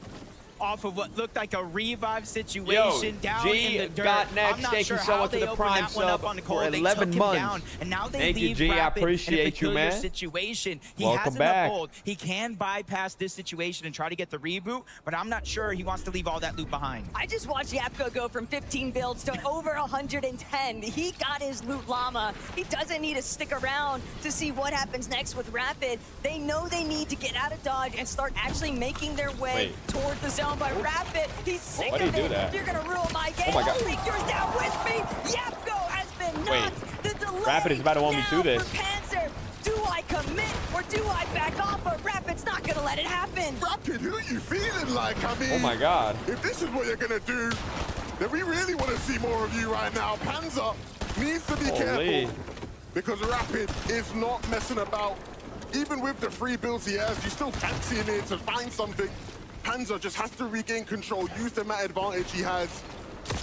off of what looked like a revive situation down in the dirt. Got next. I'm not Thank sure you so how much they for the opened Prime that one up sub on the for Cold. They 11 took him months. down, and now they Thank you, leave G. I Rapid appreciate in a you, peculiar man. situation. He Welcome has back. enough gold. He can bypass this situation and try to get the reboot, but I'm not sure he wants to leave all that loot behind. I just watched Yapko go from 15 builds to over 110. He got his loot llama. He doesn't need to stick around to see what happens next with Rapid. They know they need to get out of Dodge and start actually making their way toward the zone. But Rapid, he's sick of it. You're gonna ruin my game. Holy, you're down with me. Yapko has been knocked. The delay Rapid is about to want me to this. For Panzer. Do I commit or do I back off? But Rapid's not gonna gonna let it happen. Rapid, who are you feeling like? I mean, oh my God. If this is what you're gonna do, then we really want to see more of you right now. Panzer needs to be careful because Rapid is not messing about. Even with the free builds he has, you still fancy him here to find something. Panzer just has to regain control, use the mat advantage he has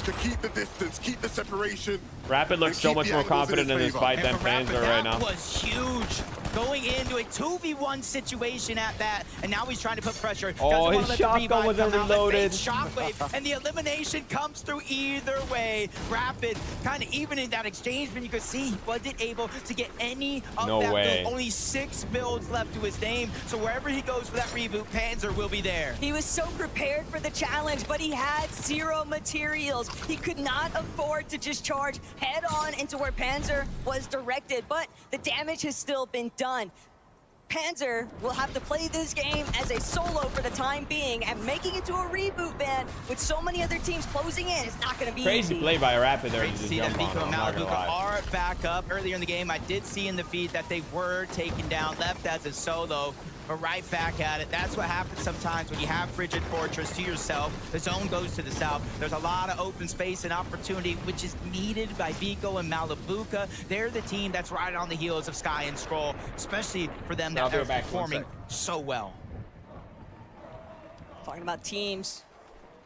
to keep the distance, keep the separation. Rapid looks so much more confident in this fight than Panzer right now. That was huge. Going into a 2v1 situation at that, and now he's trying to put pressure. Oh, his shotgun was reloaded. Shockwave, and the elimination comes through either way. Rapid kind of evening that exchange, but you could see he wasn't able to get any of that build. Only 6 builds left to his name, so wherever he goes for that reboot, Panzer will be there. He was so prepared for the challenge, but he had 0 materials. He could not afford to just charge head on into where Panzer was directed, but the damage has still been done. Panzer will have to play this game as a solo for the time being, and making it to a reboot ban with so many other teams closing in is not going to be crazy easy. Play by Rapid there. Great to see that Vico and Malabuka are back up. Earlier in the game, I did see in the feed that they were taken down, left as a solo, but right back at it. That's what happens sometimes when you have Frigid Fortress to yourself. The zone goes to the south. There's a lot of open space and opportunity, which is needed by Vico and Malabuka. They're the team that's right on the heels of Sky and Skrull, especially for them that are performing so well. Talking about teams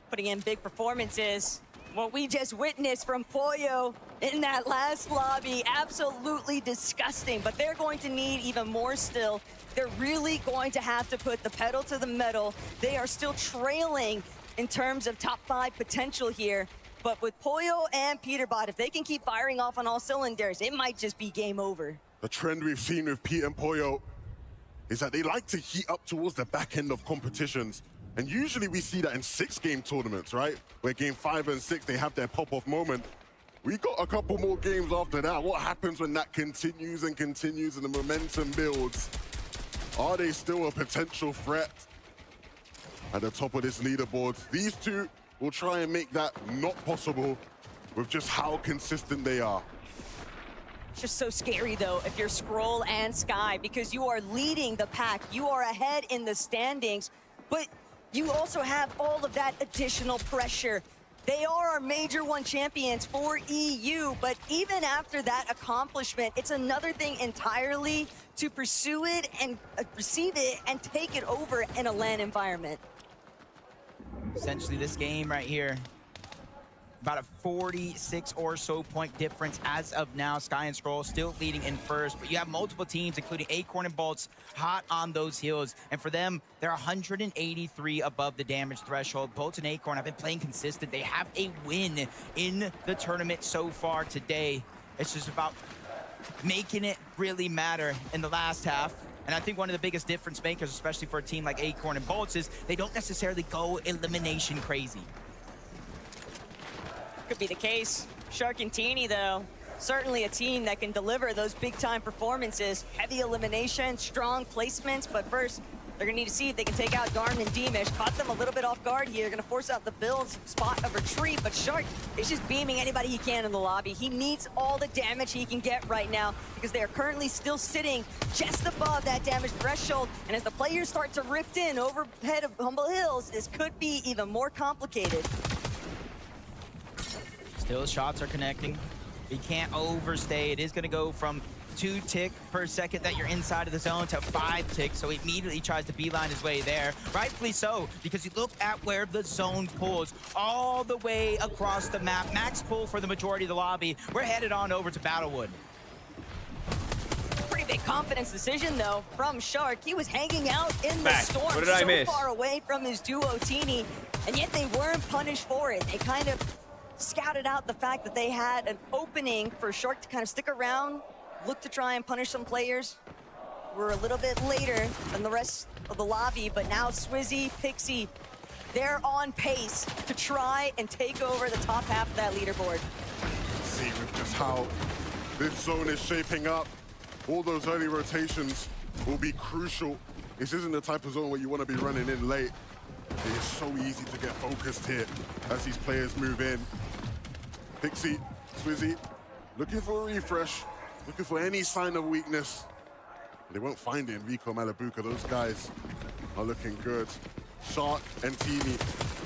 putting in big performances. What we just witnessed from Pollo in that last lobby, absolutely disgusting, but they're going to need even more still. They're really going to have to put the pedal to the metal. They are still trailing in terms of top 5 potential here, but with Pollo and Peterbot, if they can keep firing off on all cylinders, it might just be game over. The trend we've seen with Pete and Pollo is that they like to heat up towards the back end of competitions. And usually we see that in 6-game tournaments, right? Where game 5 and 6, they have their pop-off moment. We got a couple more games after that. What happens when that continues and continues and the momentum builds? Are they still a potential threat at the top of this leaderboard? These two will try and make that not possible with just how consistent they are. It's just so scary, though, if you're Skrull and Sky, because you are leading the pack. You are ahead in the standings, but you also have all of that additional pressure. They are our Major 1 champions for EU, but even after that accomplishment, it's another thing entirely to pursue it and receive it and take it over in a LAN environment. Essentially, this game right here, about a 46 or so point difference as of now. Sky and Skrull still leading in first, but you have multiple teams, including Acorn and Bolts, hot on those heels. And for them, they're 183 above the damage threshold. Bolts and Acorn have been playing consistent. They have a win in the tournament so far today. It's just about making it really matter in the last half. And I think one of the biggest difference makers, especially for a team like Acorn and Bolts, is they don't necessarily go elimination crazy. Could be the case. Shark and Teeny, though, certainly a team that can deliver those big-time performances. Heavy elimination, strong placements, but first, they're gonna need to see if they can take out Garmin and Deemish. Caught them a little bit off guard here. Gonna force out the build's spot of retreat, but Shark is just beaming anybody he can in the lobby. He needs all the damage he can get right now because they are currently still sitting just above that damage threshold. And as the players start to rift in overhead of Humble Hills, this could be even more complicated. Still, shots are connecting. You can't overstay. It is going to go from 2 tick per second that you're inside of the zone to 5 ticks, so he immediately tries to beeline his way there. Rightfully so, because you look at where the zone pulls all the way across the map. Max pull for the majority of the lobby. We're headed on over to Battlewood. Pretty big confidence decision, though, from Shark. He was hanging out in the storm, What did I miss? far away from his duo Teeny, and yet they weren't punished for it. They kind of scouted out the fact that they had an opening for Shark to kind of stick around, look to try and punish some players. We're a little bit later than the rest of the lobby, but now Swizzy, Pixie, they're on pace to try and take over the top half of that leaderboard. See with just how this zone is shaping up, all those early rotations will be crucial. This isn't the type of zone where you want to be running in late. It is so easy to get focused here as these players move in. Pixie, Swizzy, looking for a refresh, looking for any sign of weakness. They won't find it in Vico, Malabuka. Those guys are looking good. Shark and Teeny,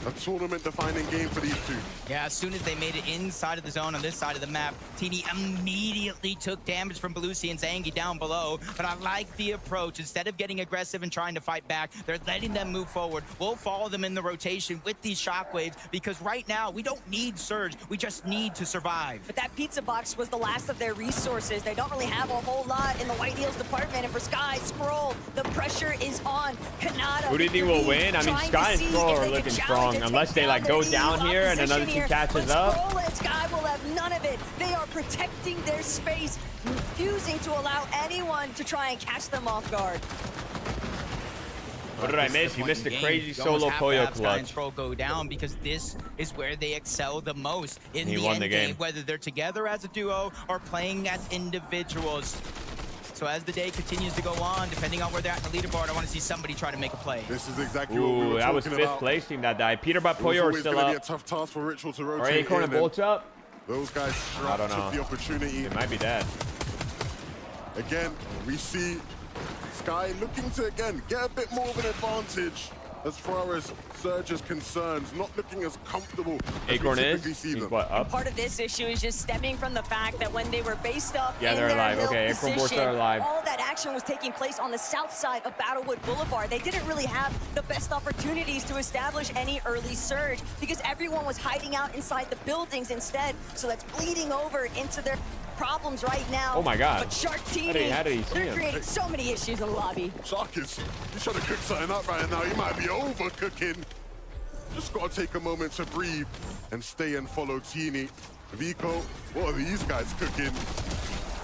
a tournament-defining game for these two. Yeah, as soon as they made it inside of the zone on this side of the map, Teeny immediately took damage from Belusi and Zangi down below. But I like the approach. Instead of getting aggressive and trying to fight back, they're letting them move forward. We'll follow them in the rotation with these shockwaves because right now we don't need Surge. We just need to survive. But that pizza box was the last of their resources. They don't really have a whole lot in the White Heels department. And for Sky, Scroll, the pressure is on. Kanata. Who do you think will win? I mean, Sky and Scroll are looking strong unless they like go down here and another team catches up. Scroll and Sky will have none of it. They are protecting their space, refusing to allow anyone to try and catch them off guard. What did I miss? You missed a crazy solo Koyo clutch. And Scroll go down because this is where they excel the most in the won end the game, whether they're together as a duo or playing as individuals. So as the day continues to go on, depending on where they're at in the leaderboard, I want to see somebody try to make a play. This is exactly what we were that was talking fifth place team that died. Peterbot, Poyo are still up. up. It's a tough task for Ritual to Or rotate. Acorn and Bolts up. Those guys I don't know. took the opportunity. It might be dead. Again, we see Sky looking to, again, get a bit more of an advantage as far as Surge is concerned, not looking as comfortable as Acorn we is? typically see them. What, up? Part of this issue is just stemming from the fact that when they were based up Yeah, in they're their alive. hill Okay, Acorn Boards position, are alive. all that action was taking place on the south side of Battlewood Boulevard. They didn't really have the best opportunities to establish any early surge because everyone was hiding out inside the buildings instead. So that's bleeding over into their problems right now. Oh my God. But Shark Teeny, How did he see they're him? creating so many issues in the lobby. Shark is, he's trying to cook something up right now. He might be overcooking. Just got to take a moment to breathe and stay and follow Teeny. Vico, what are these guys cooking?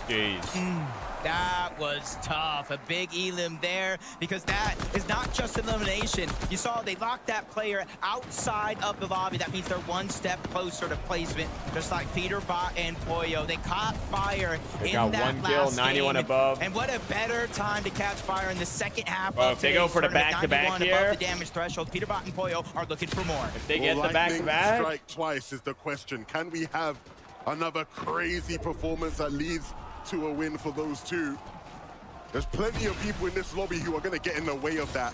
Jeez. That was tough. A big elim there because that is not just elimination. You saw they locked that player outside of the lobby. That means they're one step closer to placement, just like Peterbot and Poyo. They caught fire They in got that one kill, last 91 game. above. And what a better time to catch fire in the second half Well, of if they go for the today's tournament. back-to-back 91 here. above the damage threshold. Peterbot and Poyo are looking for more. If they get the Lightning back-to-back. strike twice is the question. Can we have another crazy performance that leads to a win for those two? There's plenty of people in this lobby who are going to get in the way of that.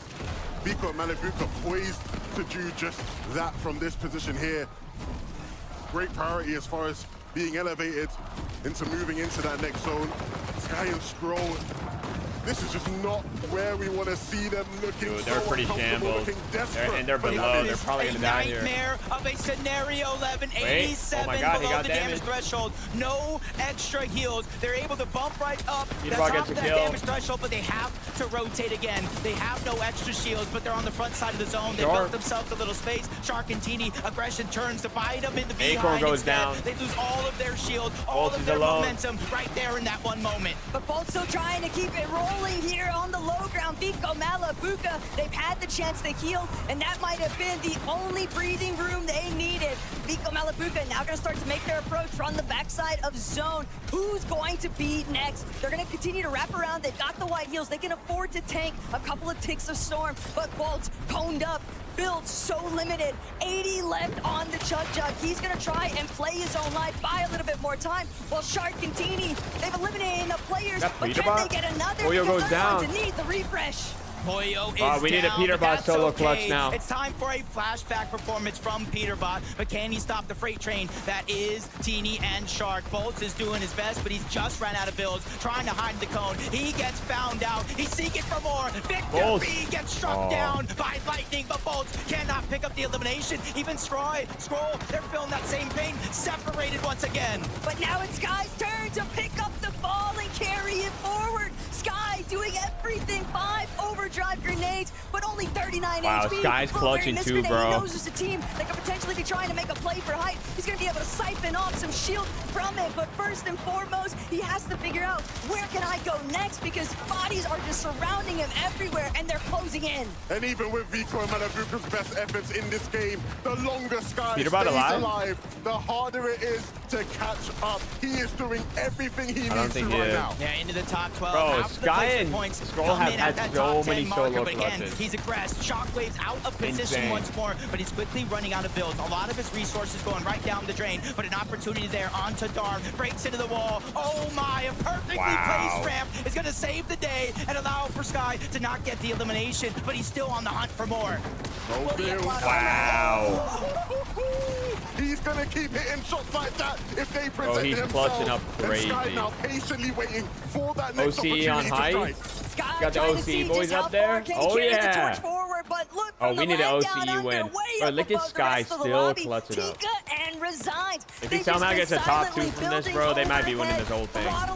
Vico and Malibuka poised to do just that from this position here. Great priority as far as being elevated into moving into that next zone. Sky and Scroll, this is just not where we want to see them looking. Dude, they're pretty shambles. They're below. They're probably going to die here. Nightmare of a scenario 11, Wait. 87 Oh my God, he below got the damage threshold. No extra heals. They're able to bump right up the Peterbot top gets of a that kill. damage threshold, but they have to rotate again. They have no extra shields, but they're on the front side of the zone. They built themselves a little space. Shark and Teeny, aggression turns to bite them in the behind. Acorn goes Instead, down. They lose all of their shield, all Bolts of is their alone. momentum right there in that one moment. But both still trying to keep it rolling here on the low ground. Vico, Malibuka, they've had the chance to heal, and that might have been the only breathing room they needed. Vico, Malibuka now going to start to make their approach from the backside of zone. Who's going to be next? They're going to continue to wrap around. They've got the white heals. They can afford to tank a couple of ticks of storm, but Bolt's coned up. Build so limited. 80 left on the Chug Jug. He's gonna try and play his own life, buy a little bit more time. While Shark and Teeny, they've eliminated enough players, but can they get another? Poyo goes down. To need the refresh. Poyo is we need a down, Peterbot but that's solo okay. clutch now. It's time for a flashback performance from Peterbot, but can he stop the freight train that is Teeny and Shark? Bolts is doing his best, but he's just ran out of builds, trying to hide the cone. He gets found out. He's seeking for more. Victor B gets struck down by lightning, but Bolts cannot pick up the elimination. Even Scroll, they're feeling that same pain, separated once again. But now it's Sky's turn to pick up the ball and carry it forward. Sky doing everything. 5 overdrive grenades, but only 39 Wow, HP. Sky's clutching too, He bro. knows there's a team that could potentially be trying to make a play for height. He's going to be able to siphon off some shield from it, but first and foremost, he has to figure out where can I go next, because bodies are just surrounding him everywhere, and they're closing in. And even with Vico and Malibuka's best efforts in this game, the longer Sky stays Peterbot alive, the harder it is to catch up. He is doing everything he needs to right now. Yeah, into the top 12. Bro, Half of the Sky placement and points Scroll come have in had at that so top 10 many marker, solo but again, clutches. he He's aggressed. Shockwave's out of position once more, but he's quickly running out of builds. A lot of his resources going right down the drain, but an opportunity there onto Darm. Breaks into the wall. Oh my, a perfectly placed ramp is going to save the day and allow for Sky to not get the elimination, but he's still on the hunt for more. Wow. He's going to keep hitting shots like that if they present he's himself. clutching up crazy. And Sky now patiently waiting for that next OCE on opportunity height. Got the OCE boys up there. Oh, yeah. Forward, but look We need an OCE win. Bro, look at Sky still clutching up. And Resigns. If he somehow gets a top 2 from this, bro, they might be winning this whole thing. I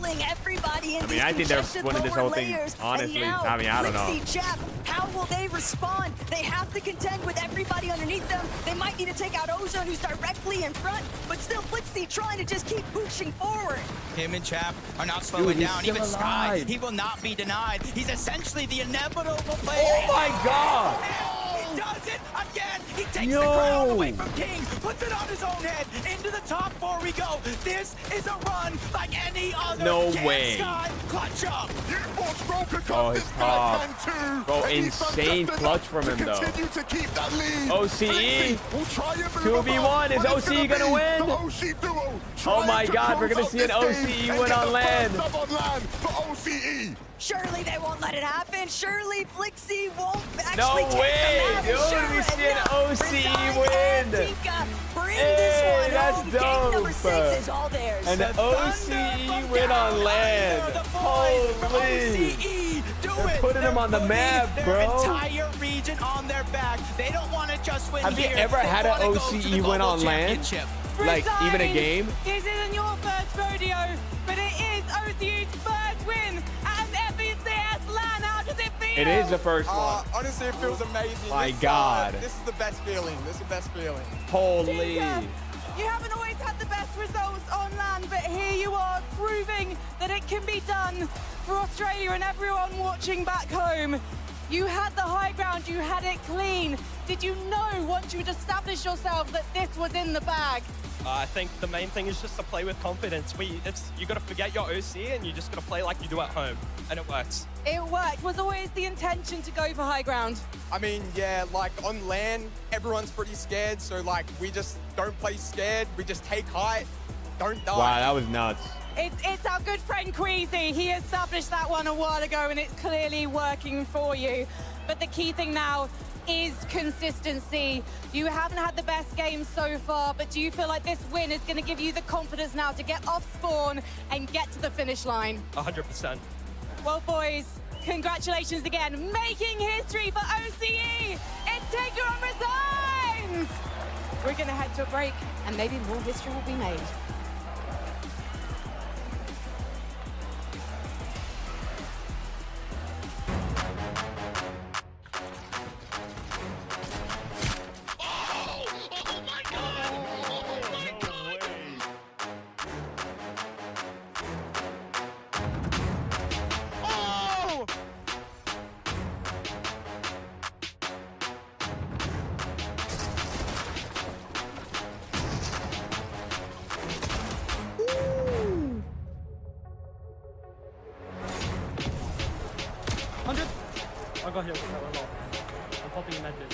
mean, I think they're winning this whole thing, honestly. I mean, I don't know. How will they respond? They have to contend with everybody underneath them. They might need to take out Ozone, who's directly in front, but still Flixie trying to just keep pushing forward. Him and Chap are not slowing down. Even Sky, he will not be denied. He's essentially the inevitable player. Oh my God! He does it again. He takes the crown away from King, puts it on his own head. Into the top 4 we go. This is a run like any other. No way. Sky clutch up. Oh, his top. Bro, insane clutch from him, though. OCE. 2v1. Is OCE going to win? Oh, my God. We're going to see an OCE win on land. Surely they won't let it happen. Surely Flixie won't actually No way, dude. We see an OCE win. Hey, that's dope. An OCE win on land. Holy. They're putting them on the map, bro. Entire region on their back. They don't want to just win. Have you ever had an OCE win on land? Like, even a game? This isn't your first rodeo, but it is OCE's first win at FECS LAN. How does it feel? It is the first one. Honestly, it feels amazing. My God. This is the best feeling. This is the best feeling. Holy. You haven't always had the best results on land, but here you are proving that it can be done for Australia and everyone watching back home. You had the high ground, you had it clean. Did you know once you had established yourself that this was in the bag? I think the main thing is just to play with confidence. You got to forget your OC and you just got to play like you do at home, and it works. It worked. Was always the intention to go for high ground? I mean, yeah, like on land, everyone's pretty scared, so like we just don't play scared. We just take height, don't die. Wow, that was nuts. It's our good friend Queasy. He established that one a while ago, and it's clearly working for you. But the key thing now is consistency. You haven't had the best game so far, but do you feel like this win is going to give you the confidence now to get off spawn and get to the finish line? 100%. Well, boys, congratulations again. Making history for OCE. It's Tinker on Resigns. We're going to head to a break, and maybe more history will be made. I'll go here with that one low. I'm popping a med bit.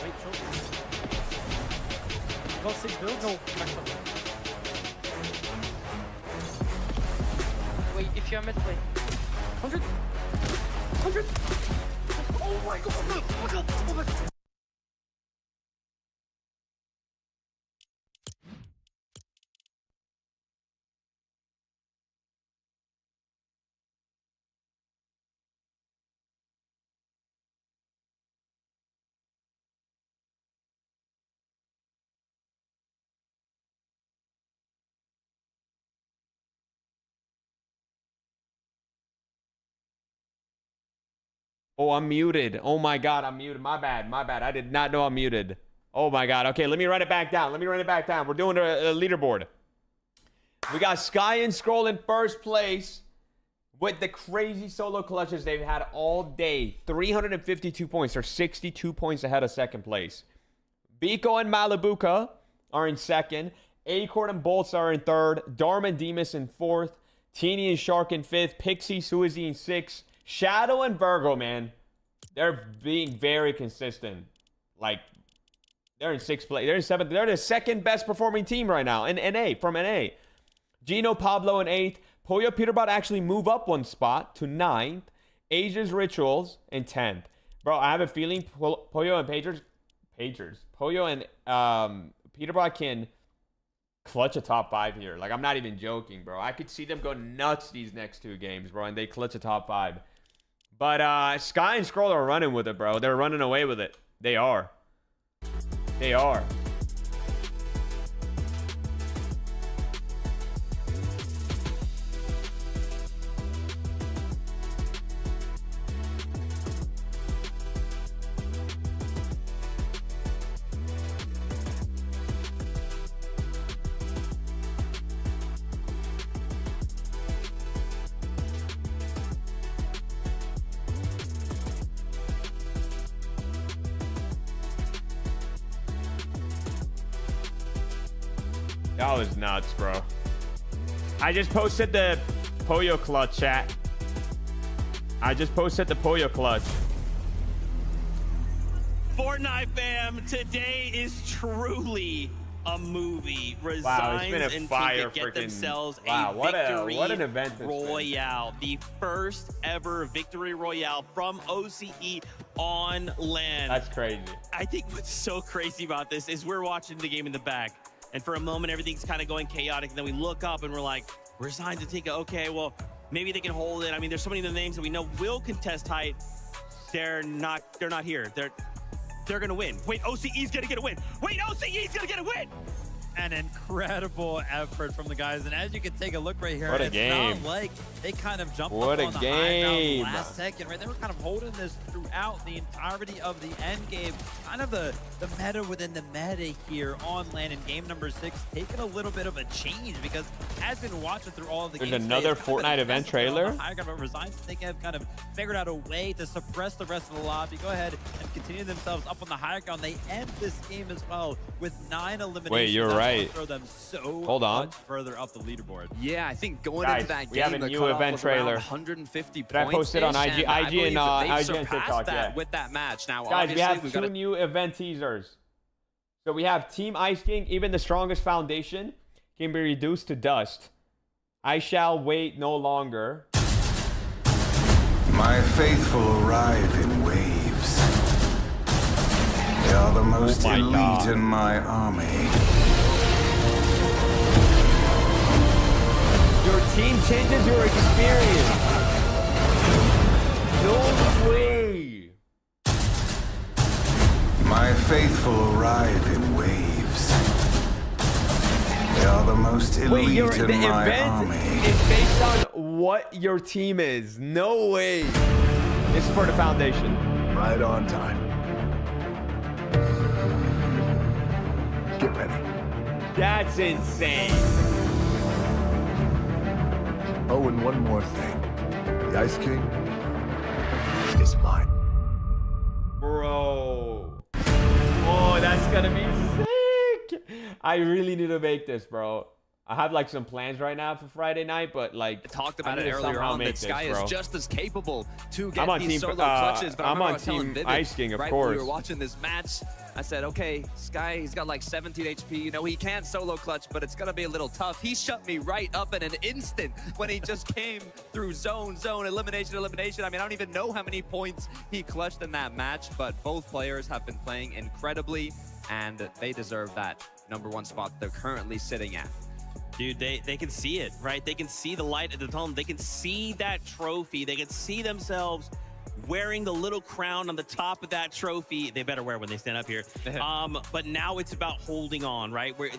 Wait, short. Got 6 builds? No, max up. Wait, if you're mid, wait. 100! 100! Oh my god! Oh my god! Oh my god! Oh, I'm muted. Oh my God, I'm muted. My bad. My bad. I did not know I'm muted. Oh my God. Okay, let me run it back down. We're doing a leaderboard. We got Sky and Scroll in first place with the crazy solo clutches they've had all day. 352 points. They're 62 points ahead of second place. Biko and Malibuka are in second. Acorn and Bolts are in third. Darm and Demus in fourth. Teeny and Shark in fifth. Pixie, Suizy in sixth. Shadow and Virgo, man. They're being very consistent. Like, they're in 6th place. They're in 7th. They're the second best performing team right now in NA, from NA. Gino, Pablo in 8th. Pollo, Peterbot actually move up 1 spot to 9th. Asia's Rituals in 10th. Bro, I have a feeling Pollo and Pollo and Peterbot can clutch a top 5 here. Like, I'm not even joking, bro. I could see them go nuts these next 2 games, bro, and they clutch a top 5. But Sky and Scroll are running with it, bro. They're running away with it. They are. They are. That was nuts, bro. I just posted the Pollo clutch, chat. I just posted the Pollo clutch. Fortnite fam, today is truly a movie. Resigns wow, it's been a and fire get freaking, themselves wow, a what victory an event this royale. The first ever victory royale from OCE on land. That's crazy. I think what's so crazy about this is we're watching the game in the back, and for a moment everything's kind of going chaotic, and then we look up and we're like, Resigns and Tinka, okay, well, maybe they can hold it. I mean, there's so many of the names that we know will contest height. They're not here. They're gonna win. Wait, OCE's gonna get a win. Wait, OCE's gonna get a win. An incredible effort from the guys, and as you can take a look right here, what a it's game. not like they kind of jumped what up a on the game. high ground last second, right? They were kind of holding this throughout the entirety of the end game. Kind of the meta within the meta here on land in game number 6, taking a little bit of a change, because as been watching through all of the There's games, another Fortnite event trailer. High ground, but Resigns, they have kind of figured out a way to suppress the rest of the lobby. Go ahead and continue themselves up on the high ground. They end this game as well with 9 eliminations. Wait, you're That's right. throw them so hold on. much further up the leaderboard. Yeah, I think going Guys, into that we game, have a the new cutoff event was around trailer 150 that I points. posted on IG and IG and TikTok. That with that match. Now, guys, we have 2 gotta... new event teasers. So we have Team Ice King. Even the strongest foundation can be reduced to dust. I shall wait no longer. My faithful arrive in waves. They are the most elite in my army. Your team changes your experience. No way. My faithful arrive in waves. They are the most elite in my army. It's based on what your team is. No way. This is for the foundation. Right on time. Get ready. That's insane. Oh, and one more thing. The Ice King is mine. Bro. Oh, that's gonna be sick. I really need to make this, bro. I have like some plans right now for Friday night, but like I talked about it earlier on that Sky is just as capable to get these solo clutches. But I'm on Team Ice King, of right course. When we were watching this match, I said, okay, Sky, he's got like 17 HP. You know, he can solo clutch, but it's gonna be a little tough. He shut me right up in an instant when he just came through zone, elimination. I mean, I don't even know how many points he clutched in that match, but both players have been playing incredibly, and they deserve that #1 spot they're currently sitting at. Dude, they can see it, right? They can see the light at the tunnel. They can see that trophy. They can see themselves wearing the little crown on the top of that trophy. They better wear it when they stand up here. But now it's about holding on, right? Where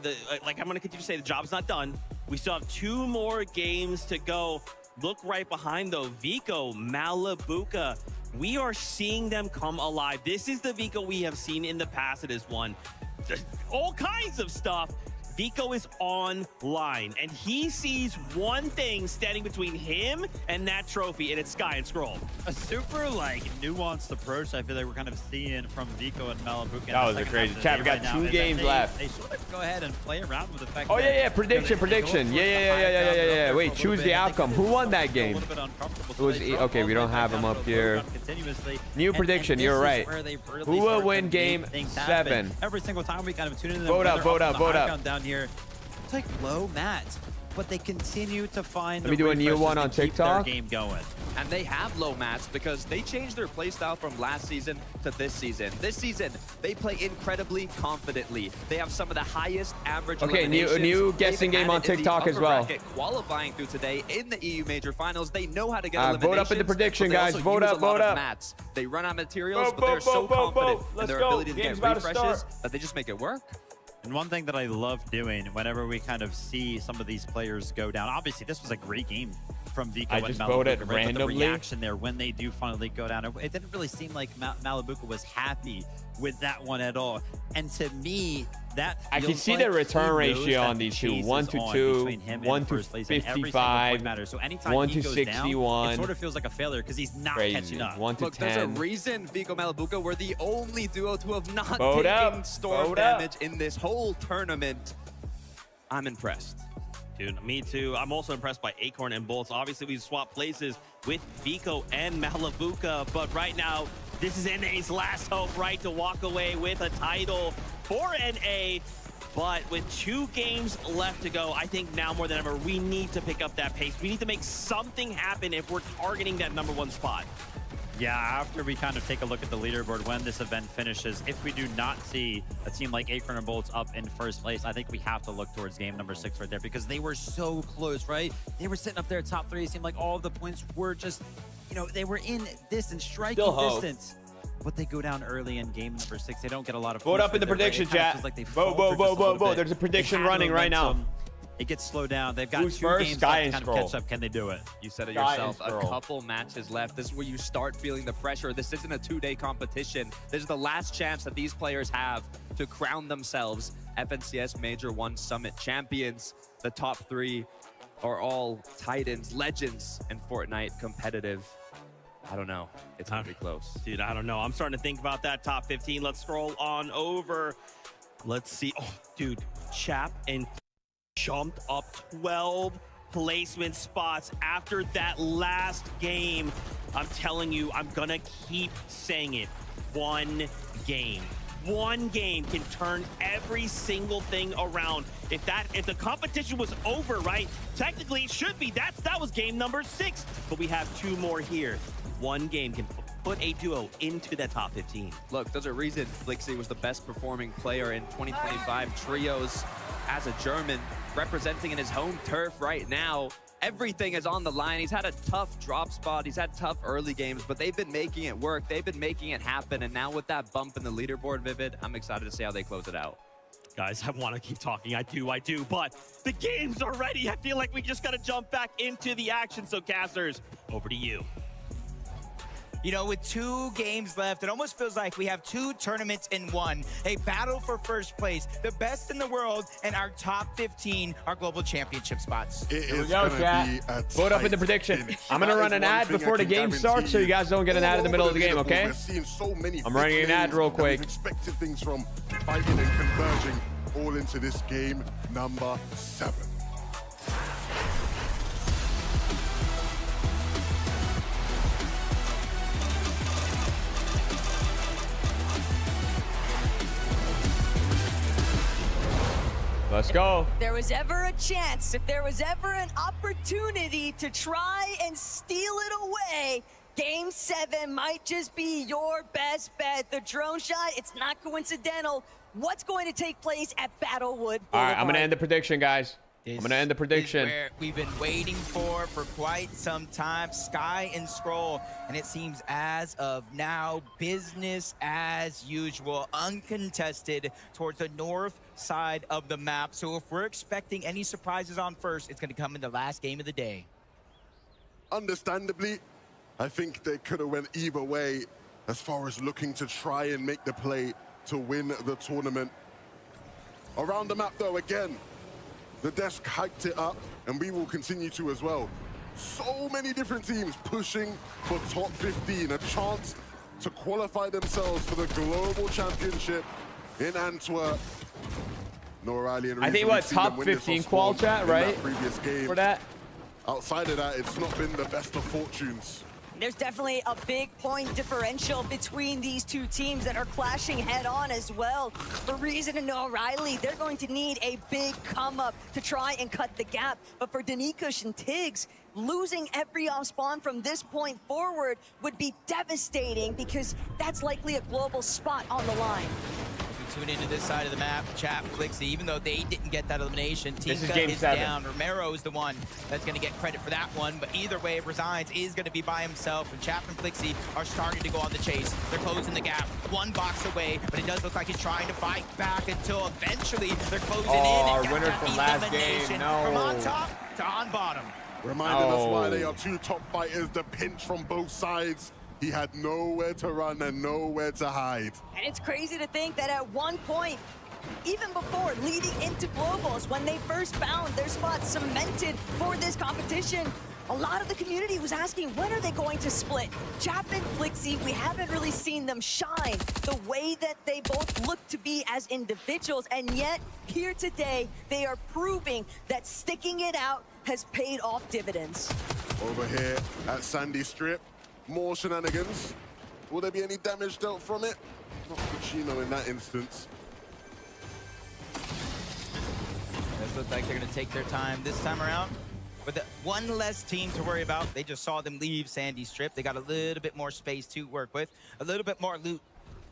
like I'm gonna continue to say, the job's not done. We still have 2 more games to go. Look right behind though, Vico, Malabuka. We are seeing them come alive. This is the Vico we have seen in the past. It is won all kinds of stuff. Vico is online, and he sees one thing standing between him and that trophy, and it's Sky and Scroll. A super, nuanced approach I feel like we're kind of seeing from Vico and Malabuka. That was a crazy chat. We got 2 games left. They sort of go ahead and play around with the fact that... Yeah. Prediction. Yeah. Wait, choose the outcome. Who won that game? A little bit uncomfortable It was okay. We don't have him up here. New prediction. You're right. Who will win game 7? Every single time we kind of tune in. Vote up. Vote up. Vote up. Down here, it's like low mats, but they continue to find. Let me do a new one on TikTok. Game going. And they have low mats because they changed their playstyle from last season to this season. This season, they play incredibly confidently. They have some of the highest average eliminations. New guessing game on TikTok as well. Qualifying through today in the EU Major Finals, they know how to get eliminations. Vote up in the prediction, guys. Vote up, vote up. Mats. They run out of materials, but they're so confident in their ability to get refreshes that they just make it work. And one thing that I love doing whenever we kind of see some of these players go down, obviously this was a great game from Vico. I just voted randomly. The reaction there when they do finally go down, it didn't really seem like Malabuka was happy with that one at all. And to me, that I can see the return ratio on these two: 1 to 2, 1 to 55, so anytime 1 he to goes 61. Down, it sort of feels like a failure because he's not Crazy. catching up. 1 to Look, 10. there's a reason Vico Malabuka were the only duo to have not Vote taken up. storm Vote damage up. in this whole tournament. I'm impressed. Dude, me too. I'm also impressed by Acorn and Bolts. Obviously, we swapped places with Vico and Malabuka, but right now, this is NA's last hope, right, to walk away with a title for NA. But with 2 games left to go, I think now more than ever, we need to pick up that pace. We need to make something happen if we're targeting that #1 spot. Yeah, after we kind of take a look at the leaderboard when this event finishes, if we do not see a team like Acorn and Bolts up in first place, I think we have to look towards game number 6 right there because they were so close, right? They were sitting up there top 3. It seemed like all of the points were just, you know, they were in distance, striking distance. But they go down early in game number 6. They don't get a lot of Vote up in the prediction chat. Vote. There's a prediction running right now. It gets slowed down. They've got Who's 2 first? games Sky left to and kind of Scroll. catch up. Can they do it? You said it Sky yourself. and A Scroll. couple matches left. This is where you start feeling the pressure. This isn't a 2-day competition. This is the last chance that these players have to crown themselves FNCS Major 1 Summit champions. The top 3 are all titans, legends in Fortnite competitive. I don't know. It's gonna be close. Dude, I don't know. I'm starting to think about that top 15. Let's scroll on over. Let's see. Oh, dude, Chap and jumped up 12 placement spots after that last game. I'm telling you, I'm gonna keep saying it. 1 game. 1 game can turn every single thing around. If the competition was over, right? Technically, it should be. That was game number 6, but we have 2 more here. 1 game can put a duo into the top 15. Look, there's a reason Flixie was the best performing player in 2025 trios as a German, representing in his home turf right now. Everything is on the line. He's had a tough drop spot. He's had tough early games, but they've been making it work. They've been making it happen. And now with that bump in the leaderboard, Vivid, I'm excited to see how they close it out. Guys, I want to keep talking. I do. But the game's are ready. I feel like we just got to jump back into the action. So, casters, over to you. You know, with 2 games left, it almost feels like we have 2 tournaments in one. A battle for first place, the best in the world, and our top 15 are global championship spots. Here we go, chat. Vote up in the prediction. I'm going to run an ad before the game starts so you guys don't get an ad in the middle of the game, okay? I'm running an ad real quick. Expected things from fighting and converging all into this game number 7. Let's go. If there was ever a chance, if there was ever an opportunity to try and steal it away, Game 7 might just be your best bet. The drone shot, it's not coincidental. What's going to take place at Battlewood Boulevard? All right, I'm going to end the prediction, guys. I'm going to end the prediction. Where we've been waiting for quite some time, Sky and Scroll, and it seems as of now, business as usual, uncontested towards the north side of the map. So if we're expecting any surprises on first, it's going to come in the last game of the day. Understandably, I think they could have went either way as far as looking to try and make the play to win the tournament. Around the map, though, again, the desk hyped it up, and we will continue to as well. So many different teams pushing for top 15, a chance to qualify themselves for the global championship in Antwerp. Noah Riley and I think what, top 15 qual chat, right? Previous game. For that? outside of that, it's not been the best of fortunes. There's definitely a big point differential between these two teams that are clashing head-on as well. For Reason and O'Reilly, they're going to need a big come-up to try and cut the gap. But for Danikush and Tiggs, losing every off-spawn from this point forward would be devastating because that's likely a global spot on the line. Tune into this side of the map, Chap, Flixie, even though they didn't get that elimination, Tinka is 7. down. Romero is the one that's going to get credit for that one, but either way, Resigns is going to be by himself, and Chap and Flixie are starting to go on the chase. They're closing the gap, one box away, but it does look like he's trying to fight back until eventually they're closing in. Our and winner from last game, no. From on top to on bottom. Reminding us why they are two top fighters, the pinch from both sides. He had nowhere to run and nowhere to hide. And it's crazy to think that at one point, even before leading into Globals, when they first found their spot cemented for this competition, a lot of the community was asking, when are they going to split? Chap and Flixie, we haven't really seen them shine the way that they both look to be as individuals, and yet here today, they are proving that sticking it out has paid off dividends. Over here at Sandy Strip, more shenanigans. Will there be any damage dealt from it? Not Puccino in that instance. Does look like they're going to take their time this time around. With one less team to worry about, they just saw them leave Sandy Strip. They got a little bit more space to work with, a little bit more loot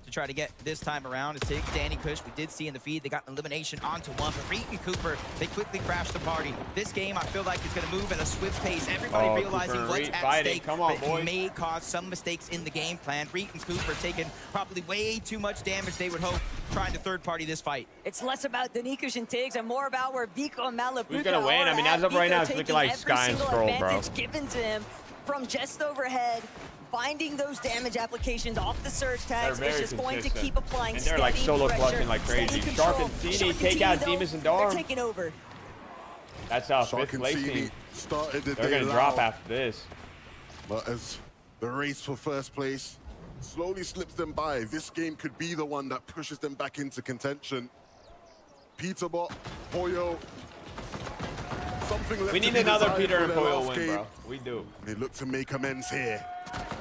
to try to get this time around. It's Tiggs, Danny Kush, we did see in the feed, they got an elimination onto one, but Reek and Cooper, they quickly crashed the party. This game, I feel like it's gonna move at a swift pace. Everybody realizing what's at stake, come on, but it may cause some mistakes in the game plan. Reek and Cooper taking probably way too much damage, they would hope, trying to third party this fight. It's less about Danikush and Tiggs and more about where Vico and Malibu Who's gonna win? I mean, as of right now, it's looking like Sky and Scroll, bro. Given to him from just overhead, finding those damage applications off the surge tags is just going to keep applying. And they're like solo clutching like crazy. Shark and CD take out Demus and Darm. They're taking over. That's our fifth place team. Started the They're gonna drop after this. But as the race for first place slowly slips them by, this game could be the one that pushes them back into contention. Peterbot, Poyo, something left. We need another Peter and Poyo win, bro. We do. They look to make amends here.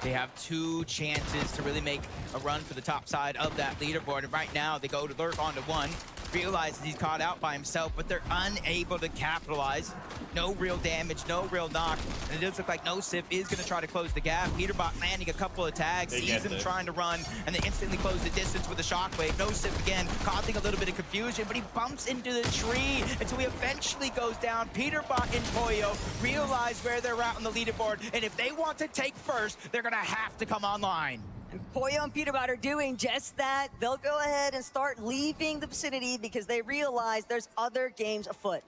They have two chances to really make a run for the top side of that leaderboard. And right now, they go to lurk onto one. Realizes he's caught out by himself, but they're unable to capitalize. No real damage, no real knock. And it does look like NoSif is going to try to close the gap. Peterbot landing a couple of tags, sees him trying to run, and they instantly close the distance with a shockwave. NoSif again, causing a little bit of confusion, but he bumps into the tree until he eventually goes down. Peterbot and Poyo realize where they're at on the leaderboard, and if they want to take first, they're going to have to come online. And Poyo and Peterbot are doing just that. They'll go ahead and start leaving the vicinity because they realize there's other games afoot.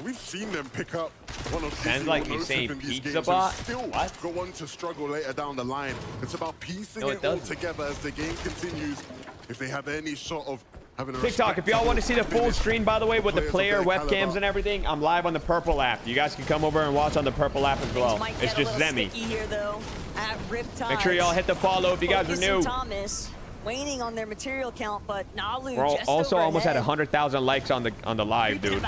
We've seen them pick up one of Sounds like he's saying Pizza Bot. Still go on to struggle later down the line. It's about piecing it all together as the game continues. If they have any sort of having a TikTok, if y'all want to see the full screen, by the way, with the player webcams and everything, I'm live on the Purple app. You guys can come over and watch on the Purple app as well. It's just Zemie. Here, though, at Make sure y'all hit the follow if you guys are new. Thomas waning on their material count, but Nalu We're just also almost at overhead. 100,000 likes on the live, dude.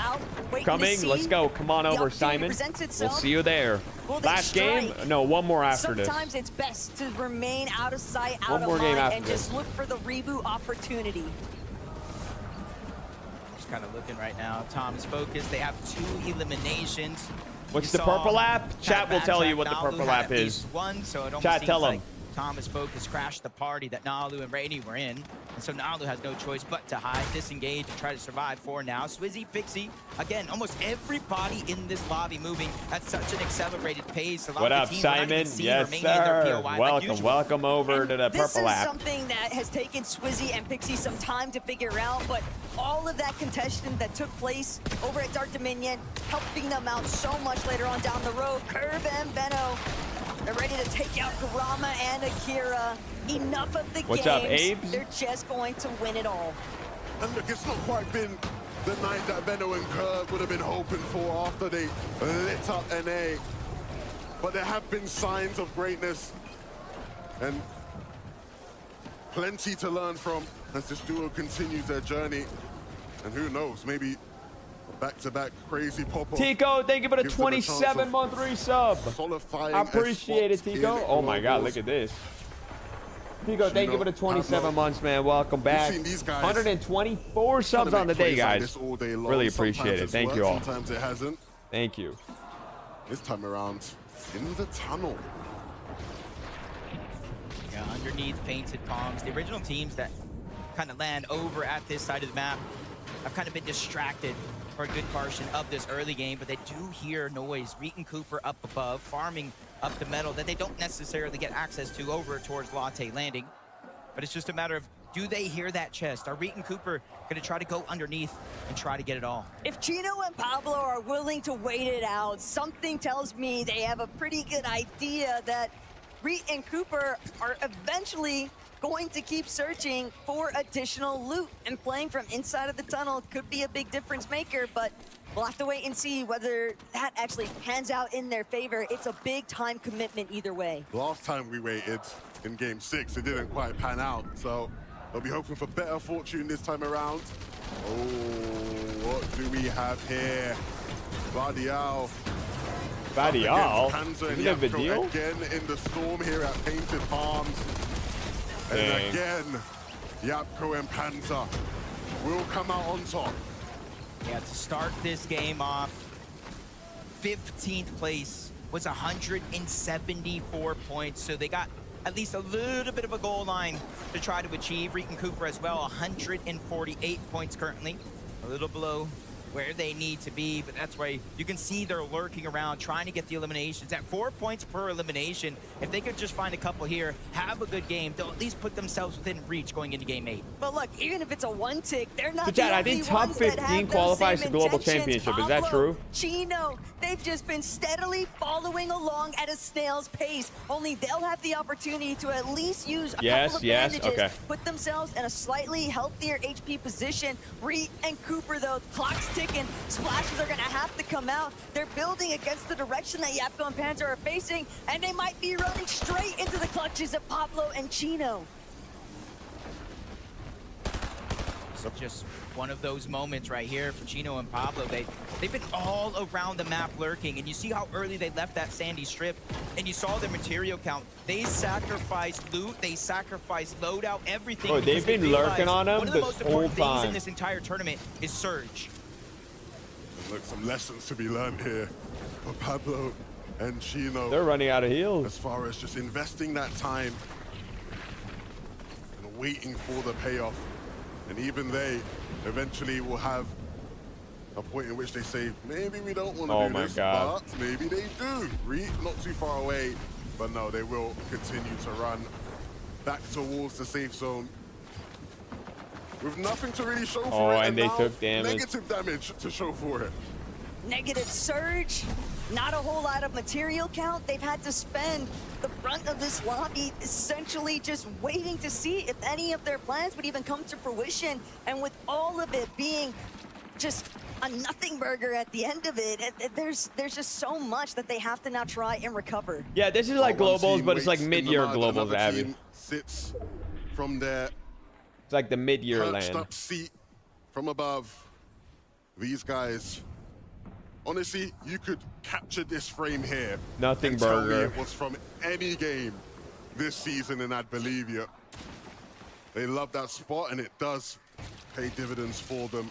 Coming, let's go. Come on over, Simon. We'll see you there. Last game? No, one more after this. Sometimes it's best to remain out of sight, out One of more game mind, after and this. just look for the reboot opportunity. Just kind of looking right now. Tom's focused. They have 2 eliminations. What's the Purple app? Chat will tell you what the Purple app is. One, so it almost Chat, seems tell like him. Thomas Focus crashed the party that Nalu and Rainy were in. And so Nalu has no choice but to hide, disengage, and try to survive for now. Swizzy, Pixie, again, almost everybody in this lobby moving at such an accelerated pace. What up, Simon? Yes, sir. Welcome over to the Purple app. This is something that has taken Swizzy and Pixie some time to figure out, but all of that contention that took place over at Dark Dominion, helping them out so much later on down the road. Curve and Benno, they're ready to take out Kurama and Akira. Enough of the What's games. up, Abe? They're just going to win it all. And look, it's not quite been the night that Benno and Curve would have been hoping for after they lit up NA. But there have been signs of greatness and plenty to learn from as this duo continues their journey. And who knows, maybe Back-to-back crazy pop-off. Tico, thank you for the 27-month resub. I appreciate it, Tico. Oh my God, look at this. Tico, thank you for the 27 months, man. Welcome back. 124 subs on the day, guys. Really appreciate it. Thank you all. Sometimes it hasn't. Thank you. This time around, in the tunnel. Yeah, underneath painted palms. The original teams that kind of land over at this side of the map have kind of been distracted for a good portion of this early game, but they do hear noise. Reet and Cooper up above, farming up the metal that they don't necessarily get access to over towards Latte Landing. But it's just a matter of, do they hear that chest? Are Reet and Cooper going to try to go underneath and try to get it all? If Chino and Pablo are willing to wait it out, something tells me they have a pretty good idea that Reet and Cooper are eventually going to keep searching for additional loot, and playing from inside of the tunnel could be a big difference maker, but we'll have to wait and see whether that actually pans out in their favor. It's a big time commitment either way. Last time we waited in game 6, it didn't quite pan out, so they'll be hoping for better fortune this time around. Oh, what do we have here? Badial. Badial? Panzer Is it a big deal? again in the storm here at Painted Palms. And again, Yapko and Panzer will come out on top. Yeah, to start this game off, 15th place was 174 points. So they got at least a little bit of a goal line to try to achieve. Reet and Cooper as well, 148 points currently. A little below where they need to be, but that's why you can see they're lurking around, trying to get the eliminations. At 4 points per elimination, if they could just find a couple here, have a good game, they'll at least put themselves within reach going into game 8. But look, even if it's a one tick, they're not So Chad, I think top 15 qualifies to global championship. Is that true? Chino, they've just been steadily following along at a snail's pace. Only they'll have the opportunity to at least use a couple of bandages, put themselves in a slightly healthier HP position. Reet and Cooper, though, clock's ticking. Splashes are going to have to come out. They're building against the direction that Yapko and Panzer are facing, and they might be running straight into the clutches of Pablo and Chino. So just one of those moments right here for Chino and Pablo. They've been all around the map lurking, and you see how early they left that sandy strip, and you saw their material count. They sacrificed loot, they sacrificed loadout, everything. Oh, they've been lurking on them this whole time. One of the most important things in this entire tournament is Surge. Look, some lessons to be learned here for Pablo and Chino. They're running out of heals. As far as just investing that time and waiting for the payoff. And even they eventually will have a point in which they say, maybe we don't want to do this, but maybe they do. Reet not too far away, but no, they will continue to run back towards the safe zone. With nothing to really show for it, and they took damage. Negative damage to show for it. Negative Surge, not a whole lot of material count. They've had to spend the brunt of this lobby essentially just waiting to see if any of their plans would even come to fruition. And with all of it being just a nothing burger at the end of it, there's just so much that they have to now try and recover. Yeah, this is like globals, but it's like mid-year globals, Abby. Sits from their It's like the mid-year perched land. up seat from above. These guys, honestly, you could capture this frame here. Nothing and tell me burger. it was from any game this season, and I'd believe you. They love that spot, and it does pay dividends for them.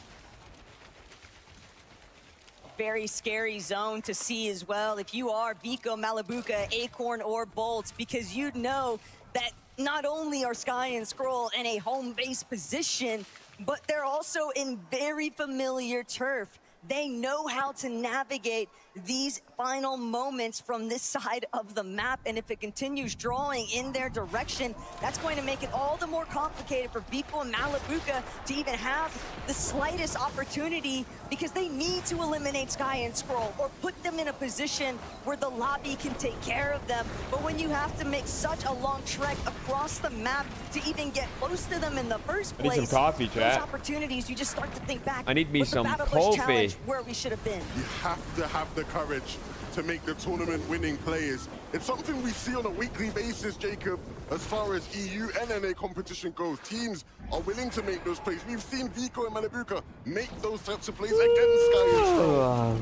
Very scary zone to see as well if you are Vico, Malabuka, Acorn, or Bolts, because you know that not only are Sky and Scroll in a home base position, but they're also in very familiar turf. They know how to navigate these final moments from this side of the map, and if it continues drawing in their direction, that's going to make it all the more complicated for Vico and Malabuka to even have the slightest opportunity, because they need to eliminate Sky and Scroll or put them in a position where the lobby can take care of them. But when you have to make such a long trek across the map to even get close to them in the first place, I need some coffee, chat. those opportunities, you just start to think back. I need me with the some Battle Bush coffee. Challenge, where we should have been. You have to have the courage to make the tournament winning plays. It's something we see on a weekly basis, Jacob, as far as EU and NA competition goes. Teams are willing to make those plays. We've seen Vico and Malibuca make those types of plays against Sky and Stroll.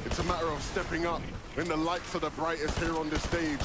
It's a matter of stepping up when the lights are the brightest here on the stage.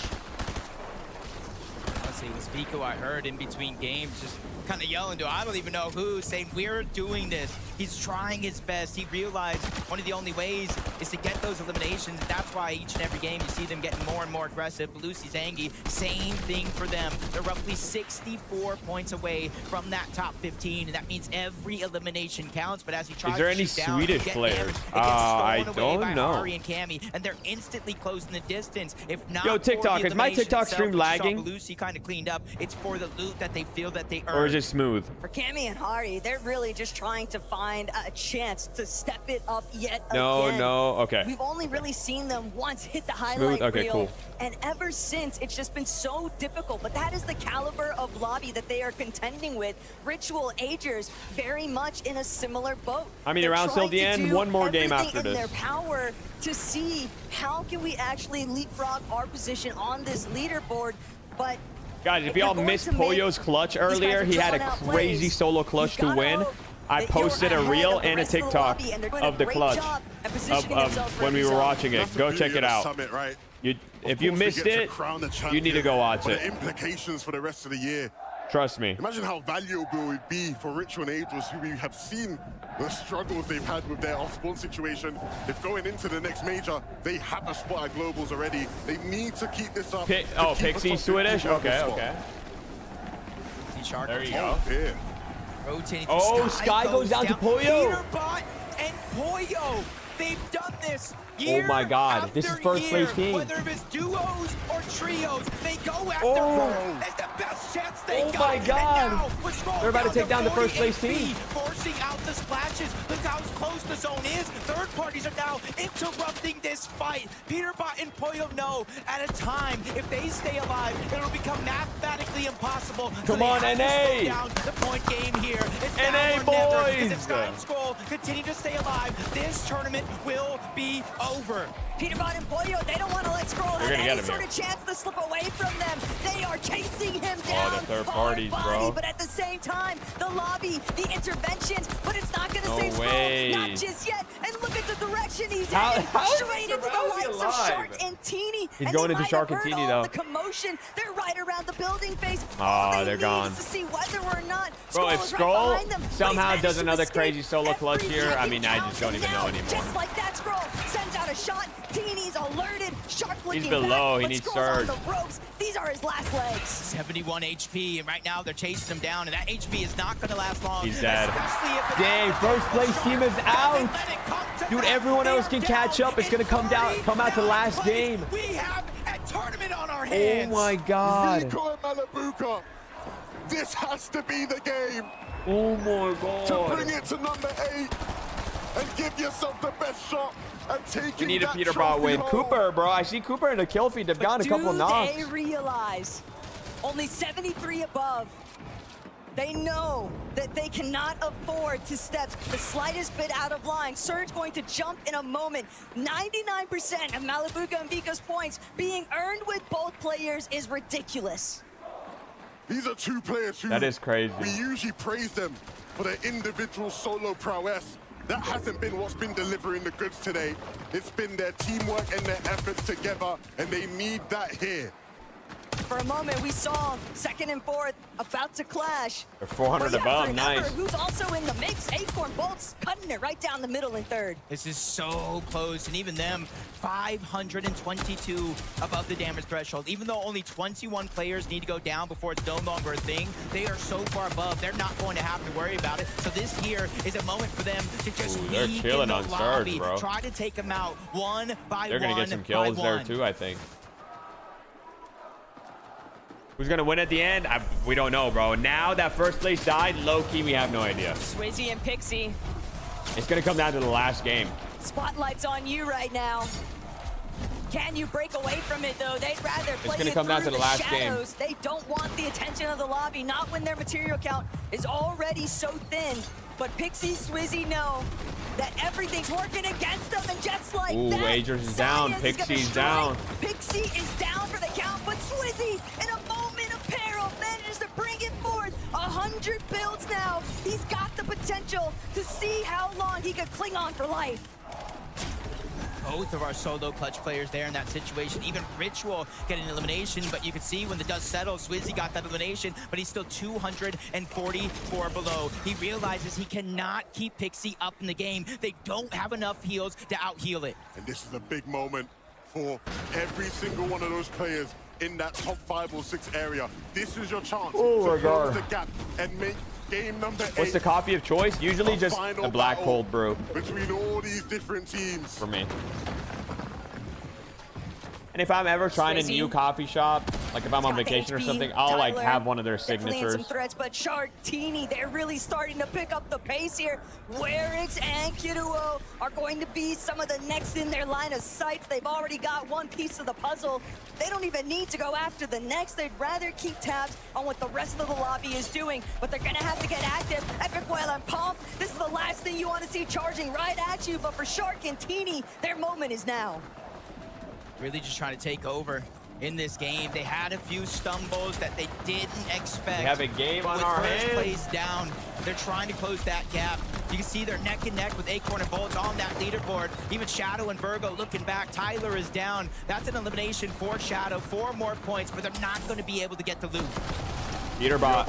Honestly, it was Vico I heard in between games just kind of yelling to, I don't even know who, saying we're doing this. He's trying his best. He realized one of the only ways is to get those eliminations. That's why each and every game you see them getting more and more aggressive. Lucy, Zangi, same thing for them. They're roughly 64 points away from that top 15, and that means every elimination counts. But as he tries is there to any shoot down, Swedish players? I don't know. Ari and Cammy, and they're instantly closing the distance. If not, yo, TikTok, is my TikTok stream lagging? Lucy kind of cleaned up. It's for the loot that they feel that they earned. Or is it smooth? For Cammy and Hari, they're really just trying to find a chance to step it up yet again. No, okay. We've only really seen them once hit the highlight Okay, reel. cool. And ever since, it's just been so difficult. But that is the caliber of lobby that they are contending with. Ritual Agers very much in a similar boat. I mean, They're around till trying the to end, do one more game everything after in this. their power to see how can we actually leapfrog our position on this leaderboard. But guys, if y'all missed Pollo's clutch earlier, he had a crazy solo clutch to win. I posted a reel and a TikTok of the clutch of when we were watching it. Go check it out. If you missed it, you need to go watch it. The implications for the rest of the year. Trust me. Imagine how valuable it would be for Ritual and Angels, who we have seen the struggles they've had with their off-spawn situation. If going into the next major, they have a spot at Globals already. They need to keep this up. Pixie Swedish? Okay. There you go. Yeah. Rotating Sky goes down to Pollo. Peterbot and Pollo. They've done this year oh my God, this is first place team. Whether it's duos or trios, they go after It's the best chance they got. Oh my God. They're about to take down the first place team. Forcing out the splashes. Look how close the zone is. Third parties are now interrupting this fight. Peterbot and Pollo know at a time, if they stay alive, it'll become mathematically impossible. Come on, NA. Down the point game here. It's NA boys. If Sky and Scroll continue to stay alive, this tournament will be over. Peterbot and Pollo, they don't want to let Scroll have any sort of chance to slip away from them. They are chasing him down. The third parties, bro. But at the same time, the lobby, the interventions, but it's not going to save Scroll. Not just yet. And look at the direction he's heading. Straight into the likes of Shark and Teeny. He's going into Shark and Teeny, though. The commotion, they're right around the building face. Oh, they're gone. To see whether or not Bro, if Scroll somehow does another crazy solo clutch every here, I second mean, I just don't even know counts. anymore. Just like that, Scroll sends out a shot. Teeny's alerted. Shark looking He's below. back, He needs Scroll's surge. on the ropes. These are his last legs. 71 HP, and right now they're chasing him down, and that HP is not going to last long. He's dead. Dang, first place team is out. Dude, everyone else can catch up. It's going to come out to the last game. We have a tournament on our hands. Oh my God. Vico and Malibuca. This has to be the game. Oh my God. To bring it to number 8 and give yourself the best shot at taking We need a that Peterbot win. home. Cooper, bro. I see Cooper in the kill feed. They've gotten a couple knocks. They realize only 73 above. They know that they cannot afford to step the slightest bit out of line. Surge going to jump in a moment. 99% of Malibuca and Vico's points being earned with both players is ridiculous. These are two players who That is crazy. we usually praise them for their individual solo prowess. That hasn't been what's been delivering the goods today. It's been their teamwork and their efforts together, and they need that here. For a moment, we saw second and fourth about to clash. They're 400 But above. for Nice. Ever, who's also in the mix, Acorn Bolts cutting it right down the middle in third. This is so close, and even them, 522 above the damage threshold. Even though only 21 players need to go down before it's no longer a thing, they are so far above, they're not going to have to worry about it. So this here is a moment for them to just they're lead chilling in the on Surge, lobby, bro. try to take them out one by They're one. going to get some kills there, too, I think. Who's going to win at the end? We don't know, bro. Now that first place died, low-key, we have no idea. Swizzy and Pixie, It's going to come down to the last game. spotlight's on you right now. Can you break away from it, though? They'd rather play gonna it come down through to the last game. shadows. They don't want the attention of the lobby, not when their material count is already so thin. But Pixie, Swizzy know that everything's working against them, and just like Ooh, that, Wagers is down. Science is Pixie's gonna down. strike. Pixie is down for the count, but Swizzy, in a moment of peril, manages to bring it forth. 100 builds now. He's got the potential to see how long he could cling on for life. Both of our solo clutch players there in that situation. Even Ritual getting elimination, but you can see when the dust settles, Swizzy got that elimination, but he's still 244 below. He realizes he cannot keep Pixie up in the game. They don't have enough heals to out-heal it. And this is a big moment for every single one of those players in that top 5 or 6 area. This is your chance to close the gap and make game number 8. What's the coffee of choice? Usually just a black cold brew. Between all these different teams. For me. And if I'm ever trying a new coffee shop, like if I'm on vacation or something, I'll like have one of their signatures. Some threats, but Sharktini, they're really starting to pick up the pace here. Werix and Kiruo are going to be some of the next in their line of sights. They've already got one piece of the puzzle. They don't even need to go after the next. They'd rather keep tabs on what the rest of the lobby is doing, but they're gonna have to get active. Epic Whale and Pomp, this is the last thing you want to see charging right at you, but for Sharktini, their moment is now. Really just trying to take over in this game. They had a few stumbles that they didn't expect. We have a game on our hands. First place down, they're trying to close that gap. You can see they're neck and neck with Acorn and Bolt on that leaderboard. Even Shadow and Virgo looking back. Tyler is down. That's an elimination for Shadow. 4 more points, but they're not going to be able to get the loot. Peterbot.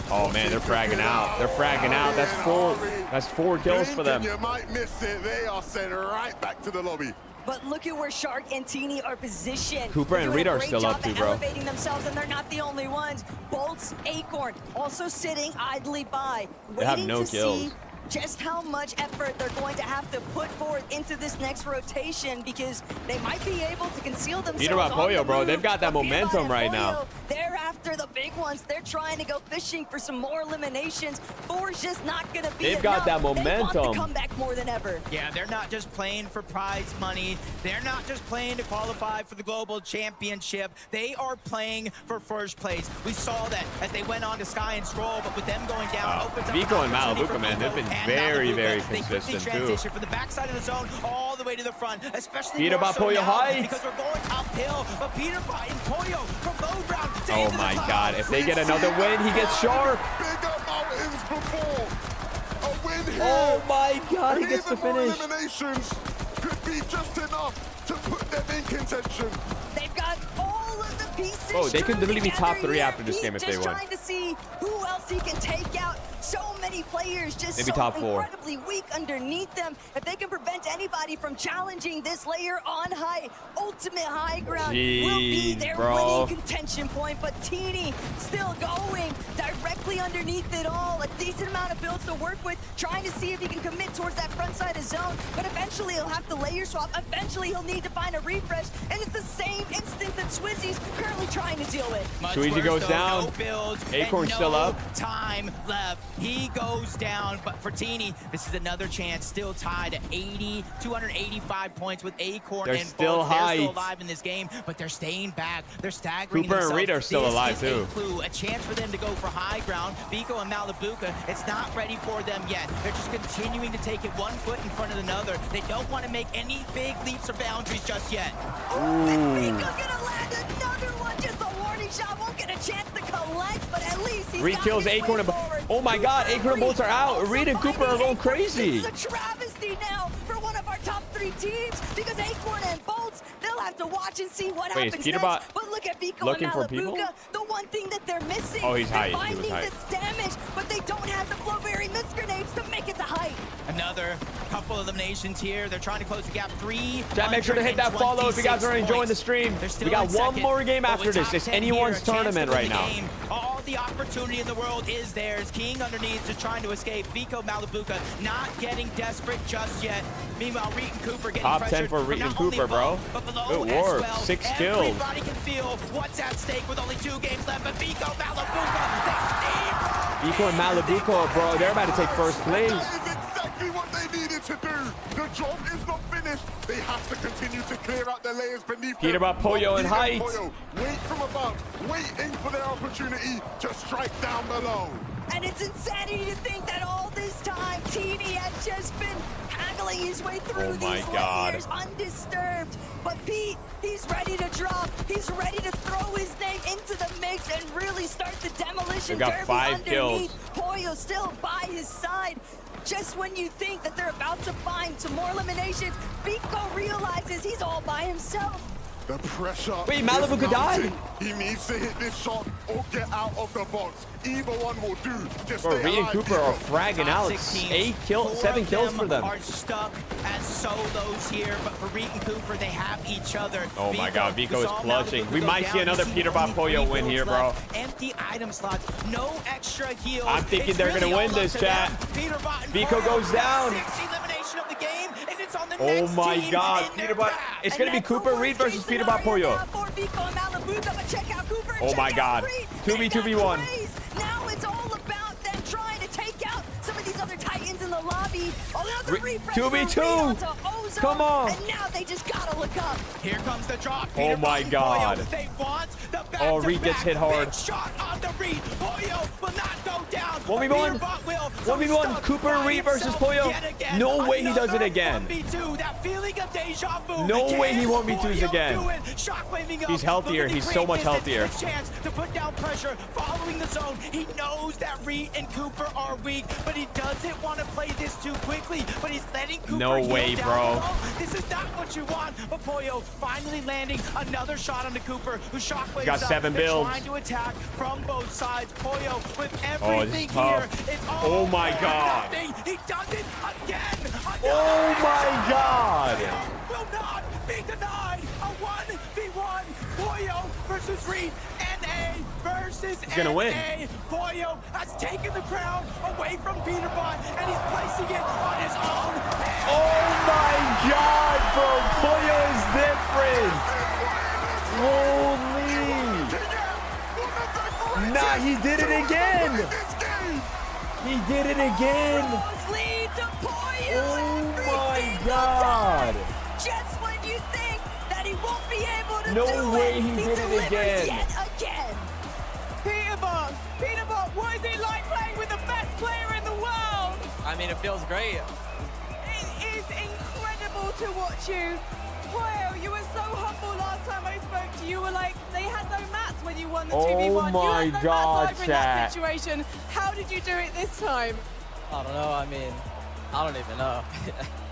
Oh man, they're fragging out. They're fragging out. That's 4 kills for them. You might miss it. They are sent right back to the lobby. But look at where Shark and Tini are positioned. Cooper and Reed are still up too, bro. Elevating themselves, and they're not the only ones. Bolts, Acorn, also sitting idly by, They have waiting no to kills. see just how much effort they're going to have to put forth into this next rotation, because they might be able to conceal themselves. Peterbot Pollo, bro, they've got that momentum right now. They're after the big ones. They're trying to go fishing for some more eliminations. 4's just not going to be They've got that momentum. They want to come back more than ever. Yeah, they're not just playing for prize money. They're not just playing to qualify for the global championship. They are playing for first place. We saw that as they went on to Sky and Stroll, but with them going down, opens up Vico and opportunity for Malabuka, man, they've been and very, Malabuka. very They quickly consistent too. transition from the backside of the zone all the way to the front, especially Peterbot more so Pollo now heights. because we're going uphill. But Peterbot and Pollo from low ground. Oh my God, if they get another win, he gets sharp. Bigger mountains before. A win here. Oh my God, he And gets the even more finish. eliminations could be just enough to put them in contention. They've got all of the pieces. Oh, they could literally be top 3 here. after this game if they He's win. just trying to see who else he can take out. So many players just Maybe so top 4. incredibly weak underneath them. If they can prevent anybody from challenging this layer on high, ultimate high ground will be Jeez, their bro. winning contention point. But Teeny still going directly underneath it all. A decent amount of builds to work with, trying to see if he can commit towards that front side of zone. But eventually he'll have to layer swap. Eventually he'll need to find a refresh. And it's the same instance that Swizzy's currently trying to deal with. Sweezy goes down. No builds, Acorn's and still no up. Time left. He goes down, but for Teeny, this is another chance. Still tied at 285 points with Acorn They're and still Bolts. They're hyped. still alive in this game, but they're staying back. They're staggering Cooper and themselves. Reed are still This alive, is too. A clue, a chance for them to go for high ground. Vico and Malabuka, it's not ready for them yet. They're just continuing to take it one foot in front of another. They don't want to make any big leaps or boundaries just yet. And Vico's gonna land another one. Just a warning shot. Won't get a chance to collect, but at least he's Reed got kills his way Acorn and forward. oh my God, Acorn and Bolts are out. Reed and Cooper are going crazy. This is a travesty now for one of our top 3 teams, because Acorn and Bolts, they'll have to watch and see what Wait, is happens Peterbot next. But look at Vico looking and for people? Malabuka. The one thing that they're missing, Oh, he's they're hyped. He was finding hyped. this damage, but they don't have the Flowberry Mist Grenades to make it to height. Another couple eliminations here. They're trying to close the gap. 3. Chat, make sure to hit that follow if you guys are enjoying the stream. We got one more game after this. It's anyone's tournament right now. All the opportunity in the world is theirs. King underneath just trying to escape. Vico, Malabuka not getting desperate just yet. Meanwhile, Reed and Cooper getting Top 10 pressured for from Reed and not only Cooper, bro. above, but below Good as work. well. 6 kills. Everybody can feel what's at stake with only 2 games left. But Vico, Malabuka, they steamroll. Vico and Malabuka, bro, they're about to take first place. That is exactly what they needed to do. The job is not finished. They have to continue to clear out the layers beneath them. Peterbot, Pollo, and Heights. Pollo, wait from above, waiting for their opportunity to strike down below. And it's insanity to think that all this this time, Teeny has just been haggling his way through these layers undisturbed. But Pete, he's ready to drop. He's ready to throw his name into the mix and really start the demolition derby 5 underneath. kills. Poyo still by his side. Just when you think that they're about to find some more eliminations, Biko realizes he's all by himself. The pressure. Wait, Malibu could die? He needs to hit this shot or get out of the box. Either one will do. Just Bro, stay Reed and alive, Cooper are people. fragging out. 7 kills for them. Are stuck as solos here, but for Reed and Cooper, they have each other. Oh my God, Vico is clutching. We might see another Peterbot Poyo win here, bro. Empty item slots, no extra heals. I'm thinking they're gonna win this, chat. Vico goes down. Elimination of the game, and it's on the Oh next my team, God, and they're Peterbot. back. It's gonna be Cooper Reed versus Peterbot Poyo. Oh my God. 2v2v1. Now it's all about them trying to take out some of these other Titans in the lobby. 2v2. Come on. And now they just gotta look up. Here comes the drop. Oh my God. They want the Oh, Reed gets hit hard. big shot on the Reed. Poyo will not go down. 1v1. Peterbot will. 1v1. Cooper Reed versus Poyo. No way he does it again. 1v2. That feeling of deja vu. No way he Can 1v2s Poyo again. do it? Shockwaving up. He's healthier. Looking to He's so create much distance. healthier. A chance to put down pressure, following the zone. He knows that Reed and Cooper are weak, but he doesn't want to play this too quickly. But he's letting Cooper No heal way, down bro. low. This is not what you want. But Poyo finally landing another shot on the Cooper, who shockwaves Got up. 7 They're builds. trying to attack from both sides. Poyo with Oh, this everything is tough. here. It's all Oh my or God. nothing. He does it again. Oh my God. Will not be denied. A 1v1. Poyo versus Reed. NA versus He's gonna win. NA. Poyo has taken the crown away from Peterbot, and he's placing it on his own. Oh my God, bro. Poyo is different. Holy. Nah, he did it again. He did it again. Lead to Poyo. Oh my God. Just when you think that he won't be able to No do way it, he did it delivers again. yet again. Peterbot, what is it like playing with the best player in the world? I mean, it feels great. It is incredible to watch you. Wow, you were so humble last time I spoke to you. You were like, they had no mats when you won the 2v1. my you had no God, mats over in that chat. situation. How did you do it this time? I don't know. I mean, I don't even know.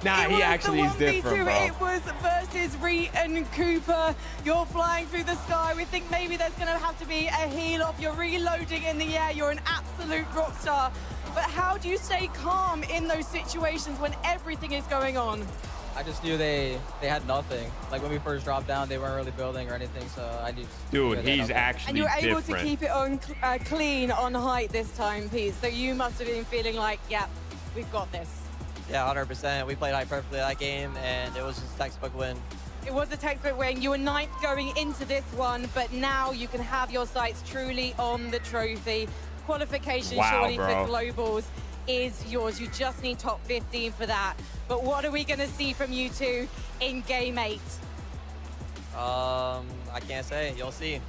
Nah, It he was actually the is different, 1v2. bro. It was versus Reed and Cooper. You're flying through the sky. We think maybe there's going to have to be a heal off. You're reloading in the air. You're an absolute rock star. But how do you stay calm in those situations when everything is going on? I just knew they had nothing. Like when we first dropped down, they weren't really building or anything, so I just... Dude, he's actually And you were able different. to keep it on clean on height this time, Pete. So you must have been feeling like, yeah, we've got this. Yeah, 100%. We played high perfectly that game, and it was just a textbook win. It was a textbook win. You were 9th going into this one, but now you can have your sights truly on the trophy. Qualification, surely, bro. for Globals is yours. You just need top 15 for that. But what are we going to see from you two in Game 8? I can't say. You'll see.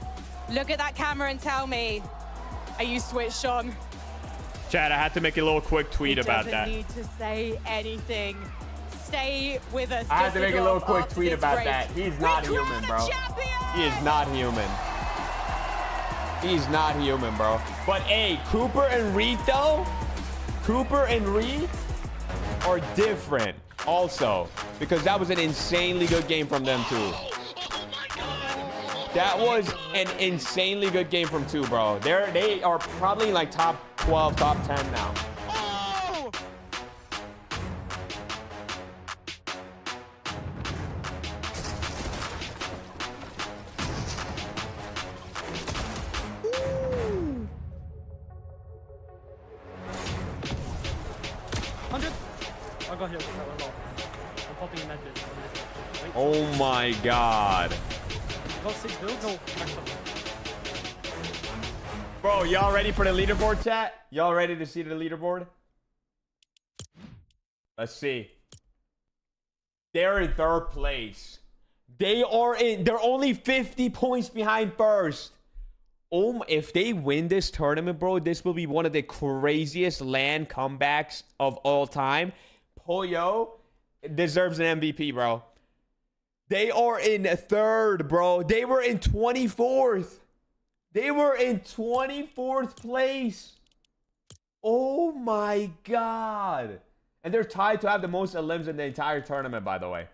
Look at that camera and tell me, are you switched on? Chad, I had to make a little quick tweet about He that. doesn't need to say anything. Stay with us. I had to make a little quick Düsseldorf tweet after about this that. break. He's not human, bro. He is not human. He's not human, bro. But hey, Cooper and Reed though, Cooper and Reed are different also, because that was an insanely good game from them too. That was an insanely good game from two, bro. They are probably like top 12, top 10 now. I got hit. I'm popping in that bit. Wait. Oh my God. I got 6 builds. No, max up. Bro, y'all ready for the leaderboard, chat? Y'all ready to see the leaderboard? Let's see. They're in 3rd place. They're only 50 points behind first. Oh, if they win this tournament, bro, this will be one of the craziest LAN comebacks of all time. Pollo deserves an MVP, bro. They are in 3rd, bro. They were in 24th. They were in 24th place. Oh my God. And they're tied to have the most elims in the entire tournament, by the way.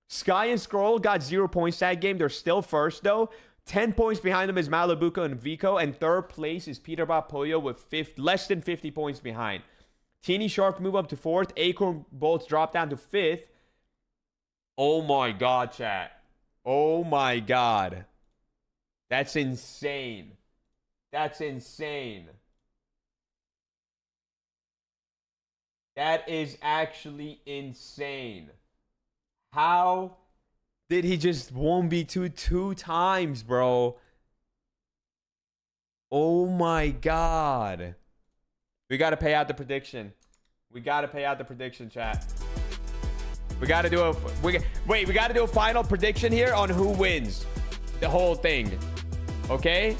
Sky and Scroll got 0 points that game. They're still first, though. 10 points behind them is Malibuco and Vico. And 3rd place is Peterbot Pollo with less than 50 points behind. Teeny Shark move up to 4th. Acorn Bolts drop down to 5th. Oh my God, chat. Oh my God. That's insane. That's insane. That is actually insane. How did he just 1v2 2 times, bro? Oh my God. We got to pay out the prediction. We got to pay out the prediction, chat. We got to do a we got to do a final prediction here on who wins the whole thing. Okay?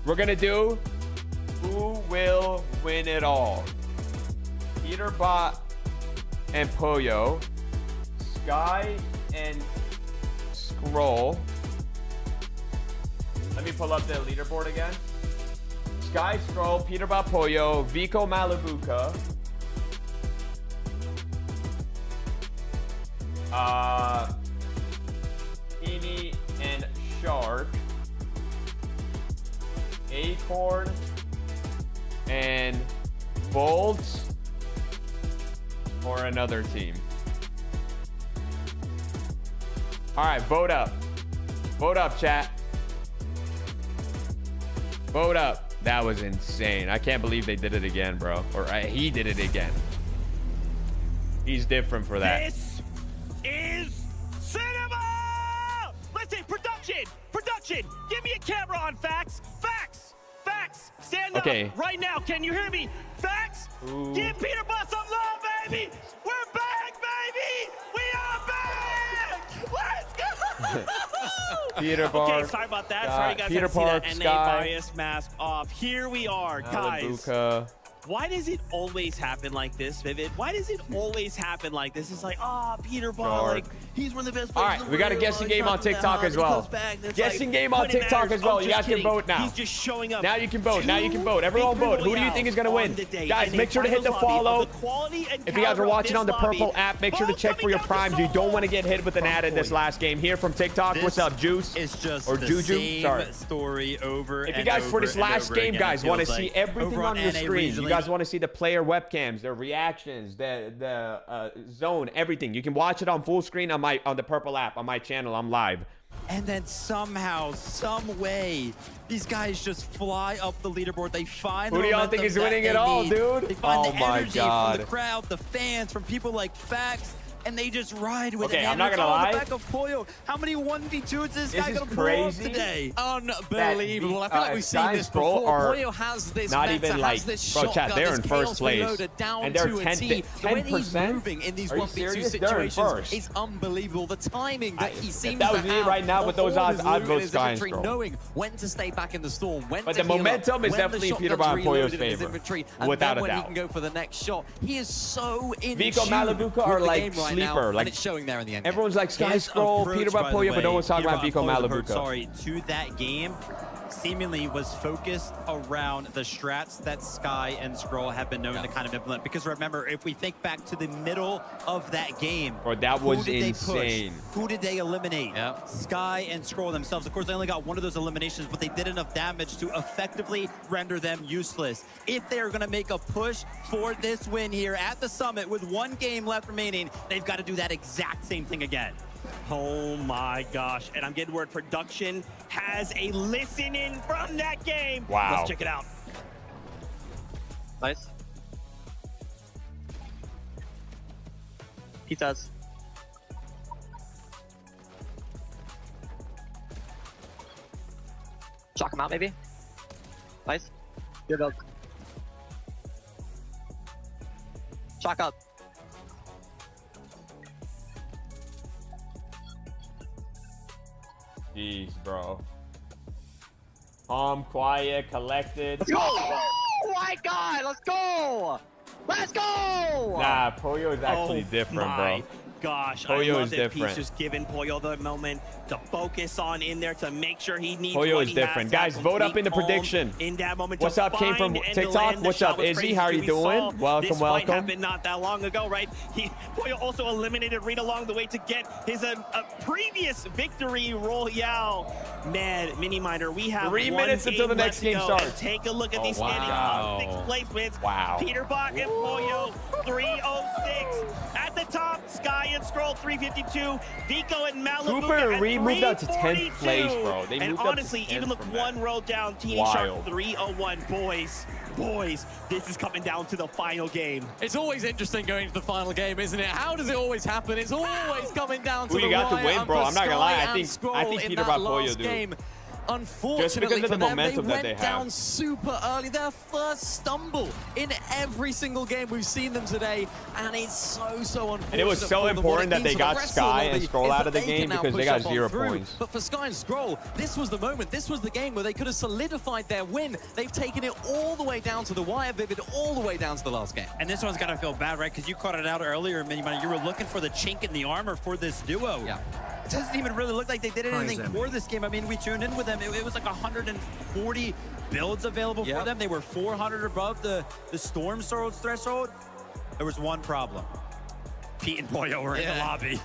We're going to do who will win it all. Peterbot and Pollo, Sky and Scroll. Let me pull up the leaderboard again. Sky, Scroll, Peterbot, Pollo, Vico, Malibuca, Teeny and Shark, Acorn and Bolts, or another team. All right, vote up. Vote up, chat. Vote up. That was insane. I can't believe they did it again, bro. Or he did it again. He's different for that. This is cinema! Listen, production, give me a camera on facts. Stand up right now. Can you hear me? Facts. Ooh. Give Peterbot some love, baby. We're back, baby. We are back. Let's go. Peterbot. Okay, sorry about that. Sorry, guys. Peterbot, had to see that Sky, NA bias mask off. Here we are, guys. Malibuca. Why does it always happen like this, Vivid? Why does it always happen like this? It's like, Peterbot, like, he's one of the best players. All right, we got a guessing game on TikTok as well. Guessing game on TikTok as well. You guys can vote now. He's just showing up. Now you can vote. Now you can vote. Everyone vote. Who do you think is going to win? Guys, make sure to hit the follow. If you guys are watching on the Purple app, make sure to check for your primes. You don't want to get hit with an ad in this last game. Here from TikTok, what's up, Juice? It's just or Juju. Sorry. Story over. If you guys for this last game, guys, want to see everything on your screen. You guys want to see the player webcams, their reactions, the zone, everything. You can watch it on full screen on the Purple app on my channel. I'm live. And then somehow, some way, these guys just fly up the leaderboard. They find who do y'all think is winning it all, dude? They find the energy from the crowd, the fans, from people like Fax, and they just ride with it. Okay, I'm not gonna lie. The back of Pollo. How many 1v2s is this guy gonna pull off today? Unbelievable. I feel like we've seen this before. Pollo has this not meta, even like, this bro, chat, they're in first place. And they're 10%. The way he's moving in these 1v2 situations is unbelievable. The timing that he seems to have. If that was me right now with those odds, I'd vote Sky and Scroll. Knowing when to stay back in the storm, when but to the momentum is definitely Peterbot and Pollo's favor, without a doubt. When he can go for the next shot, he is so in Vico, Malibuca are like sleeper, like showing there in the end. Everyone's like Sky Scroll, Peterbot, Pollo, but no one's talking about Vico, Malibuca. Sorry, to that game, seemingly was focused around the strats that Sky and Scroll have been known to kind of implement. Because remember, if we think back to the middle of that game, bro, that was insane. Who did they eliminate? Sky and Scroll themselves. Of course, they only got one of those eliminations, but they did enough damage to effectively render them useless. If they're going to make a push for this win here at the Summit with one game left remaining, they've got to do that exact same thing again. Oh my gosh. And I'm getting word production has a listen in from that game. Wow. Let's check it out. Nice. Pizzas. Shock him out, maybe. Nice. Good build. Shock up. Jeez, bro. Calm, quiet, collected. Let's go! Oh my God! Let's go! Let's go! Nah, Pollo is actually different, bro. Gosh, Pollo I love is that different. Pete's just giving Pollo the moment to focus on in there to make sure he needs Pollo what is he different. has, Guys, vote up in the calm prediction. in that moment. What's up? Came from TikTok. What's up, Izzy? How are you doing? Welcome, this fight welcome. happened not that long ago, right? Pollo also eliminated Reed along the way to get his previous victory royale. Man, Mini Miner, we have 3 minutes until the next game starts. Take a look at these standings. 6th placements. Wow. Peterbot and Pollo 306 at the top. Sky and Scroll 352. Vico and Malibu Cooper at Reed moved out to 10th 342. place, bro. They and moved honestly, up to 10th even look from one that. row down. Teeny Shark 301. Boys, this is coming down to the final game. It's always interesting going to the final game, isn't it? How does it always happen? It's always coming down to Who the you got to wire, win, and bro? for I'm not gonna Sky lie. and I think Scroll Peterbot in that Pollo, last dude. game. Unfortunately, Just because of the for them, momentum they that they went have. down super early. Their first stumble in every single game we've seen them today, and it's so unfortunate. And it was so for them. important What that it they means for the got rest of Sky the and lobby Scroll is out that of the they game can now because they push got up on 0 through. points. But for Sky and Scroll, this was the moment. This was the game where they could have solidified their win. They've taken it all the way down to the wire, Vivid, all the way down to the last game. And this one's got to feel bad, right? Because you caught it out earlier, Mini Money. You were looking for the chink in the armor for this duo. Yeah. It doesn't even really look like they did anything for this game. I mean, we tuned in with them. It was like 140 builds available for them. They were 400 above the Storm Swords threshold. There was one problem. Pete and Pollo were in the lobby.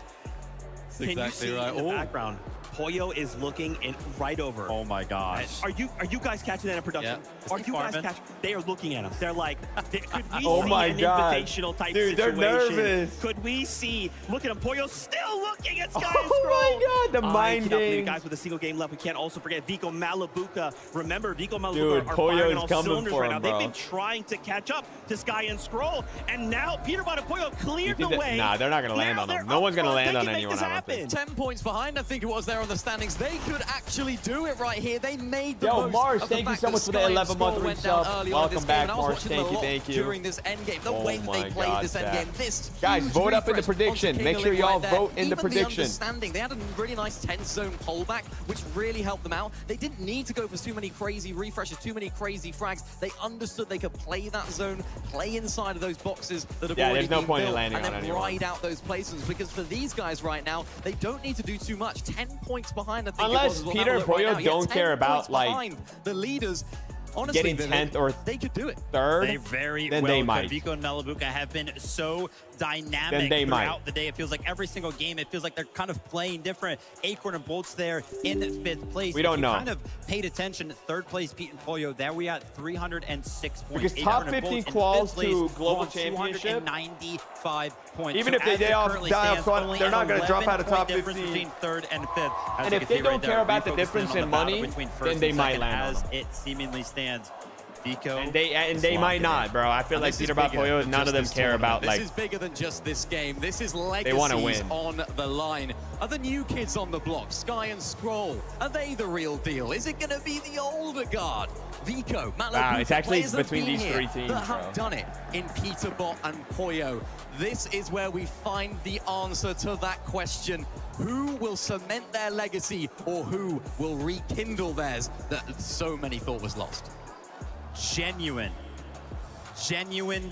That's Can exactly you see right. in the background? Pollo is looking in right over. Oh my gosh. Are you guys catching that in production? Yeah. Are you guys catching? They are looking at him. They're like, could we Oh see my an God. invitational type Dude, they're situation? nervous. Could we see? Look at him. Pollo still looking at Sky and Scroll. Oh my God, the I mind cannot believe it, games. guys, with a single game left. We can't also forget Vico Malibuca. Remember, Vico Malibuca Dude, are Pollo firing is all coming cylinders for right him, now. bro. They've been trying to catch up to Sky and Scroll, and now Peterbot and Pollo cleared the way. Nah, they're not going to land on them. No one's going to land on anyone, I don't think. 10 points behind, I think it was there on the standings. They could actually do it right here. They made the Yo, most Mars, of the thank you fact so that much for the Sky and 11-month Scroll went down resub. early on in this Welcome game, back, and I was Mars. watching Thank them a you, lot thank you. during this end game. The way that they my played God, this end chat. game, this Guys, huge vote up in the refresh prediction. onto Make King sure Elite y'all right there. vote in the Even prediction. understanding, they had a really nice 10-zone pullback, which really helped them out. They didn't need to go for too many crazy refreshes, too many crazy frags. They understood they could play that zone, play inside of those boxes that have already there's no been point in built, landing and on then anyone. ride out those placements. Because for these guys right now, they don't need to do too much. 10 points behind, I think Unless it was. We'll have Peter a and look right Pollo now. Yeah, don't 10 care about, points like, behind the leaders. Honestly, getting Vivid, 10th or they could do it. 3rd, They very then well they could. might. Vico and Malibuca have been so dynamic Then they throughout might. the day. It feels like every single game, it feels like they're kind of playing different. Acorn and Bolt's there in 5th place. We don't If you know. kind of paid attention, 3rd place, Pete and Pollo, there we at 306 points. Because top Acorn and 15 Bolt's in quals 5th place, to global on championship. 295 points. Even So if they as it die currently off stands, front, only they're not an gonna drop out of 11-point top difference 15. between 3rd and 5th. As And you if can they see don't right care there, about the refocusing difference on in the battle money, between first then they and might second land on as them. it seemingly stands. Vico And they might not, bro. I feel like Peterbot Pollo, none of them care about, like, This is bigger than just this game. This is they wanna legacies win. on the line. Are the new kids on the block, Sky and Scroll, are they the real deal? Is it going to be the older guard? Vico, Malibu, Wow, it's actually players that have between been these here, three teams, that have bro. done it in Peterbot and Pollo. This is where we find the answer to that question. Who will cement their legacy, or who will rekindle theirs that so many thought was lost? Genuine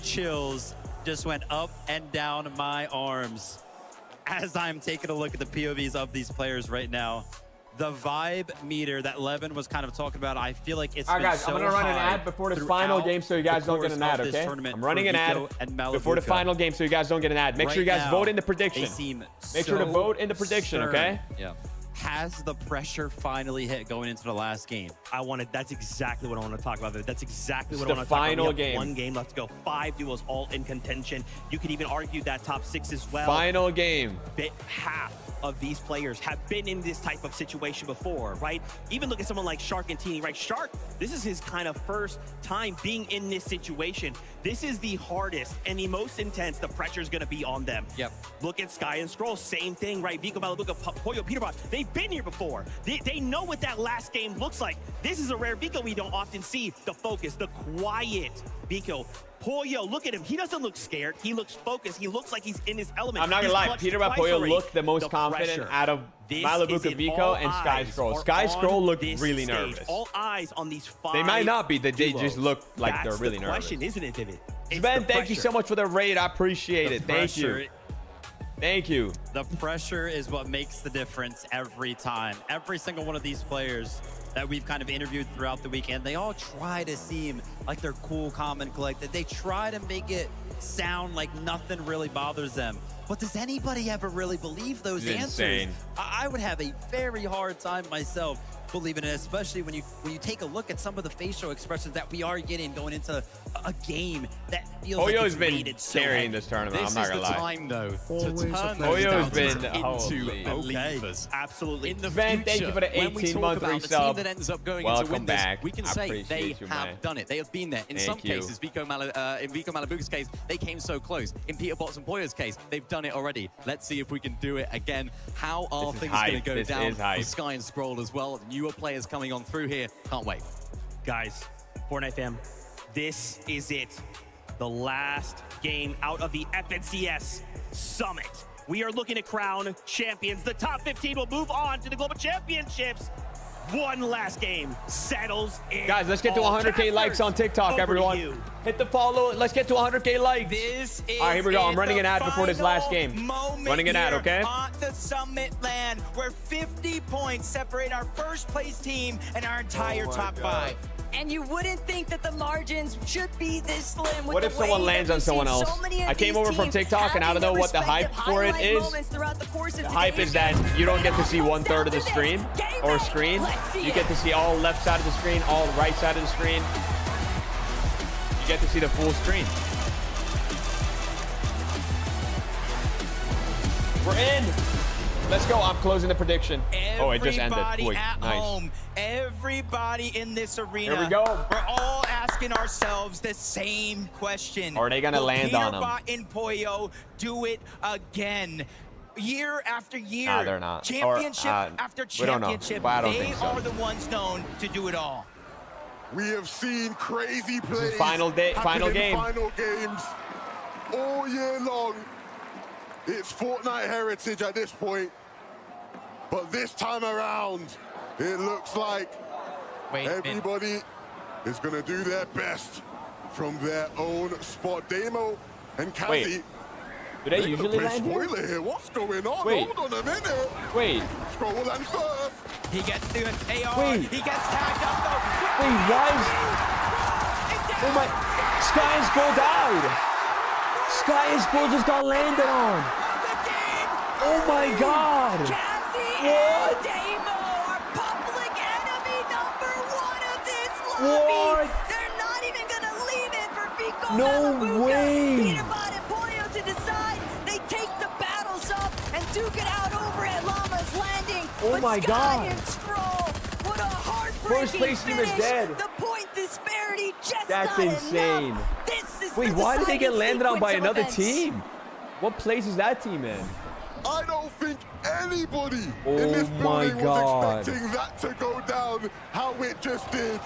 chills just went up and down my arms as I'm taking a look at the POVs of these players right now. The vibe meter that Levin was kind of talking about, I feel like it's All right, been guys, so I'm going to run an high ad before the throughout final game so you guys the don't get an course ad, of this okay? tournament I'm running for an ad Vico and before the Malibuca. final game so you guys don't get an ad. Make sure you Right guys now, vote in the prediction. They seem Make sure to so vote in the prediction, stern. okay? Yeah. Has the pressure finally hit going into the last game? That's exactly what I want to talk about. That's exactly what It's I want the to talk about. final We have game. One game left to go. 5 duels all in contention. You could even argue that top 6 as well. Final game. Half of these players have been in this type of situation before, right? Even look at someone like Shark and Teeny, right? Shark, this is his kind of first time being in this situation. This is the hardest and the most intense. The pressure is going to be on them. Yep. Look at Sky and Scroll, same thing, right? Vico, Malibuca, Pollo, Peterbot, they've been here before. They know what that last game looks like. This is a rare Vico we don't often see. The focus, the quiet Vico. Pollo, look at him. He doesn't look scared. He looks focused. He looks like he's in his element. I'm not gonna lie. Peterbot Pollo looked the most confident out of Malabuka Vico and Sky Scroll. Sky Scroll looked really nervous. All eyes on these 5. They might not be. They just look like they're really nervous. Question, isn't it, Vivid? Ben, thank you so much for the raid. I appreciate it. Thank you. Thank you. The pressure is what makes the difference every time. Every single one of these players that we've kind of interviewed throughout the weekend, they all try to seem like they're cool, calm, and collected. They try to make it sound like nothing really bothers them. But does anybody ever really believe those answers? Insane. I would have a very hard time myself believing it, especially when you take a look at some of the facial expressions that we are getting going into a game that feels like it's been rated so carrying heavy. this tournament. I'm not gonna lie. This is the time, though, to turn Pollo those has been doubters into believers. Absolutely. In the Ben, future, thank you for the when we 18-month talk about the resub. team that ends up going Welcome to win back. this, we can I say they appreciate you, have man. done it. They have been there. In some Thank you. cases, in Vico Malabuka's case, they came so close. In Peterbot's and Pollo's case, they've done it already. Let's see if we can do it again. How are things going to go down for Sky and Scroll as well? Newer players coming on through here. Can't wait. Guys, Fortnite fam, this is it. The last game out of the FNCS Summit. We are looking to crown champions. The top 15 will move on to the Global Championships. One last game settles it. Guys, let's get to 100K likes on TikTok, everyone. Hit the follow. Let's get to 100K likes. This is all right, here we go. I'm running an ad before this last game. Running an ad, okay? On the Summit land, where 50 points separate our first place team and our entire top 5. And you wouldn't think that the margins should be this slim. What if someone lands on someone else? I came over from TikTok and I don't know what the hype for it is. The hype is that you don't get to see 1/3 of the stream or screen. You get to see all left side of the screen, all right side of the screen. You get to see the full screen. We're in. Let's go. I'm closing the prediction. Oh, it just ended. Wait, at nice. home, everybody in this arena. Here we go. We're all asking ourselves the same question. Are they gonna land on them? Peterbot and Pollo do it again? Year after year. Nah, they're not. Championship after we don't know. championship. But I don't they think so. are the ones known to do it all. We have seen crazy plays. Final game. Final games all year long. It's Fortnite heritage at this point. But this time around, it looks like everybody is going to do their best from their own spot. Demo and Kazi. Do they usually land here? Spoiler here. What's going on? Wait. Hold on a minute. Wait. Scroll and first. He gets the AR. Wait. He gets tagged up though. Wait, why is... Oh my... Sky and Scroll died. Sky and Scroll just got landed on. Oh my God. What? Demo are public enemy #1 of this lobby. What? They're not even going to leave it for Vico No Malabuka, way. Peterbot and Pollo to decide. They take the battles up and duke it out over at Llama's Landing. Oh but my Sky God. and Scroll, what a heartbreaking First place team is finish. dead. The point disparity just That's not insane. enough. This is Wait, the why did they get deciding landed on by sequence of another events. team? What place is that team in? I don't think anybody Oh in this my building God. was expecting that to go down how it just did.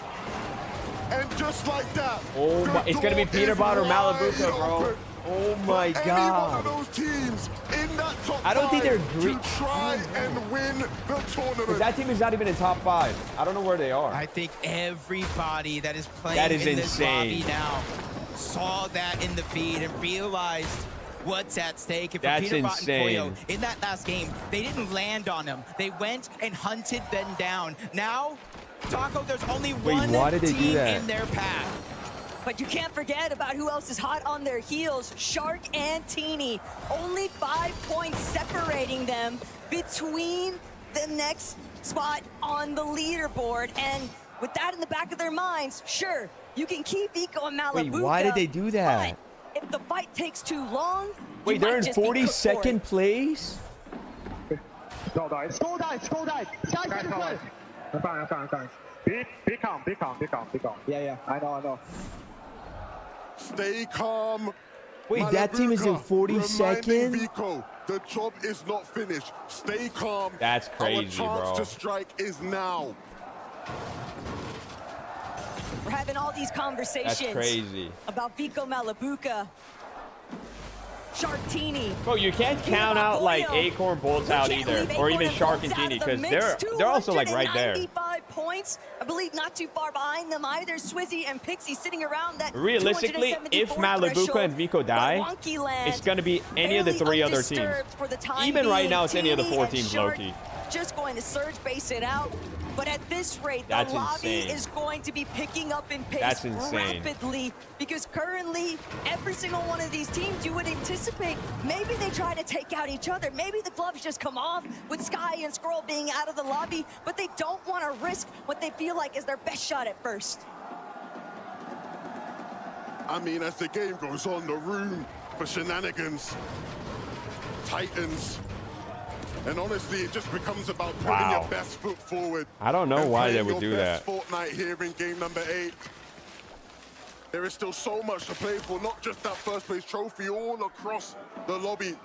And just like that, Oh my, it's gonna be Peterbot or Malabuka, bro. Oh my God. Any one of those teams in that top I don't think they're to try and win the tournament. That team is not even in top 5. I don't know where they are. I think everybody that is playing That is in this insane. lobby now saw that in the feed and realized what's at stake. And for That's Peterbot insane. and Pollo, in that last game, they didn't land on them. They went and hunted them down. Now, Taco, there's only one why did they do team that? in their path. But you can't forget about who else is hot on their heels. Shark and Teeny. Only 5 points separating them between the next spot on the leaderboard. And with that in the back of their minds, sure, you can keep Vico and Malabuka. Wait, why did they do that? But if the fight takes too long, Wait, they're in 42nd place? Scroll died. Scroll died. Scroll died. Sky died. I'm fine. I'm fine. I'm fine. Be calm. Be calm. Be calm. Be calm. Yeah. I know. I know. Stay calm. Wait, that team is in 42nd? Vico, the job is not finished. Stay calm. That's crazy, Our chance bro. to strike is now. We're having all these conversations. That's crazy. About Vico Malabuka, Sharktini. Bro, you can't count out like Acorn Bolts out either, or even Shark and Genie, because they're also like right there. 95 points. I believe not too far behind them either. Swizzy and Pixie sitting around that. Realistically, if Malabuka and Vico die, it's gonna be any of the 3 other teams. Even right now, it's any of the 4 teams, low-key. Just going to surge base it out. But at this rate, the lobby is going to be picking up in pace rapidly, because currently, every single one of these teams, you would anticipate, maybe they try to take out each other. Maybe the gloves just come off with Sky and Skrull being out of the lobby, but they don't want to risk what they feel like is their best shot at first. I mean, as the game goes on, the room for shenanigans tightens. And honestly, it just becomes about putting your best foot forward. I don't know why they would do that. Fortnite here in game number 8. There is still so much to play for, not just that first place trophy, all across the lobby.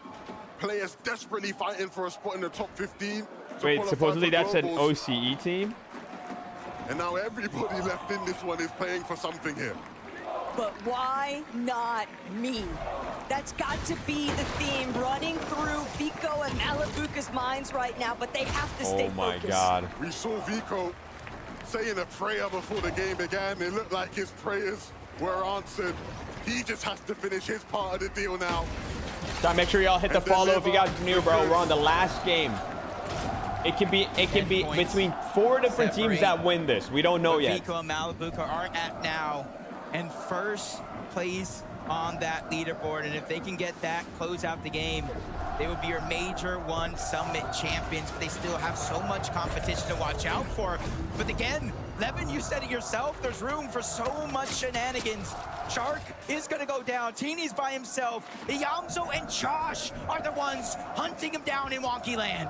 Players desperately fighting for a spot in the top 15. Wait, supposedly that's an OCE team? And now everybody left in this one is playing for something here. But why not me? That's got to be the theme running through Vico and Malabuka's minds right now, but they have to stay focused. Oh my God. We saw Vico saying a prayer before the game began. It looked like his prayers were answered. He just has to finish his part of the deal now. So make sure y'all hit the follow if you got new, bro. We're on the last game. It can be between 4 different teams that win this. We don't know yet. Vico and Malabuka are at now in first place on that leaderboard, and if they can get that, close out the game, they would be your Major 1 Summit champions. But they still have so much competition to watch out for. But again, Levin, you said it yourself, there's room for so much shenanigans. Shark is gonna go down. Teeny's by himself. Yamzo and Josh are the ones hunting him down in Wonky Land.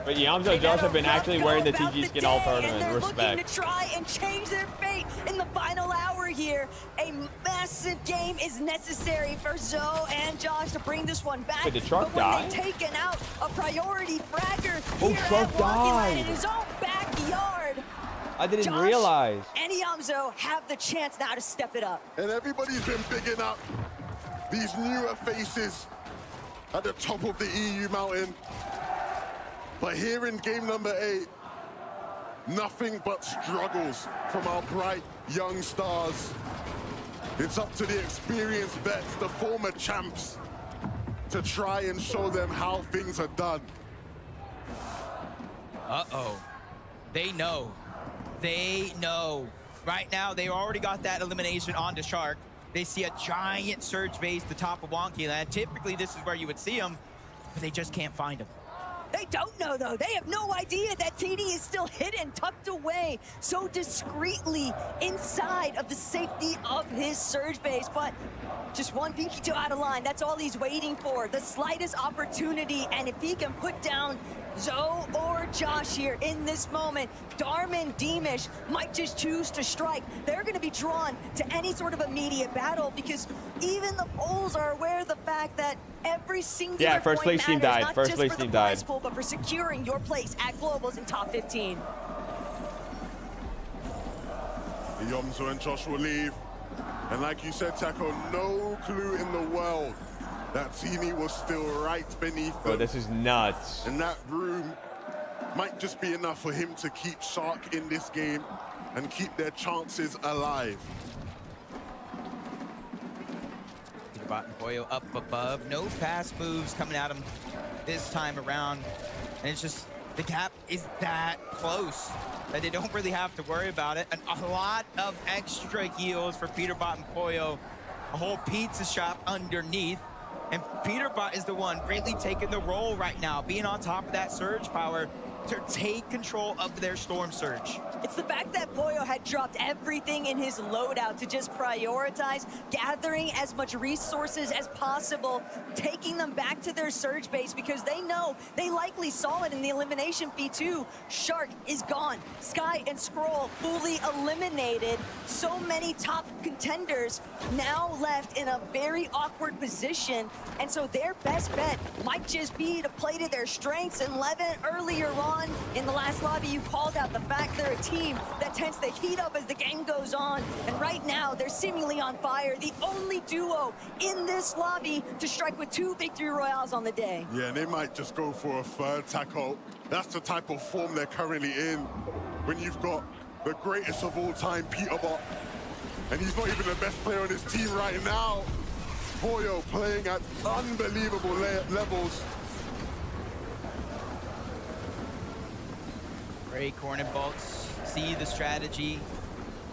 But Yamzo and Josh have been actually wearing the TG skin all tournament. They're Respect. looking to try and change their fate in the final hour here. A massive game is necessary for Zoe and Josh to bring this one back. Did the Shark but when die? they've taken out a priority fragger Oh, here Shark at Wonky Land in died. his own backyard. I didn't Josh realize. And Yamzo have the chance now to step it up. And everybody's been bigging up these newer faces at the top of the EU mountain. But here in game number 8, nothing but struggles from our bright young stars. It's up to the experienced vets, the former champs, to try and show them how things are done. Uh-oh. They know. They know. Right now, they already got that elimination onto Shark. They see a giant surge base at the top of Wonky Land. Typically, this is where you would see them, but they just can't find them. They don't know, though. They have no idea that TD is still hidden, tucked away so discreetly inside of the safety of his surge base. But just one pinky toe out of line. That's all he's waiting for. The slightest opportunity. And if he can put down Zoe or Josh here in this moment, Darman Deemish might just choose to strike. They're going to be drawn to any sort of immediate battle, because even the polls are aware of the fact that every single first place team died. First place team died. Pool, but for securing your place at Globals in top 15. Yamzo and Josh will leave. And like you said, Taco, no clue in the world that Zemie was still right beneath them. Bro, this is nuts. And that room might just be enough for him to keep Shark in this game and keep their chances alive. Peterbot and Boyo up above. No fast moves coming at him this time around. And it's just, the gap is that close that they don't really have to worry about it. And a lot of extra heals for Peterbot and Boyo. A whole pizza shop underneath. And Peterbot is the one really taking the role right now, being on top of that surge power to take control of their storm surge. It's the fact that Boyo had dropped everything in his loadout to just prioritize gathering as much resources as possible, taking them back to their surge base, because they know, they likely saw it in the elimination fee too. Shark is gone. Sky and Skrull fully eliminated. So many top contenders now left in a very awkward position. And so their best bet might just be to play to their strengths. And Levin earlier on on in the last lobby, you called out the fact they're a team that tends to heat up as the game goes on. And right now, they're seemingly on fire. The only duo in this lobby to strike with 2 victory royales on the day. Yeah, and they might just go for a third tackle. That's the type of form they're currently in. When you've got the greatest of all time, Peterbot, and he's not even the best player on his team right now. Pollo playing at unbelievable levels. Great corner bolts. See the strategy.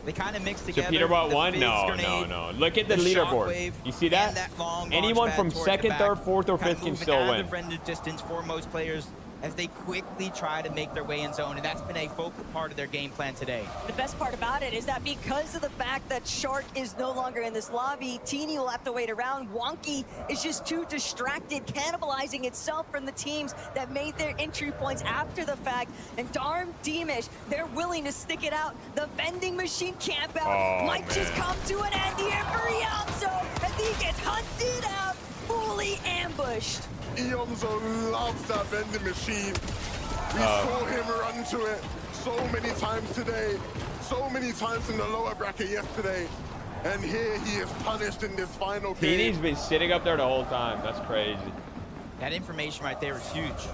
They kind of mix together. So Peterbot won? No. Look at the leaderboard. You see that? Anyone from 2nd, 3rd, 4th, or 5th can still win. Render distance for most players as they quickly try to make their way in zone, and that's been a focal part of their game plan today. The best part about it is that because of the fact that Shark is no longer in this lobby, Teeny will have to wait around. Wonky is just too distracted, cannibalizing itself from the teams that made their entry points after the fact. And darn Deemish, they're willing to stick it out. The vending machine camp out might just come to an end here for Iamso as he gets hunted out, fully ambushed. Iamso loves that vending machine. We saw him run to it so many times today, so many times in the lower bracket yesterday, and here he is punished in this final game. Teeny's been sitting up there the whole time. That's crazy. That information right there is huge.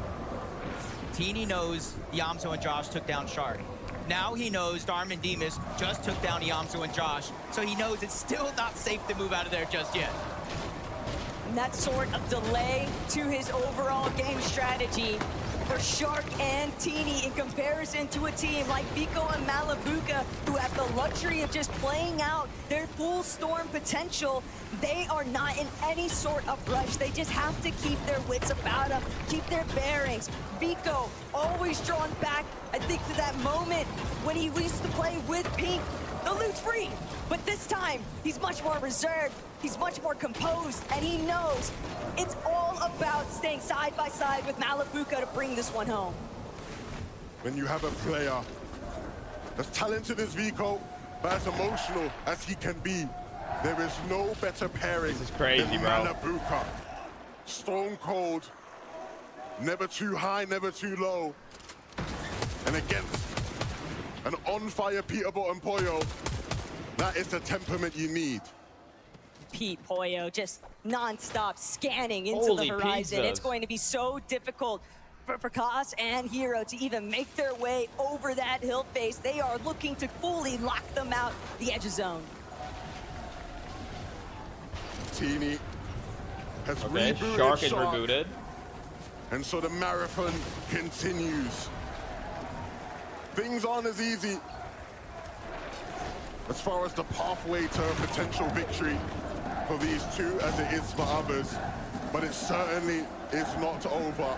Teeny knows Iamso and Josh took down Shark. Now he knows Darman Demas just took down Iamso and Josh, so he knows it's still not safe to move out of there just yet. And that sort of delay to his overall game strategy for Shark and Teeny in comparison to a team like Vico and Malabuka, who have the luxury of just playing out their full storm potential. They are not in any sort of rush. They just have to keep their wits about them, keep their bearings. Vico always drawn back, I think, to that moment when he used to play with Pink. The loot's free, but this time he's much more reserved. He's much more composed, and he knows it's all about staying side by side with Malabuka to bring this one home. When you have a player as talented as Vico, but as emotional as he can be, there is no better pairing than Malabuka. Stone cold, never too high, never too low. And against an on-fire Peterbot and Pollo, that is the temperament you need. Pete Pollo just non-stop scanning into the horizon. It's going to be so difficult for Kaz and Hero to even make their way over that hill face. They are looking to fully lock them out the edge of zone. Teeny has rebooted Shark is rebooted. And so the marathon continues. Things aren't as easy as far as the pathway to a potential victory for these two as it is for others, but it certainly is not over.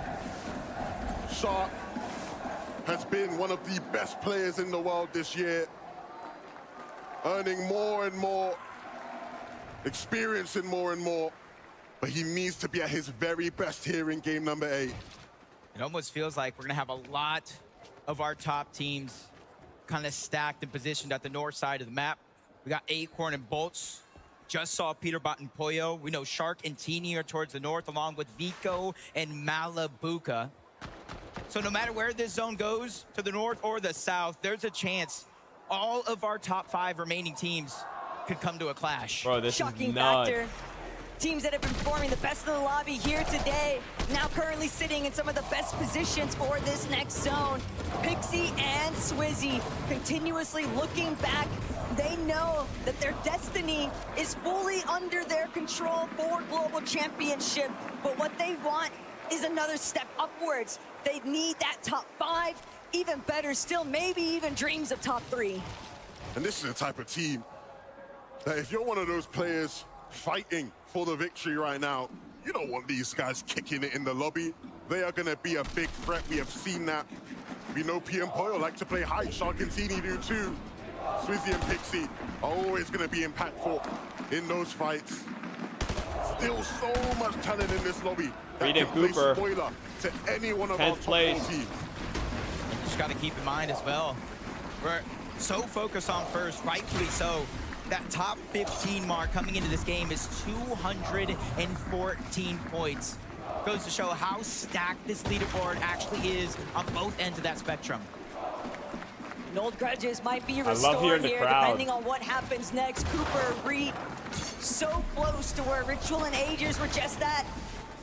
Shark has been one of the best players in the world this year, earning more and more, experiencing more and more, but he needs to be at his very best here in game number 8. It almost feels like we're gonna have a lot of our top teams kind of stacked and positioned at the north side of the map. We got Acorn and Bolts. Just saw Peterbot and Pollo. We know Shark and Teeny are towards the north, along with Vico and Malabuka. So no matter where this zone goes, to the north or the south, there's a chance all of our top 5 remaining teams could come to a clash. Bro, this Shocking is nuts. factor. Teams that have been performing the best in the lobby here today, now currently sitting in some of the best positions for this next zone. Pixie and Swizzy continuously looking back. They know that their destiny is fully under their control for global championship, but what they want is another step upwards. They need that top 5, even better still, maybe even dreams of top 3. And this is the type of team that if you're one of those players fighting for the victory right now, you don't want these guys kicking it in the lobby. They are going to be a big threat. We have seen that. We know P and Pollo like to play high. Shark and Teeny do too. Swizzy and Pixie are always going to be impactful in those fights. Still so much talent in this lobby that can play spoiler to any one of our top 4 teams. You just got to keep in mind as well, we're so focused on first, rightfully so. That top 15 mark coming into this game is 214 points. Goes to show how stacked this leaderboard actually is on both ends of that spectrum. And old grudges might be I love hearing restored the here, crowd. depending on what happens next. Cooper, Reed, so close to where Ritual and Agers were just at.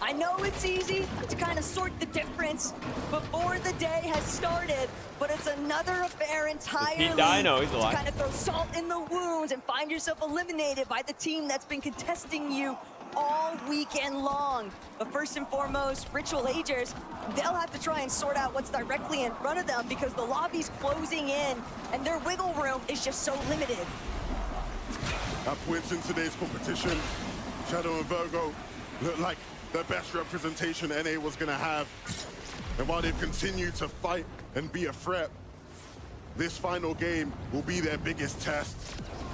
I know it's easy to kind of sort the difference before the day has started, but it's another affair entirely to kind of throw salt in the wounds and find yourself eliminated by the team that's been contesting you all weekend long. But first and foremost, Ritual Agers, they'll have to try and sort out what's directly in front of them because the lobby's closing in and their wiggle room is just so limited. At points in today's competition, Shadow and Virgo look like the best representation NA was going to have. And while they've continued to fight and be a threat, this final game will be their biggest test.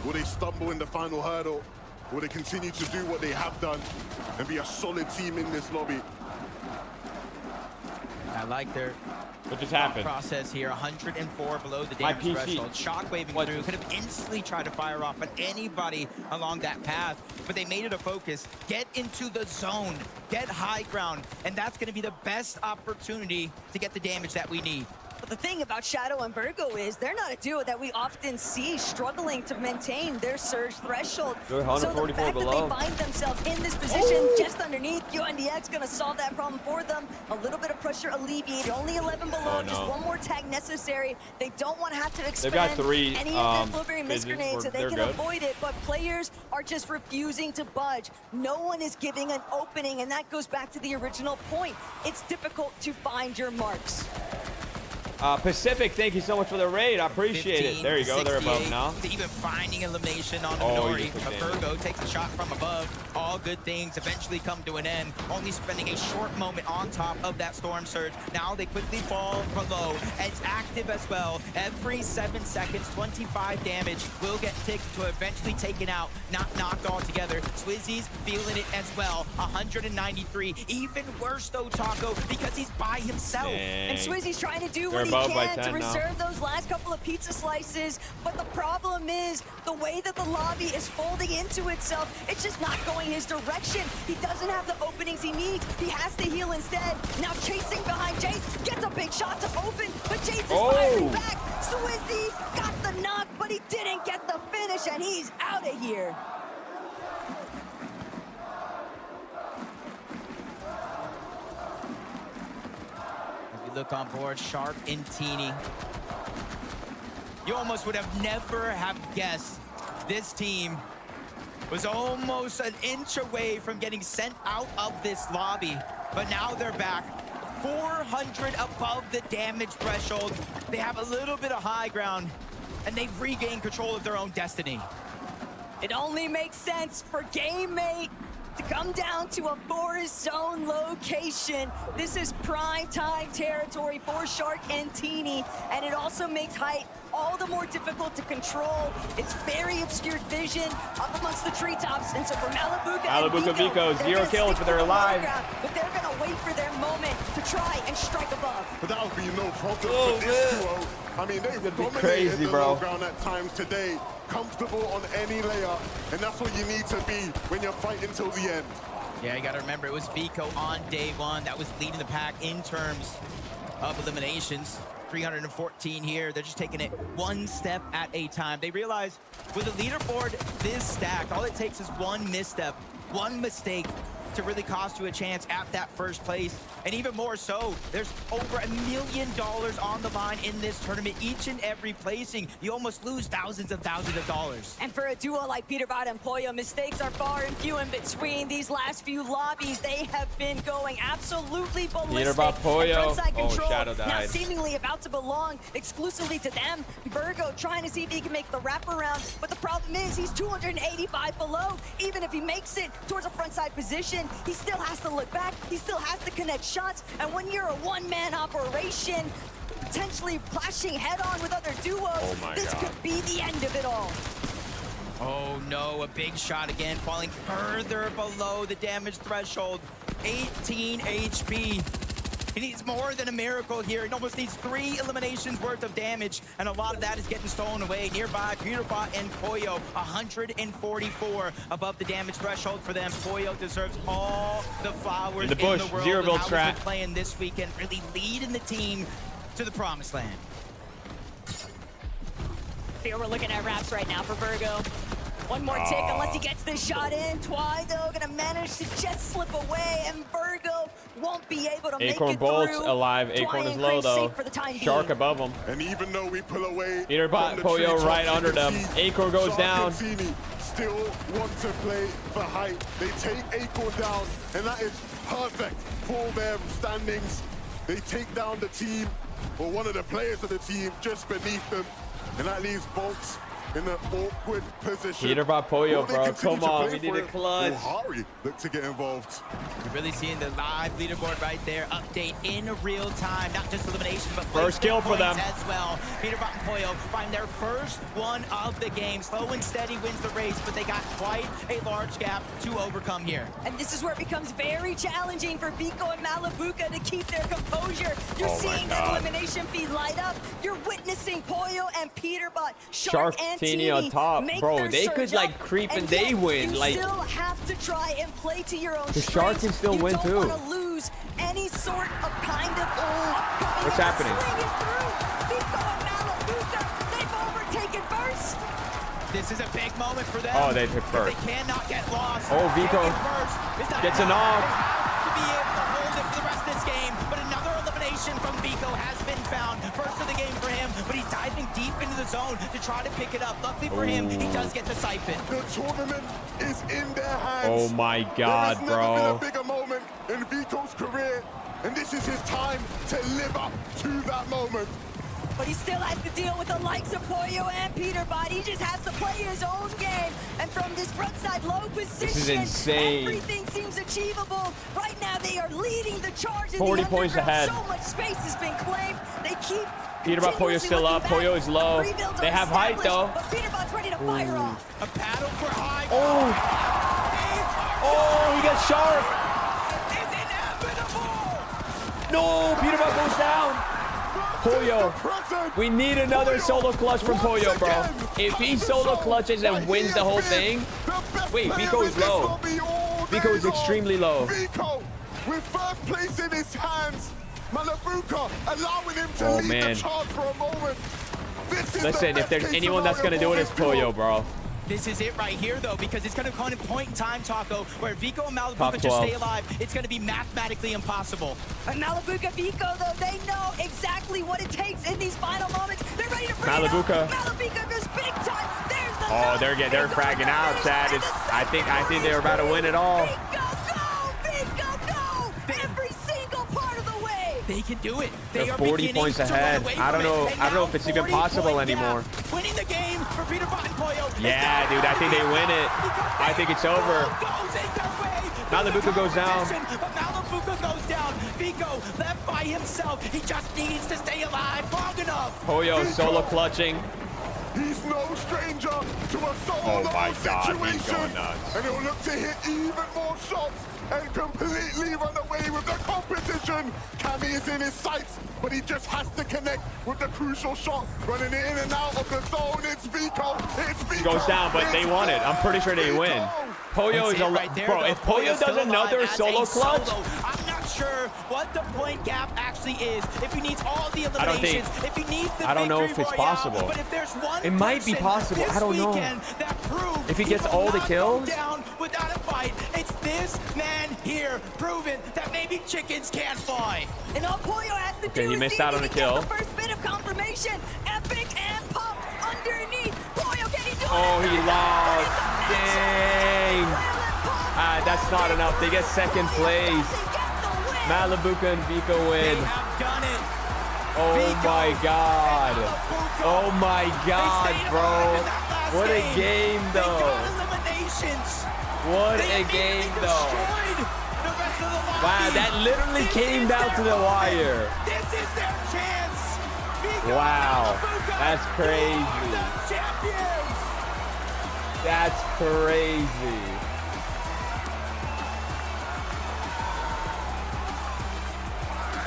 Will they stumble in the final hurdle? Will they continue to do what they have done and be a solid team in this lobby? I like their what just happened? Process here. 104 below the damage threshold. Shockwaving through. Could have instantly tried to fire off at anybody along that path, but they made it a focus. Get into the zone. Get high ground. And that's going to be the best opportunity to get the damage that we need. But the thing about Shadow and Virgo is they're not a duo that we often see struggling to maintain their surge threshold. They're So the 144 fact below. that they find themselves in this position just underneath, UNDX gonna solve that problem for them. A little bit of pressure alleviated, only 11 below, just one more tag necessary. They don't want to have to expend got 3 any of their blueberry mist pigeons grenades so they they're can good. avoid it, but players are just refusing to budge. No one is giving an opening, and that goes back to the original point. It's difficult to find your marks. Pacific, thank you so much for the raid. I appreciate it. There you go. They're above now. Even finding elimination on Minori. But Virgo takes a shot from above. All good things eventually come to an end. Only spending a short moment on top of that storm surge. Now they quickly fall below. It's active as well. Every 7 seconds, 25 damage will get ticked to eventually taken out, not knocked altogether. Swizzy's feeling it as well. 193. Even worse though, Taco, because he's by himself. Dang. And Swizzy's trying to do what he can to reserve those last couple of pizza slices, but the problem is the way that the lobby is folding into itself, it's just not going his direction. He doesn't have the openings he needs. He has to heal instead. Now chasing behind Jace, gets a big shot to open, but Jace is firing back. Swizzy got the knock, but he didn't get the finish, and he's out of here. Look on board, Shark and Teeny. You almost would have never have guessed this team was almost an inch away from getting sent out of this lobby. But now they're back, 400 above the damage threshold. They have a little bit of high ground, and they've regained control of their own destiny. It only makes sense for Game Mate to come down to a forest zone location. This is prime time territory for Shark and Teeny, and it also makes height all the more difficult to control. It's very obscured vision up amongst the treetops, and so for Malibuca and Vico, 0 kills, but they're alive. But they're gonna wait for their moment to try and strike above. But that'll be no problem for this duo. I mean, they've dominated the low ground at times today. Comfortable on any layup, and that's what you need to be when you're fighting till the end. Yeah, you gotta remember, it was Vico on day one that was leading the pack in terms of eliminations. 314 here. They're just taking it one step at a time. They realize with a leaderboard this stacked, all it takes is one misstep, one mistake to really cost you a chance at that first place. And even more so, there's over $1 million on the line in this tournament. Each and every placing, you almost lose thousands of dollars. And for a duo like Peterbot and Pollo, mistakes are far and few in between. These last few lobbies, they have been going absolutely ballistic. Peterbot, Pollo. Oh, Shadow died. Now seemingly about to belong exclusively to them. Virgo trying to see if he can make the wraparound, but the problem is he's 285 below. Even if he makes it towards a frontside position, he still has to look back. He still has to connect shots. And when you're a one-man operation, potentially clashing head-on with other duos, this could be the end of it all. Oh no, a big shot again, falling further below the damage threshold. 18 HP. He needs more than a miracle here. He almost needs 3 eliminations worth of damage, and a lot of that is getting stolen away. Nearby, Peterbot and Pollo, 144 above the damage threshold for them. Pollo deserves all the flowers in the bush, world. zero build How strat. he's playing this weekend, really leading the team to the promised land. Here we're looking at wraps right now for Virgo. One more tick unless he gets this shot in. Twy, though, gonna manage to just slip away, and Virgo won't be able to make it Bolt's through. alive. Acorn is low, though. Shark above him. And even though we pull away, Peterbot, Pollo right under them. Acorn goes down. Zemie still want to play for height. They take Acorn down, and that is perfect for their standings. They take down the team, or one of the players of the team, just beneath them, and that leaves Bolts in an awkward position. Peterbot, Pollo, bro. Come on, we need a clutch. Hari look to get involved. You're really seeing the live leaderboard right there, update in real time, not just elimination, but first kill for them as well. Peterbot and Pollo find their first one of the game. Slow and steady wins the race, but they got quite a large gap to overcome here. And this is where it becomes very challenging for Vico and Malabuka to keep their composure. You're seeing that elimination feed light up. You're witnessing Pollo and Peterbot, Shark and Teeny on top, bro. They could like creep and they win. You like still have to try and play to your own the Shark can still win too. You don't want to lose any sort of kind of what's happening? Vico and Malabuka, they've overtaken first. This is a big moment for them. Oh, they took first. They cannot get lost. Oh, Vico gets a knock. To be able to hold it for the rest of this game, but another elimination from Vico has been found. First of the game for him, but he's diving deep into the zone to try to pick it up. Luckily for him, he does get the siphon. The tournament is in their hands. Oh my God, bro. bro. Never been a bigger moment in Vico's career, and this is his time to live up to that moment. But he still has to deal with the likes of Pollo and Peterbot. He just has to play his own game. And from this frontside low position, this is insane. Everything seems achievable. Right now, they are leading the charge in 40 the points ahead. So much space has been claimed. They keep Peterbot, Pollo's still up. Pollo is low. They have height, though. But Peterbot's ready to fire off. A paddle for high. Oh, he got Shark. It's inevitable. No, Peterbot goes down. Pollo, we need another solo clutch from Pollo, bro. If he solo clutches and wins the whole thing, wait, Vico is low. Vico is extremely low. Vico with first place in his hands. Malabuka allowing him to lead the charge for a moment. Listen, if there's anyone that's gonna do it, it's Pollo, bro. This is it right here, though, because it's going to come in point in time, Taco, where Vico and Malabuka just stay alive. It's going to be mathematically impossible. And Malabuka, Vico, though, they know exactly what it takes in these final moments. They're ready to bring it up. Malabuka goes big time. There's the they're fragging out, Chad. I think they're about to win it all. Vico, go! Every single part of the way. They can do it. They're 40 points ahead. I don't know if it's even possible anymore. Winning the game for Peterbot and Pollo. Yeah, dude, I think they win it. I think it's over. Malabuka goes down. But Malabuka goes down. Vico left by himself. He just needs to stay alive long enough. Pollo solo clutching. He's no stranger to a solo situation. And he'll look to hit even more shots and completely run away with the competition. Cammy is in his sights, but he just has to connect with the crucial shot. Running it in and out of the zone. It's Vico. It's Vico. Goes down, but they won it. I'm pretty sure they win. Pollo is a bro. If Pollo does another solo clutch, I'm not sure what the point gap actually is. If he needs all the eliminations, if he needs the I don't know if it's possible. But if there's one it might be possible. I don't know. If he gets all the kills, down without a fight, it's this man here proving that maybe chickens can't fly. And all Pollo has to do he is missed out on the kill. The first bit of confirmation. Epic and Pop underneath. Pollo, can he do it? Oh, he lost. Dang. That's not enough. They get second place. Malabuka and Vico win. Oh my God. Oh my God, bro. What a game, though. What a game, though. Wow, that literally came down to the wire. This is their chance. Wow, that's crazy. That's crazy.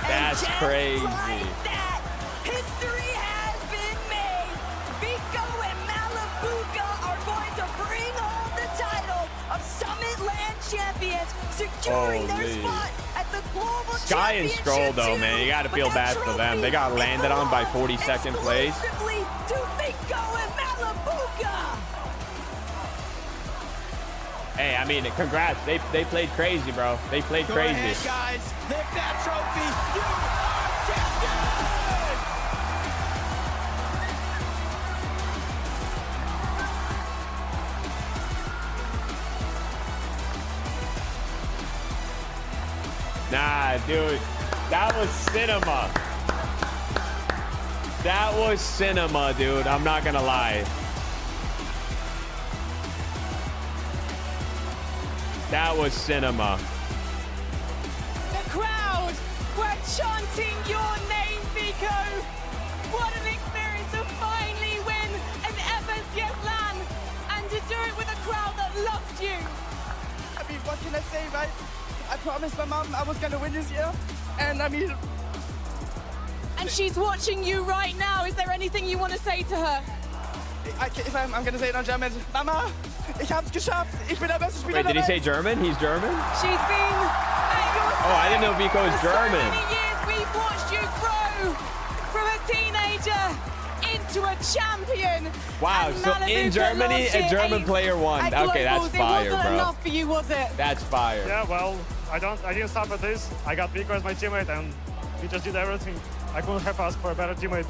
That's crazy. Like that, history has been made. Vico and Malabuka are going to bring home the title of Summit Land Champions, securing their spot at the Global Sky and Stroll, though, man, you got to feel bad for them. They got landed on by 42nd place. To Vico and Malabuka. Hey, I mean, congrats. They played crazy, bro. They played crazy. Go ahead, guys. Lift that trophy. You are champion! Nah, dude. That was cinema. That was cinema, dude. I'm not gonna lie. That was cinema. The crowd were chanting your name, Vico. What an experience to finally win an FSCS LAN and to do it with a crowd that loves you. I mean, what can I say, right? I promised my mom I was going to win this year. And I mean... And she's watching you right now. Is there anything you want to say to her? I'm going to say it on German. Mama, ich hab's geschafft. Ich bin der beste Spieler. Wait, did he say German? He's German? She's been at your side. Oh, I didn't know Vico was German. For so many years we've watched you grow from a teenager into a champion. Wow, so in Germany, a German player won. Okay, that's fire, It wasn't bro. enough for you, was it? That's fire. Yeah, well, I didn't stop at this. I got Vico as my teammate, and we just did everything. I couldn't have asked for a better teammate.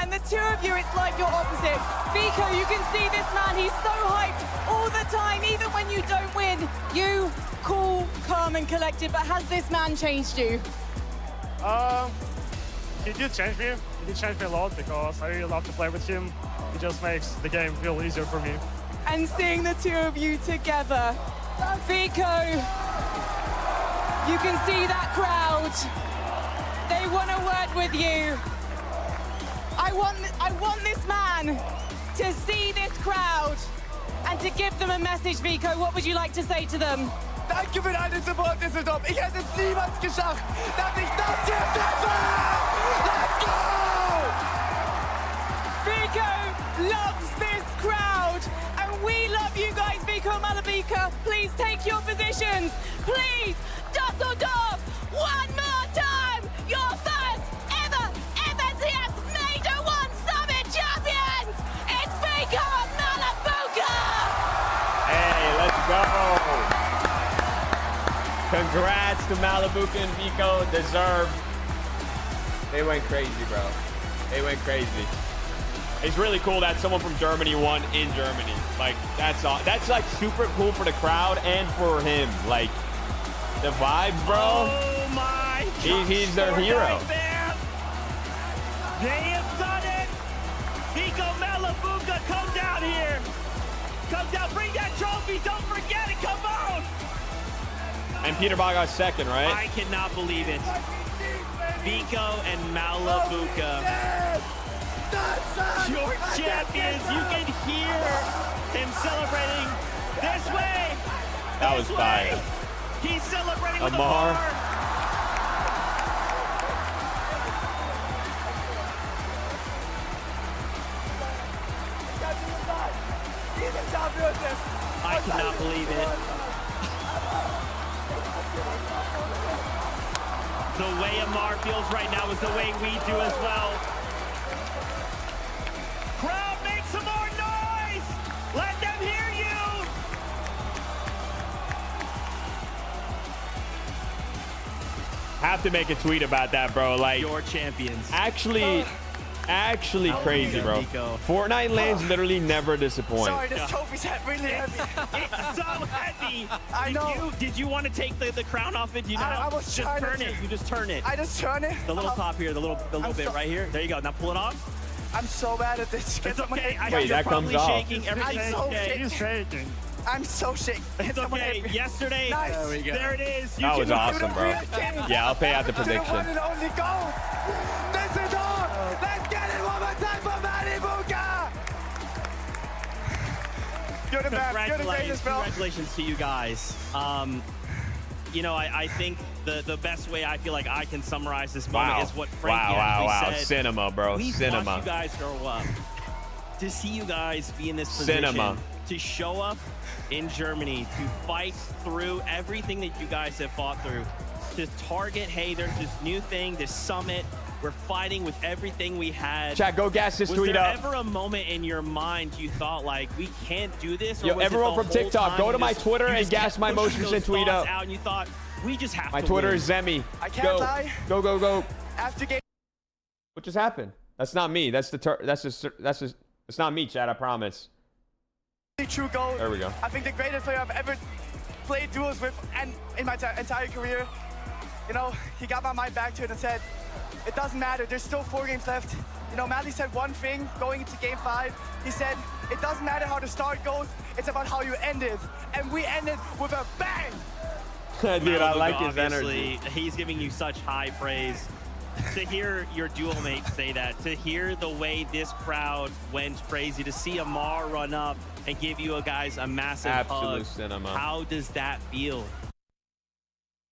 And the two of you, it's like your opposites. Vico, you can see this man, he's so hyped all the time, even when you don't win. You, cool, calm and collected, but has this man changed you? He did change me. He did change me a lot because I really love to play with him. He just makes the game feel easier for me. And seeing the two of you together, Vico, you can see that crowd. They want a word with you. I want this man to see this crowd and to give them a message, Vico. What would you like to say to them? Danke für deinen Support, Düsseldorf. Ich hätte es niemals geschafft, dass ich das hier treffe! Let's go! Vico loves this crowd, and we love you guys, Vico and Malabuka. Please take your positions. Please, Düsseldorf, one more time. Your first ever FSCS Major 1 Summit champions. It's Vico and Malabuka. Hey, let's go. Congrats to Malabuka and Vico. Deserved. They went crazy, bro. They went crazy. It's really cool that someone from Germany won in Germany. Like, that's like super cool for the crowd and for him. Like, the vibes, bro. Oh my! He's their hero. They have done it. Vico Malabuka, come down here. Come down, bring that trophy. Don't forget it. Come on. And Peterbot got second, right? I cannot believe it. Vico and Malabuka. Your champions. You can hear him celebrating this way. That was fire. He's celebrating with Amar. I cannot believe it. The way Amar feels right now is the way we do as well. Crowd, make some more noise! Let them hear you! Have to make a tweet about that, bro. Like, your champions. Actually crazy, bro. Fortnite lands literally never disappoint. Sorry, this trophy's really heavy. It's so heavy. I know. Did you want to take the crown off it? You know, I was just trying turn to. it. You just turn it. I just turn it. The little top here, the little bit right here. There you go. Now pull it off. I'm so bad at this. It's okay. Wait, that comes off. Shaking. Everything's so okay. He's shaking. I'm so shaking. It's okay. Yesterday, nice. There it is. You That was can awesome, bro. Yeah, I'll pay out the prediction. One and only goal. This is all. Let's get it one more time for Malabuka. You're the man. You're the greatest, bro. Congratulations to you guys. you know, I think the best way I feel like I can summarize this moment is what Frankie actually said. Cinema, bro. We Cinema. watched you guys grow up. To see you guys be in this position, to show up in Germany, to fight through everything that you guys have fought through, to target, hey, there's this new thing, this summit, we're fighting with everything we had. Chat, go gas this tweet up. Was there ever a moment in your mind you thought, like, we can't do this? Or Yo, everyone from TikTok, go to my Twitter and gas my motion tweet up. Out and you thought, we just have my to Twitter win. is Zemie. I can't lie. Go, go, go. After game. What just happened? That's not me. That's it's not me, Chad, I promise. True goal. There we go. I think the greatest player I've ever played duels with and in my entire career. You know, he got my mind back to it and said, it doesn't matter, there's still 4 games left. You know, Madly said one thing going into game 5. He said, it doesn't matter how the start goes, it's about how you end it. And we ended with a bang! Dude, I like his energy. He's giving you such high praise. To hear your dual mate say that, to hear the way this crowd went crazy, to see Amar run up and give you guys a massive hug. Cinema. How does that feel?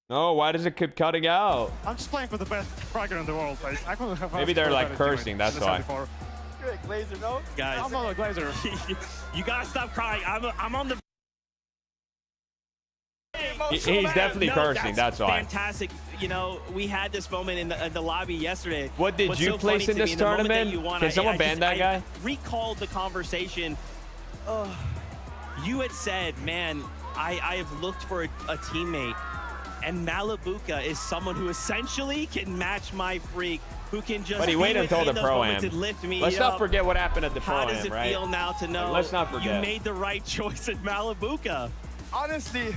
No, why does it keep cutting out? I'm just playing for the best fragger in the world. I couldn't have Maybe they're like cursing, that's why. You're a glazer, no? Guys, I'm not a glazer. You gotta stop crying. I'm on the... He's definitely cursing, that's why. Fantastic. You know, we had this moment in the lobby yesterday. What did you place in this tournament? Can someone ban that guy? I recalled the conversation. You had said, man, I have looked for a teammate, and Malabuka is someone who essentially can match my freak, who can just wait until the Pro-Am. Let's not forget what happened at the Pro-Am, right? How does it feel now to know let's not forget. You made the right choice in Malabuka? Honestly,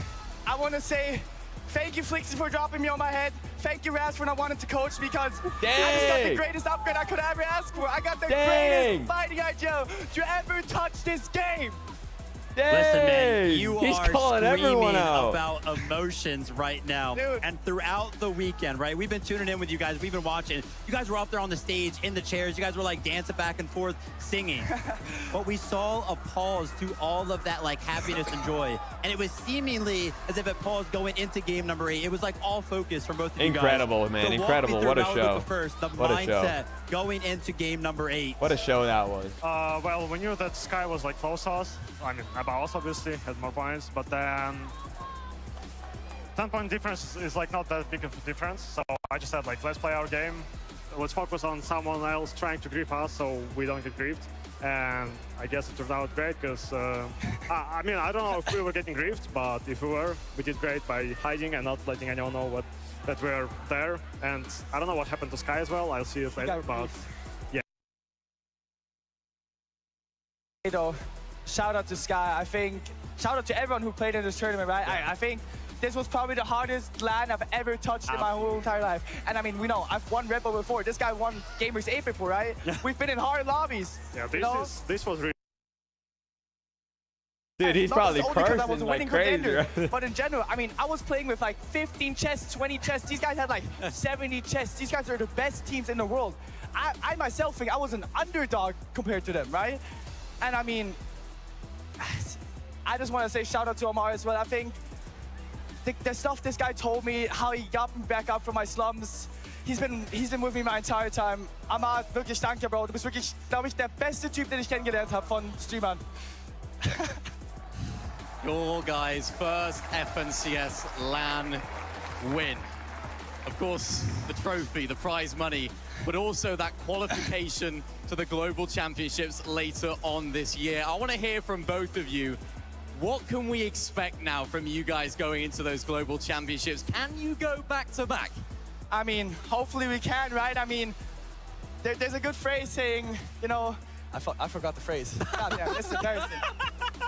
I want to say thank you, Flixie, for dropping me on my head. Thank you, Raz, for not wanting to coach because I just got the greatest upgrade I could ever ask for. I got the greatest fighting idea to ever touch this game. Listen, man, you He's are calling everyone out about emotions right now. Dude. And throughout the weekend, right? We've been tuning in with you guys. We've been watching. You guys were up there on the stage, in the chairs. You guys were like dancing back and forth, singing. But we saw a pause to all of that like happiness and joy. And it was seemingly as if it paused going into game number 8. It was like all focus from both of you guys. Incredible, man. So incredible. What a show. First, the what mindset a show. going into game number 8. What a show that was. Well, we knew that Sky was like close to us. I mean, Abaos obviously had more points, but then 10-point difference is like not that big of a difference. So I just said like, let's play our game. Let's focus on someone else trying to grief us so we don't get griefed. And I guess it turned out great because, I mean, I don't know if we were getting griefed, but if we were, we did great by hiding and not letting anyone know that we're there. And I don't know what happened to Sky as well. I'll see it later, but yeah. Shout out to Sky. I think, shout out to everyone who played in this tournament, right? I think this was probably the hardest LAN I've ever touched in my whole entire life. And I mean, we know, I've won Red Bull before. This guy won Gamers 8 before, right? We've been in hard lobbies. Yeah, this was really... Dude, he's probably cursing like crazy. Right? But in general, I mean, I was playing with like 15 chests, 20 chests. These guys had like 70 chests. These guys are the best teams in the world. I myself think I was an underdog compared to them, right? And I mean, I just want to say shout out to Amar as well. I think the stuff this guy told me, how he got me back up from my slums, he's been with me my entire time. Amar, wirklich danke, Bro. Du bist wirklich, glaube ich, der beste Typ, den ich kennengelernt habe von Streamern. Your guys' first FNCS LAN win. Of course, the trophy, the prize money, but also that qualification to the Global Championships later on this year. I want to hear from both of you. What can we expect now from you guys going into those Global Championships? Can you go back-to-back? I mean, hopefully we can, right? I mean, there's a good phrase saying, you know, I forgot the phrase. God damn, it's embarrassing.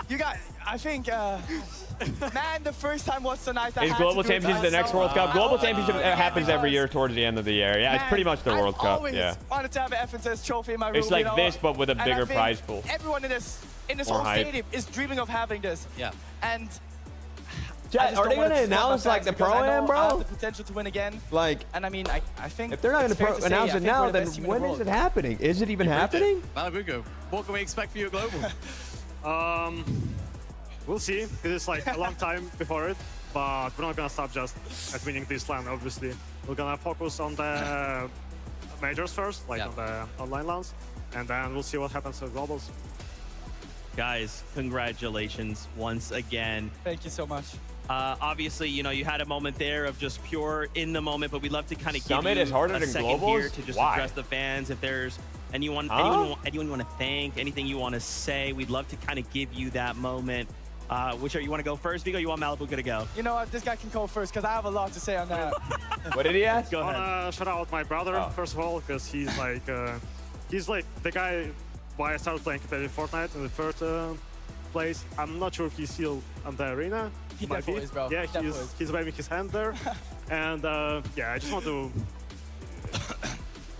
You got, I think, man, the first time was so nice. Is Global Championship the next World Cup? Global Championship happens every year towards the end of the year. Yeah, it's pretty much the World Cup. Yeah. I wanted to have an FNCS trophy in my room. It's like this, but with a bigger prize pool. Everyone in this whole stadium is dreaming of having this. Yeah. And are they going to announce like the Pro-Am, bro? I have the potential to win again. Like, and I mean, I think if they're not going to announce it now, then when is it happening? Is it even happening? Malabuka, what can we expect for your Global? We'll see. It's like a long time before it. but we're not gonna stop just at winning this LAN, obviously. We're gonna focus on the majors first, like on the online LANs, and then we'll see what happens with globals. Guys, congratulations once again. Thank you so much. Obviously, you know, you had a moment there of just pure in the moment, but we'd love to kind of give Summit you is harder a than second globals? here to just Why? address the fans. If there's anyone you want to thank, anything you want to say, we'd love to kind of give you that moment. You want to go first, Vigo? You want Malibu to go? You know what? This guy can go first because I have a lot to say on that. What did he ask? Go ahead. I want to shout out my brother, first of all, because he's like the guy why I started playing competitive Fortnite in the first place. I'm not sure if he's still on the arena. He might definitely be. is, bro. Yeah, He he's waving his hand there. And yeah, I just want to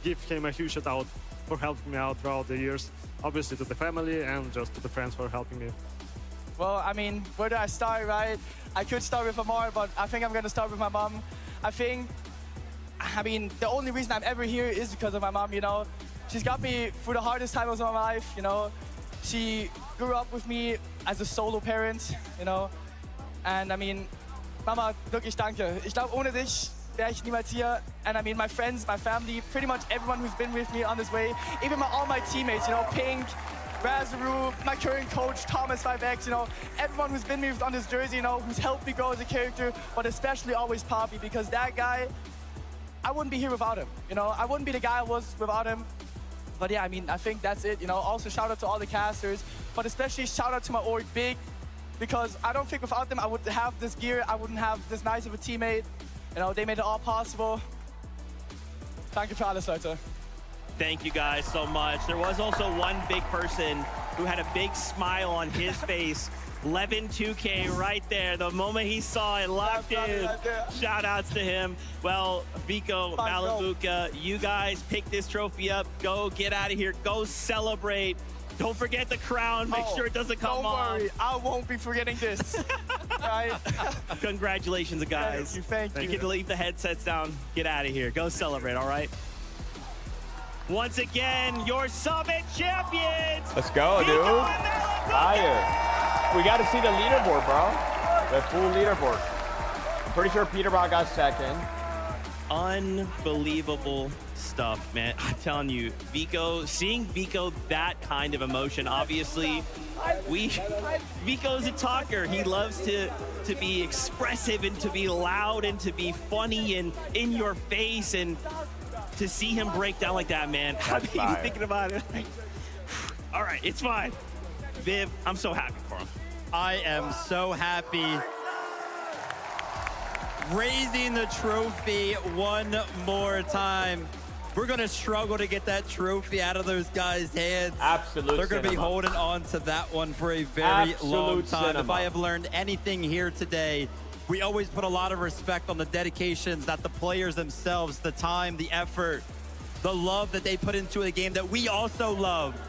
give him a huge shout out for helping me out throughout the years. Obviously to the family and just to the friends for helping me. Well, I mean, where do I start, right? I could start with Amar, but I think I'm going to start with my mom. I mean, the only reason I'm ever here is because of my mom, you know. She's got me through the hardest times of my life, you know. She grew up with me as a solo parent, you know. And I mean, Mama, wirklich danke. Ich glaube, ohne dich wäre ich niemals hier. And I mean, my friends, my family, pretty much everyone who's been with me on this way, even all my teammates, you know, Pink, Razaru, my current coach, Thomas 5X, you know, everyone who's been with me on this jersey, you know, who's helped me grow as a character, but especially always Poppy, because that guy, I wouldn't be here without him, you know, I wouldn't be the guy I was without him. But yeah, I mean, I think that's it, you know. Also shout out to all the casters, but especially shout out to my org Big, because I don't think without them I would have this gear, I wouldn't have this nice of a teammate. You know, they made it all possible. Danke für alles, Leute. Thank you guys so much. There was also one big person who had a big smile on his face. Levin 2K right there. The moment he saw it, locked in. Shout outs to him. Well, Vico, Malabuka, you guys pick this trophy up. Go get out of here. Go celebrate. Don't forget the crown. Make sure it doesn't come off. Don't worry, I won't be forgetting this. Right? Congratulations, guys. Thank you. You get to leave the headsets down. Get out of here. Go celebrate, all right? Once again, your Summit champions. Let's go, dude. Fire. We got to see the leaderboard, bro. The full leaderboard. I'm pretty sure Peterbot got second. Unbelievable stuff, man. I'm telling you, Vico, seeing Vico that kind of emotion, obviously, Vico's a talker. He loves to be expressive and to be loud and to be funny and in your face, and to see him break down like that, man. I'm even thinking about it. All right, it's fine. Viv, I'm so happy for him. I am so happy. Raising the trophy one more time. We're going to struggle to get that trophy out of those guys' hands. Absolute They're going to be cinema. holding on to that one for a very long time. Cinema. If I have learned anything here today, we always put a lot of respect on the dedications that the players themselves, the time, the effort, the love that they put into a game that we also love.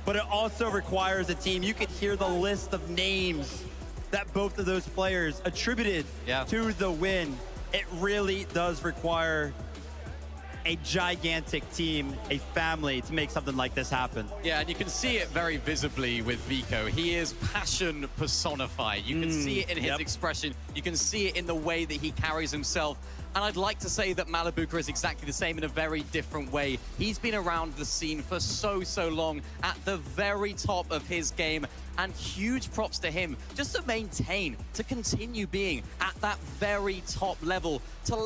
But it also requires a team. You could hear the list of names that both of those players attributed to the win. It really does require a gigantic team, a family, to make something like this happen. Yeah, and you can see it very visibly with Vico. He is passion personified. You can see it in his expression. You can see it in the way that he carries himself. And I'd like to say that Malabuka is exactly the same in a very different way. He's been around the scene for so long, at the very top of his game. And huge props to him just to maintain, to continue being at that very top level, to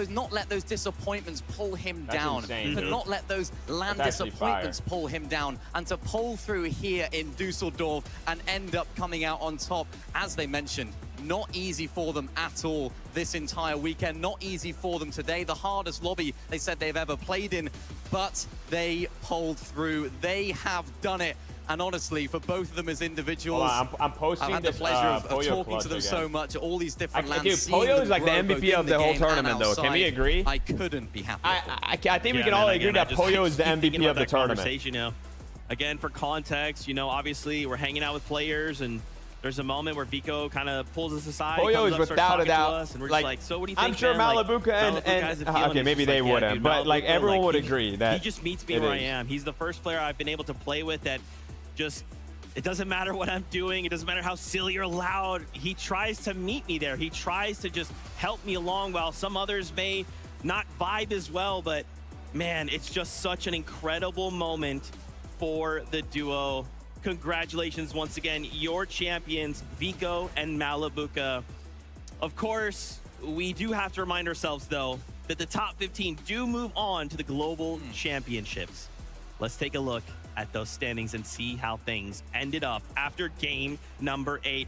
not let those disappointments pull him down, to not let those land disappointments pull him down, and to pull through here in Dusseldorf and end up coming out on top. As they mentioned, not easy for them at all this entire weekend, not easy for them today. The hardest lobby they said they've ever played in, but they pulled through. They have done it. And honestly, for both of them as individuals, I'm posting I've had the this, pleasure of Poyo talking to them again. so much, all these different lands. Dude, Poyo is like the MVP of the whole tournament, though. Can we agree? I couldn't be happier. I think we can all agree that Poyo is the MVP of the tournament. You know, again, for context, you know, obviously we're hanging out with players, and there's a moment where Vico kind of pulls us aside. Poyo is without a doubt. And we're just like, so what do you think, I'm sure Malabuka and okay, maybe they wouldn't, but like everyone would agree that he just meets me where I am. He's the first player I've been able to play with that just It doesn't matter what I'm doing. It doesn't matter how silly or loud. He tries to meet me there. He tries to just help me along while some others may not vibe as well. But man, it's just such an incredible moment for the duo. Congratulations once again, your champions, Vico and Malabuka. Of course, we do have to remind ourselves, though, that the top 15 do move on to the global championships. Let's take a look at those standings and see how things ended up after game number 8.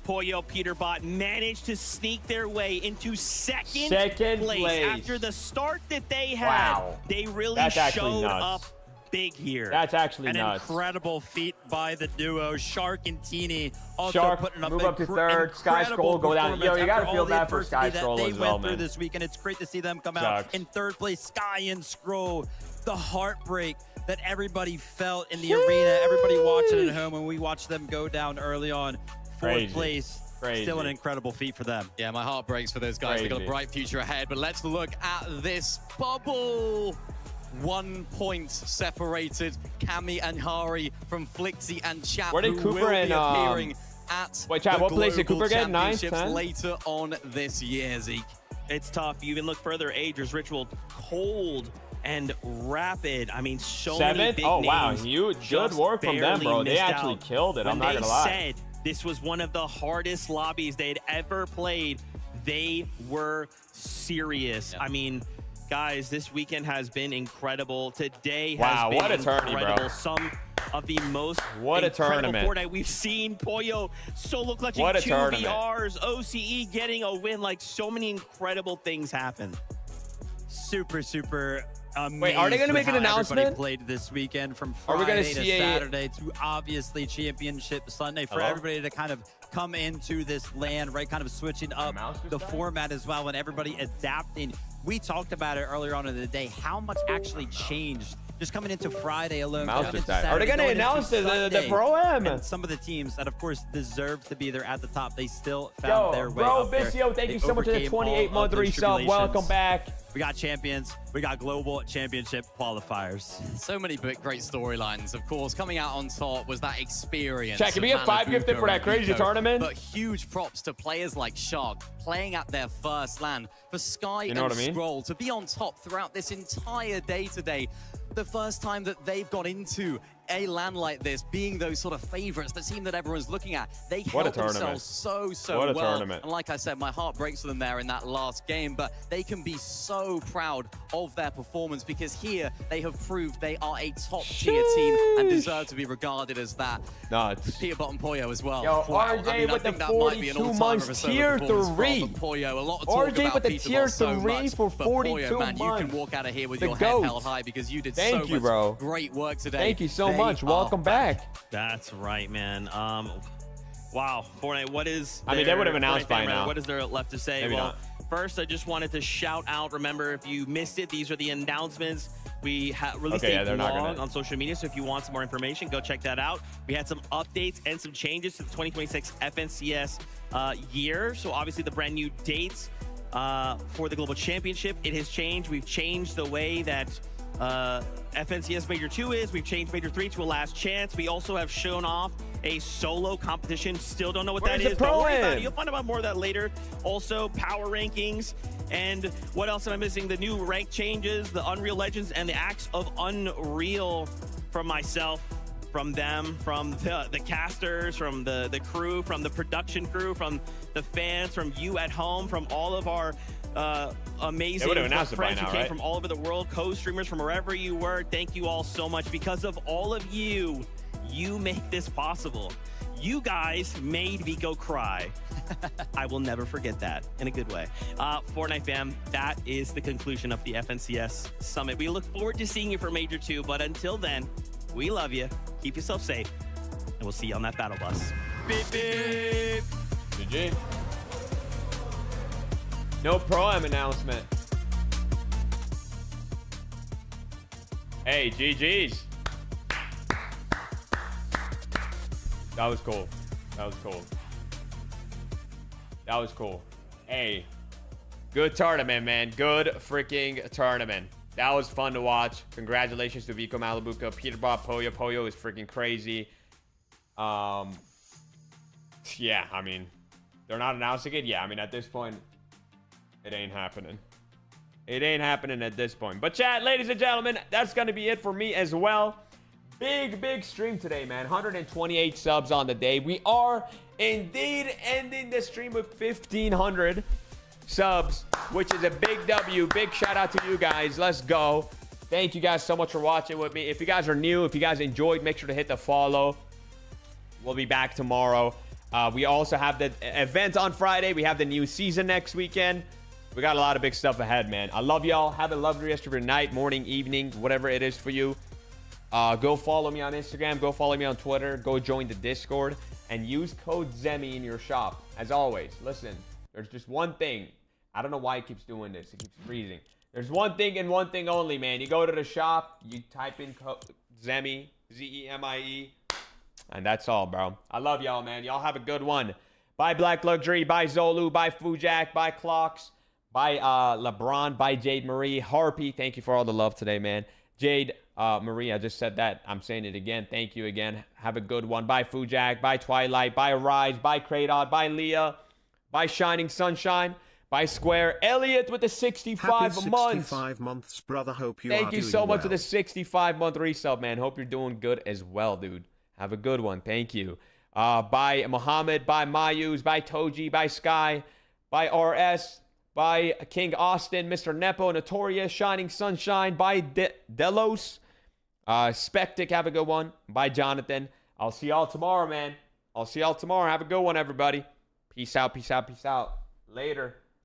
Pollo Peterbot managed to sneak their way into second place. After the start that they had. Wow. They really That's showed nuts. up big here. That's actually an nuts. incredible feat by the duo. Shark and Teeny also Shark putting up move up to third. Sky Scroll go down. Yo, you gotta feel bad for Sky Scroll as well, went through man. this week, and it's great to see them come Sucks. out in third place. Sky and Scroll, the heartbreak that everybody felt in the arena, everybody watching at home when we watched them go down early on. Fourth place. Still an incredible feat for them. Yeah, my heart breaks for those guys. They've got a bright future ahead, but let's look at this bubble. 1 point separated Cammy and Hari from Flixie and Chap. Where did who Cooper will be and appearing at wait, Chap, the what place did Global Cooper get? 9th, Championships 10th? later on this year, Zeke. It's tough. You even look further, Ager's Ritual, Cold and Rapid. I mean, so many 7th? big Oh, wow. names Huge. Good just work from them, barely bro. They missed actually out. killed it. I'm When not going to lie. they said this was one of the hardest lobbies they'd ever played, they were serious. I mean, guys, this weekend has been incredible. Today has been what a tourney, incredible. bro. Some of the most What a incredible tournament. Fortnite we've seen. Pollo solo clutching What a 2 tournament. VRs, OCE getting a win. Like, so many incredible things happen. Super amazed. Wait, are they gonna with make an how announcement? everybody played this weekend from Are we Friday gonna to see Saturday to obviously Championship Sunday for Hello? everybody to kind of come into this land, right? Kind of switching up the format as well and everybody adapting. We talked about it earlier on in the day, how much actually changed just coming into Friday alone. Mouse going just into died. Are they Saturday, gonna going into announce the Sunday. Pro-Am? And some of the teams that, of course, deserve to be there at the top, they still found Yo, their way bro, up there. Vicio, thank They you so much for the overcame all 28-month of those resub. Welcome tribulations. back. We got champions. We got global championship qualifiers. So many great storylines, of course. Coming out on top was that experience. Chat, can we get 5 gifted for that crazy tournament? But huge props to players like Shark playing at their first LAN. For Sky You know and what I mean? Scroll to be on top throughout this entire day today. The first time that they've got into a LAN like this, being those sort of favorites, the team that everyone's looking at, they What a held tournament. themselves so What a well. tournament. And like I said, my heart breaks for them there in that last game, but they can be so proud of their performance because here they have proved they are a top-tier team and deserve to be regarded as that. Nuts. Peterbot and Pollo as well. Yo, Wow. RJ I mean, with I think the that might be an 42 all-timer months, of a solo tier performance 3. from Pollo. A lot of talk RJ about with the Peterbot tier so 3 much, for but 42 Pollo, man, you months. can walk out of here with The your GOAT. head held high because you did Thank so you, much bro. great work today. Thank you so They much. are Welcome back. That's right, man. Wow, Fortnite, what is I mean, they would have announced Fortnite by fan, now. What is there left to say? Maybe well, not. First, I just wanted to shout out, remember, if you missed it, these are the announcements. We released Okay, yeah, a they're not blog gonna- on social media, so if you want some more information, go check that out. We had some updates and some changes to the 2026 FNCS year. So obviously the brand new dates for the Global Championship, it has changed. We've changed the way that FNCS Major 2 is. We've changed Major 3 to a last chance. We also have shown off a solo competition. Still don't know what Where's that the is. Don't worry about Pro-Am? it. You'll find out more of that later. Also, power rankings. And what else am I missing? The new rank changes, the Unreal Legends, and the Acts of Unreal from myself, from them, from the casters, from the crew, from the production crew, from the fans, from you at home, from all of our amazing They would've announced it by friends who now, came right? from all over the world, co-streamers from wherever you were. Thank you all so much. Because of all of you, you make this possible. You guys made me go cry. I will never forget that in a good way. Fortnite fam, that is the conclusion of the FNCS Summit. We look forward to seeing you for Major 2, but until then, we love you. Keep yourself safe, and we'll see you on that battle bus. Beep, beep. GG. No Pro-Am announcement. Hey, GG's. That was cool. That was cool. That was cool. Hey, good tournament, man. Good freaking tournament. That was fun to watch. Congratulations to Vico, Malabuka, Peterbot, Pollo. Pollo is freaking crazy. Yeah, I mean, they're not announcing it. Yeah, I mean, at this point, it ain't happening. It ain't happening at this point. But chat, ladies and gentlemen, that's going to be it for me as well. Big stream today, man. 128 subs on the day. We are indeed ending the stream with 1,500 subs, which is a big W. Big shout out to you guys. Let's go. Thank you guys so much for watching with me. If you guys are new, if you guys enjoyed, make sure to hit the follow. We'll be back tomorrow. We also have the event on Friday. We have the new season next weekend. We got a lot of big stuff ahead, man. I love y'all. Have a lovely rest of your night, morning, evening, whatever it is for you. Go follow me on Instagram. Go follow me on Twitter. Go join the Discord. And use code Zemie in your shop. As always, listen, there's just one thing. I don't know why it keeps doing this. It keeps freezing. There's one thing and one thing only, man. You go to the shop. You type in code Zemie, Z-E-M-I-E. And that's all, bro. I love y'all, man. Y'all have a good one. Bye, Black Luxury. Bye, Zolu. Bye, Fujak. Bye, Clocks. Bye, LeBron. Bye, Jade Marie. Harpy, thank you for all the love today, man. Jade Marie, I just said that. I'm saying it again. Thank you again. Have a good one. Bye, Fujak. Bye, Twilight. Bye, Rise. Bye, Kratot. Bye, Leah. Bye, Shining Sunshine. Bye, Square. Elliot with the 65 months. 65 months, brother. Hope you Thank you so much for the 65-month resub, man. Hope you're doing good as well, dude. Have a good one. Thank you. Bye, Mohammed. Bye, Mayus. Bye, Toji. Bye, Sky. Bye, RS. Bye, King Austin. Mr. Nepo. Notorious. Shining Sunshine. Bye, Delos. Spectic. Have a good one. Bye, Jonathan. I'll see y'all tomorrow, man. I'll see y'all tomorrow. Have a good one, everybody. Peace out. Peace out. Peace out. Later.